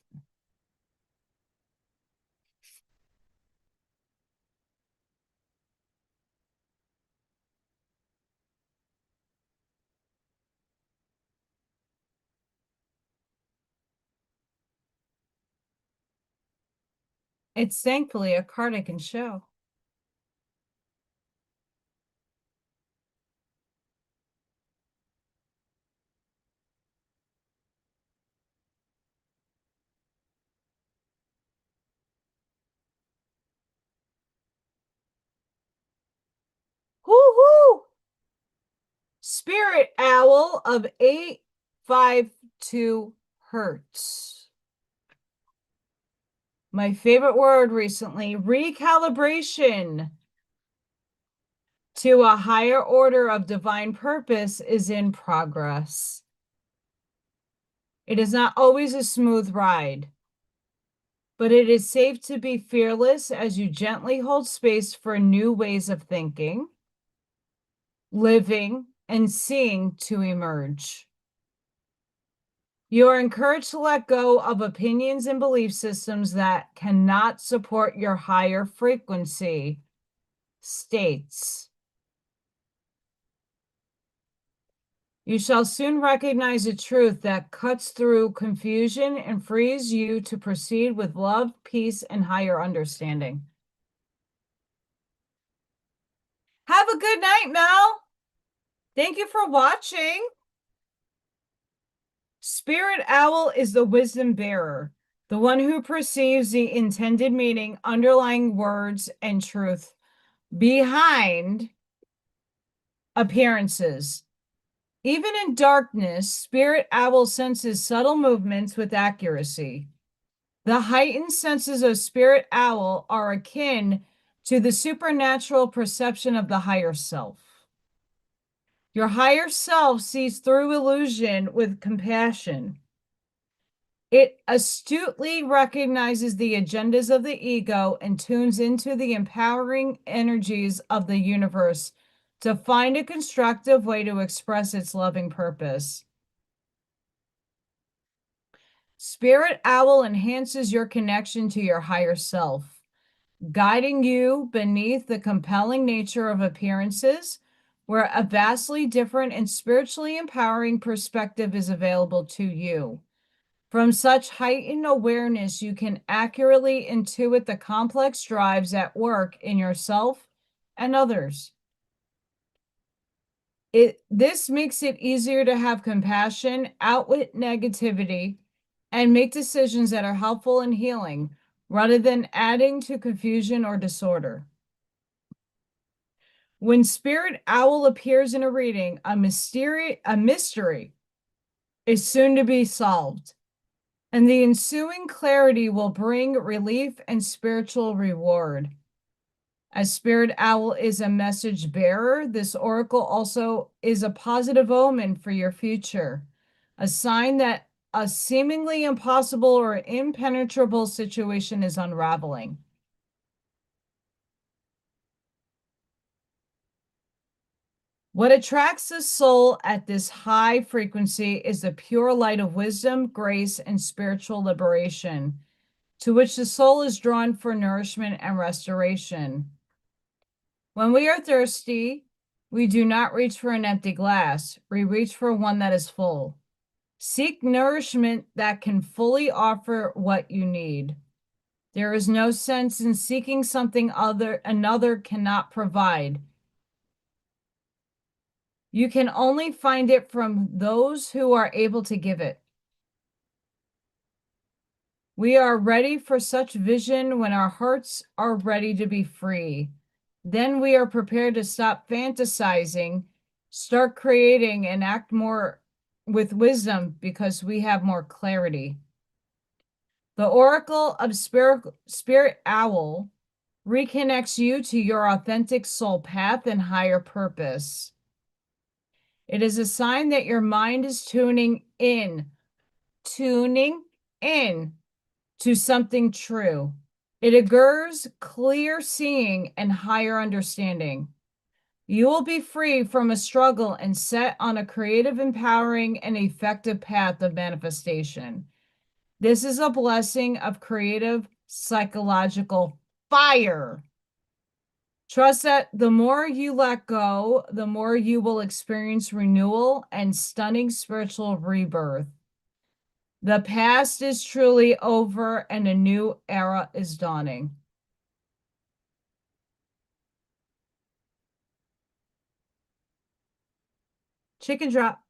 It's thankfully a card I can show. Woo-hoo! Spirit Owl of 852 Hertz. My favorite word recently, recalibration to a higher order of divine purpose is in progress. It is not always a smooth ride, but it is safe to be fearless as you gently hold space for new ways of thinking, living, and seeing to emerge. You are encouraged to let go of opinions and belief systems that cannot support your higher frequency states. You shall soon recognize a truth that cuts through confusion and frees you to proceed with love, peace, and higher understanding. Have a good night, Mel. Thank you for watching. Spirit Owl is the wisdom bearer, the one who perceives the intended meaning, underlying words, and truth behind appearances. Even in darkness, Spirit Owl senses subtle movements with accuracy. The heightened senses of Spirit Owl are akin to the supernatural perception of the higher self. Your higher self sees through illusion with compassion. It astutely recognizes the agendas of the ego and tunes into the empowering energies of the universe to find a constructive way to express its loving purpose. Spirit Owl enhances your connection to your higher self, guiding you beneath the compelling nature of appearances, where a vastly different and spiritually empowering perspective is available to you. From such heightened awareness, you can accurately intuit the complex drives at work in yourself and others. This makes it easier to have compassion, outwit negativity, and make decisions that are helpful and healing, rather than adding to confusion or disorder. When Spirit Owl appears in a reading, a mystery is soon to be solved, and the ensuing clarity will bring relief and spiritual reward. As Spirit Owl is a message bearer, this oracle also is a positive omen for your future, a sign that a seemingly impossible or impenetrable situation is unraveling. What attracts the soul at this high frequency is the pure light of wisdom, grace, and spiritual liberation, to which the soul is drawn for nourishment and restoration. When we are thirsty, we do not reach for an empty glass. We reach for one that is full. Seek nourishment that can fully offer what you need. There is no sense in seeking something another cannot provide. You can only find it from those who are able to give it. We are ready for such vision when our hearts are ready to be free. Then we are prepared to stop fantasizing, start creating, and act more with wisdom because we have more clarity. The Oracle of Spirit Owl reconnects you to your authentic soul path and higher purpose. It is a sign that your mind is tuning in to something true. It augurs clear seeing and higher understanding. You will be free from a struggle and set on a creative, empowering, and effective path of manifestation. This is a blessing of creative psychological fire. Trust that the more you let go, the more you will experience renewal and stunning spiritual rebirth. The past is truly over and a new era is dawning. Chicken drop.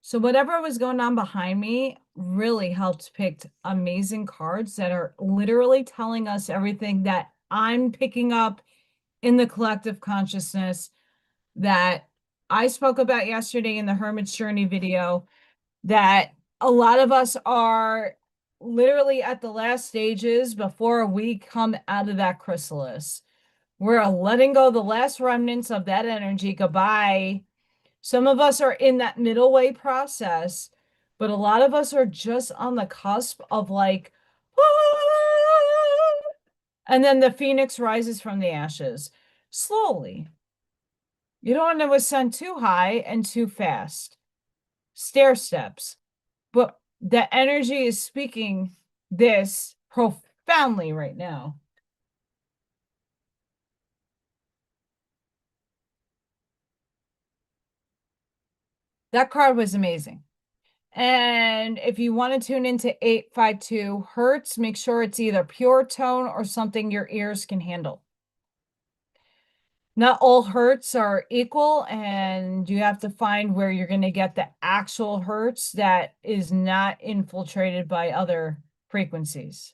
So whatever was going on behind me really helped pick amazing cards that are literally telling us everything that I'm picking up in the collective consciousness that I spoke about yesterday in the Hermit's Journey video, that a lot of us are literally at the last stages before we come out of that chrysalis. We're letting go the last remnants of that energy. Goodbye. Some of us are in that middle way process, but a lot of us are just on the cusp of like, and then the phoenix rises from the ashes slowly. You don't want to ascend too high and too fast. Stair steps. But the energy is speaking this profoundly right now. That card was amazing. And if you want to tune into 852 hertz, make sure it's either pure tone or something your ears can handle. Not all hertz are equal, and you have to find where you're going to get the actual hertz that is not infiltrated by other frequencies.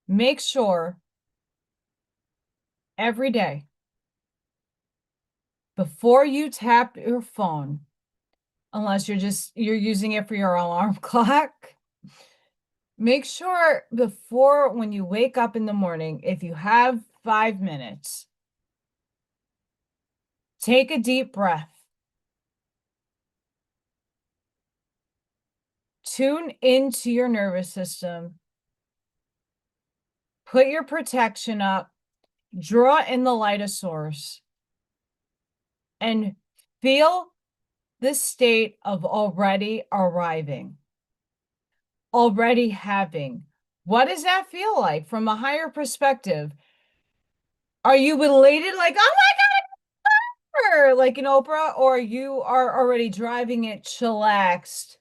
Make sure every day before you tap your phone, unless you're using it for your alarm clock, make sure before when you wake up in the morning, if you have 5 minutes, take a deep breath. Tune into your nervous system. Put your protection up. Draw in the light of source. And feel the state of already arriving. Already having. What does that feel like from a higher perspective? Are you elated like, oh my God, like in Oprah, or you are already driving it chillaxed,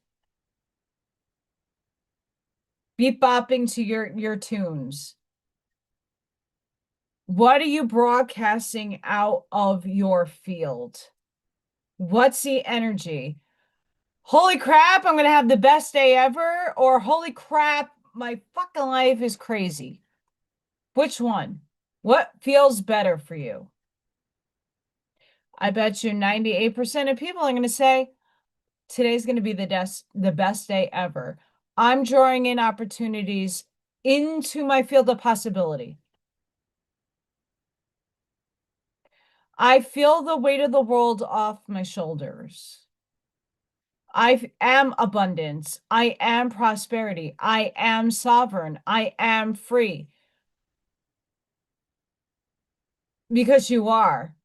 beep bopping to your tunes? What are you broadcasting out of your field? What's the energy? Holy crap, I'm gonna have the best day ever, or holy crap, my fucking life is crazy. Which one? What feels better for you? I bet you 98% of people are going to say, today's going to be the best day ever. I'm drawing in opportunities into my field of possibility. I feel the weight of the world off my shoulders. I am abundance. I am prosperity. I am sovereign. I am free. Because you are.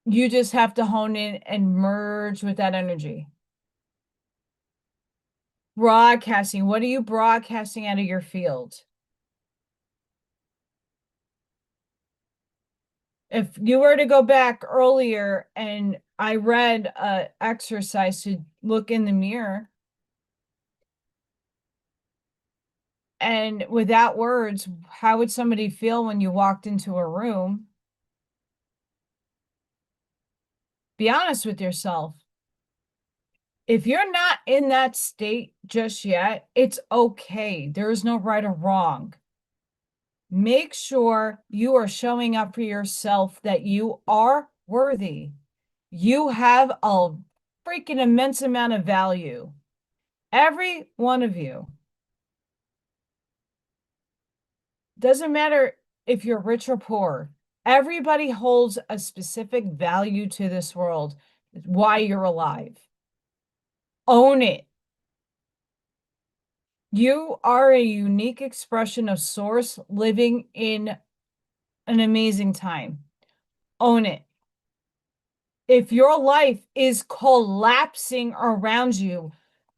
You just have to hone in and merge with that energy. Broadcasting. What are you broadcasting out of your field? If you were to go back earlier and I read an exercise to look in the mirror, and without words, how would somebody feel when you walked into a room? Be honest with yourself. If you're not in that state just yet, it's okay. There is no right or wrong. Make sure you are showing up for yourself, that you are worthy. You have a freaking immense amount of value. Every one of you. Doesn't matter if you're rich or poor. Everybody holds a specific value to this world. Why you're alive. Own it. You are a unique expression of source living in an amazing time. Own it. If your life is collapsing around you,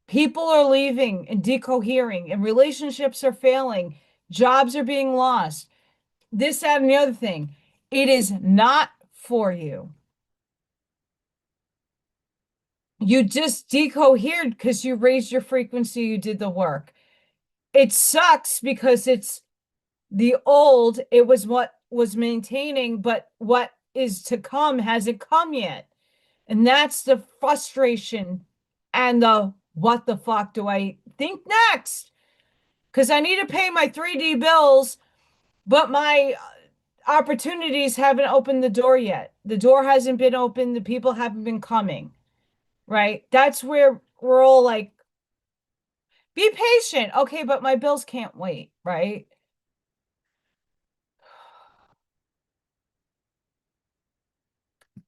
people are leaving and decohering, and relationships are failing, jobs are being lost, this, that, and the other thing, it is not for you. You just decohered because you raised your frequency, you did the work. It sucks because it's the old, it was what was maintaining, but what is to come hasn't come yet. And that's the frustration and the what the fuck do I think next? Because I need to pay my 3D bills, but my opportunities haven't opened the door yet. The door hasn't been opened. The people haven't been coming, right? That's where we're all like, be patient. Okay, but my bills can't wait, right?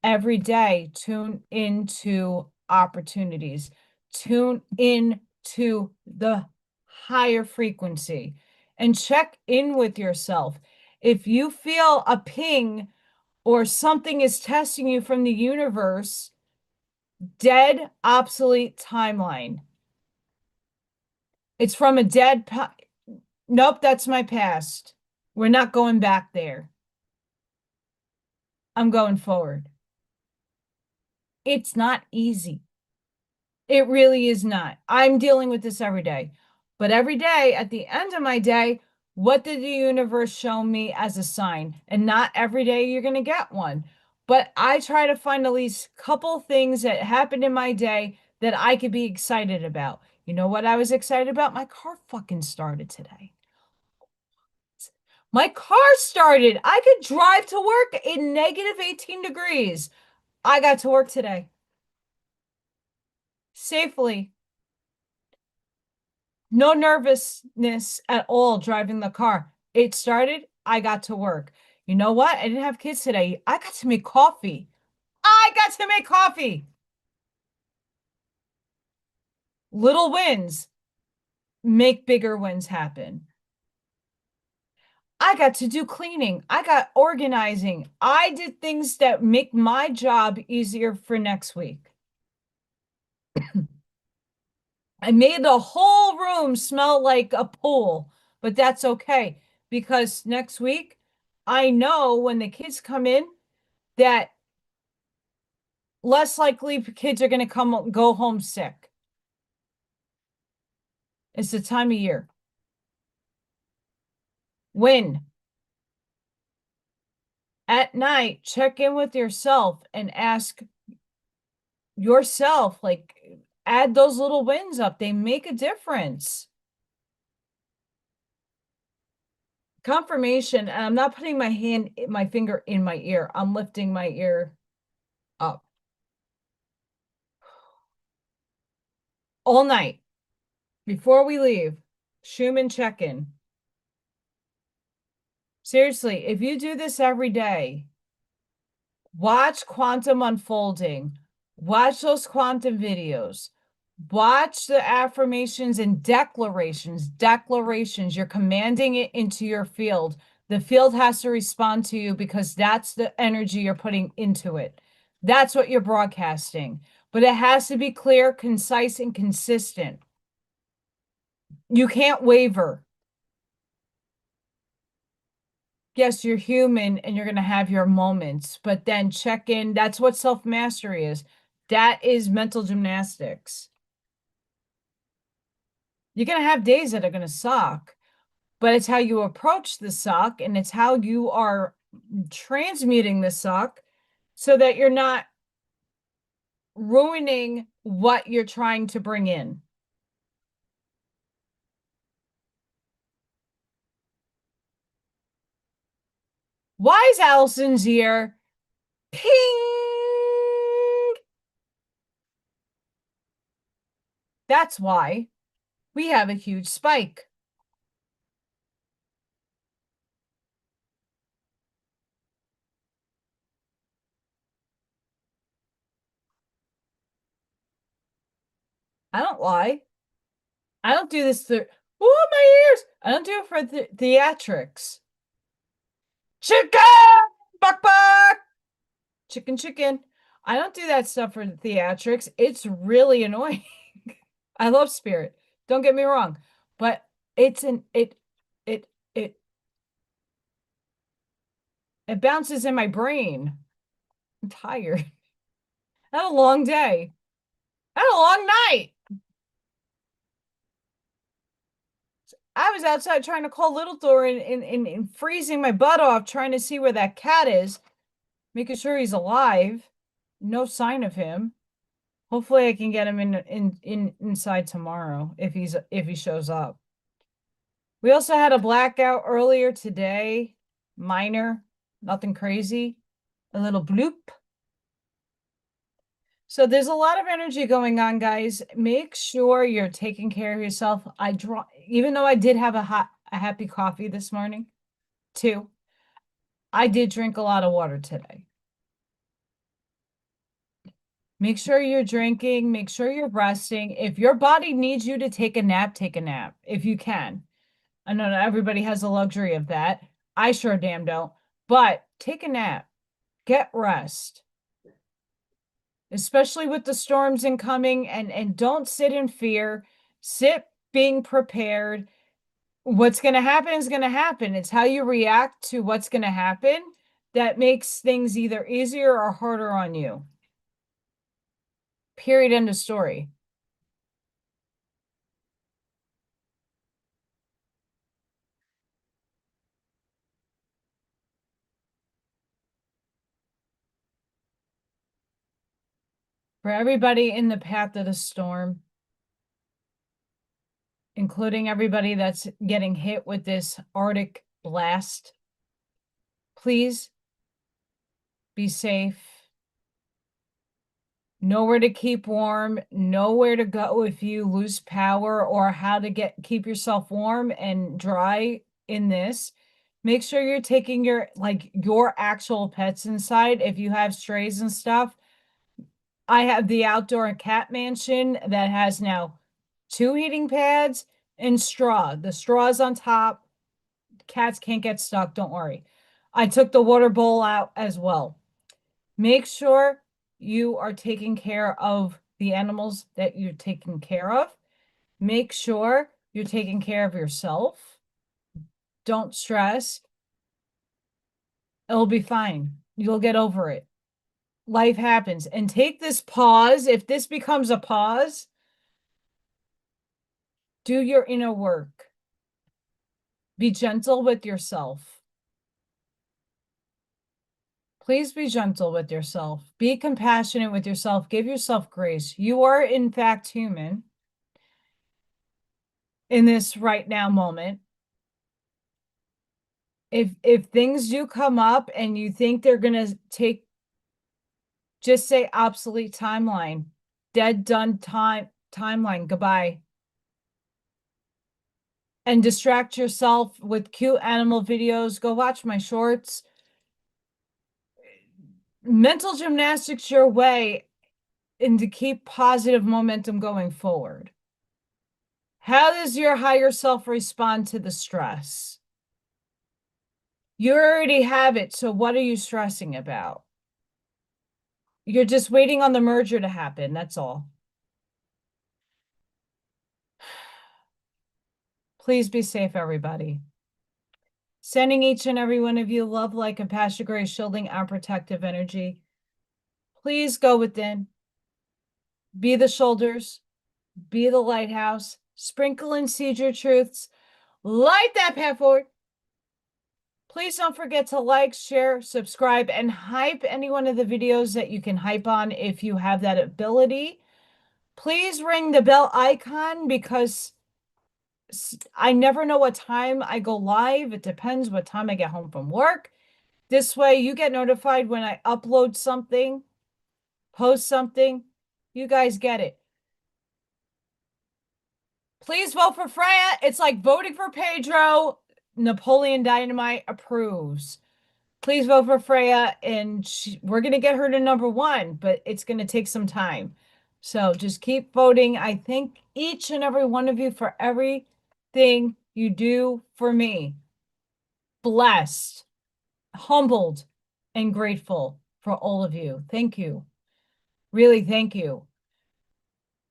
Every day, tune into opportunities, tune into the higher frequency, and check in with yourself. If you feel a ping or something is testing you from the universe, dead, obsolete timeline. It's from a dead, nope, that's my past. We're not going back there. I'm going forward. It's not easy. It really is not. I'm dealing with this every day. But every day, at the end of my day, what did the universe show me as a sign? And not every day you're going to get one. But I try to find at least a couple things that happened in my day that I could be excited about. You know what I was excited about? My car fucking started today. My car started. I could drive to work in negative 18 degrees. I got to work today. Safely. No nervousness at all driving the car. It started. I got to work. You know what? I didn't have kids today. I got to make coffee. I got to make coffee. Little wins make bigger wins happen. I got to do cleaning. I got organizing. I did things that make my job easier for next week. I made the whole room smell like a pool, but that's okay because next week I know when the kids come in that less likely kids are going to go home sick. It's the time of year. When at night, check in with yourself and ask yourself, like, add those little wins up. They make a difference. Confirmation, and I'm not putting my finger in my ear. I'm lifting my ear up. All night, before we leave, Schumann check-in. Seriously, if you do this every day, watch quantum unfolding, watch those quantum videos, watch the affirmations and declarations. You're commanding it into your field. The field has to respond to you because that's the energy you're putting into it. That's what you're broadcasting. But it has to be clear, concise, and consistent. You can't waver. Yes, you're human and you're going to have your moments, but then check in. That's what self-mastery is. That is mental gymnastics. You're going to have days that are going to suck, but it's how you approach the suck and it's how you are transmuting the suck so that you're not ruining what you're trying to bring in. Why is Allison's ear? Ping! That's why we have a huge spike. I don't lie. I don't do this for, oh, my ears. I don't do it for theatrics. Chicken! Buck, buck! Chicken, chicken. I don't do that stuff for the theatrics. It's really annoying. I love Spirit. Don't get me wrong, but it's it it it bounces in my brain. I'm tired. I had a long day. I had a long night. I was outside trying to call Little Thor and freezing my butt off trying to see where that cat is, making sure he's alive. No sign of him. Hopefully I can get him inside tomorrow if he shows up. We also had a blackout earlier today. Minor, nothing crazy. A little bloop. So there's a lot of energy going on, guys. Make sure you're taking care of yourself. Even though I did have a happy coffee this morning, too, I did drink a lot of water today. Make sure you're drinking, make sure you're resting. If your body needs you to take a nap if you can. I know not everybody has the luxury of that. I sure damn don't. But take a nap. Get rest. Especially with the storms incoming, and don't sit in fear. Sit being prepared. What's going to happen is going to happen. It's how you react to what's going to happen that makes things either easier or harder on you. Period. End of story. For everybody in the path of the storm, including everybody that's getting hit with this Arctic blast, please be safe. Know where to keep warm, know where to go if you lose power, or how to keep yourself warm and dry in this. Make sure you're taking your actual pets inside if you have strays and stuff. I have the outdoor cat mansion that has now 2 heating pads and straw. The straw's on top. Cats can't get stuck, don't worry. I took the water bowl out as well. Make sure you are taking care of the animals that you're taking care of. Make sure you're taking care of yourself. Don't stress. It'll be fine. You'll get over it. Life happens. And take this pause. If this becomes a pause, do your inner work. Be gentle with yourself. Please be gentle with yourself. Be compassionate with yourself. Give yourself grace. You are, in fact, human in this right now moment. If things do come up and you think they're going to just say obsolete timeline, dead, done timeline, goodbye. And distract yourself with cute animal videos. Go watch my shorts. Mental gymnastics your way and to keep positive momentum going forward. How does your higher self respond to the stress? You already have it, so what are you stressing about? You're just waiting on the merger to happen, that's all. Please be safe, everybody. Sending each and every one of you love, light, compassion, grace, shielding, and protective energy. Please go within. Be the shoulders. Be the lighthouse. Sprinkle and seed your truths. Light that path forward. Please don't forget to like, share, subscribe, and hype any one of the videos that you can hype on if you have that ability. Please ring the bell icon because I never know what time I go live. It depends what time I get home from work. This way you get notified when I upload something, post something. You guys get it. Please vote for Freya. It's like voting for Pedro. Napoleon Dynamite approves. Please vote for Freya, and we're going to get her to #1, but it's going to take some time. So just keep voting. I thank each and every one of you for everything you do for me. Blessed, humbled, and grateful for all of you. Thank you. Really, thank you.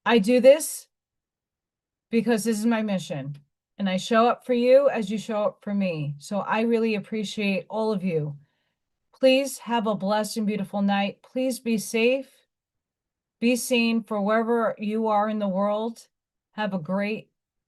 I do this because this is my mission, and I show up for you as you show up for me. So I really appreciate all of you. Please have a blessed and beautiful night. Please be safe. Be seen for wherever you are in the world. Have a great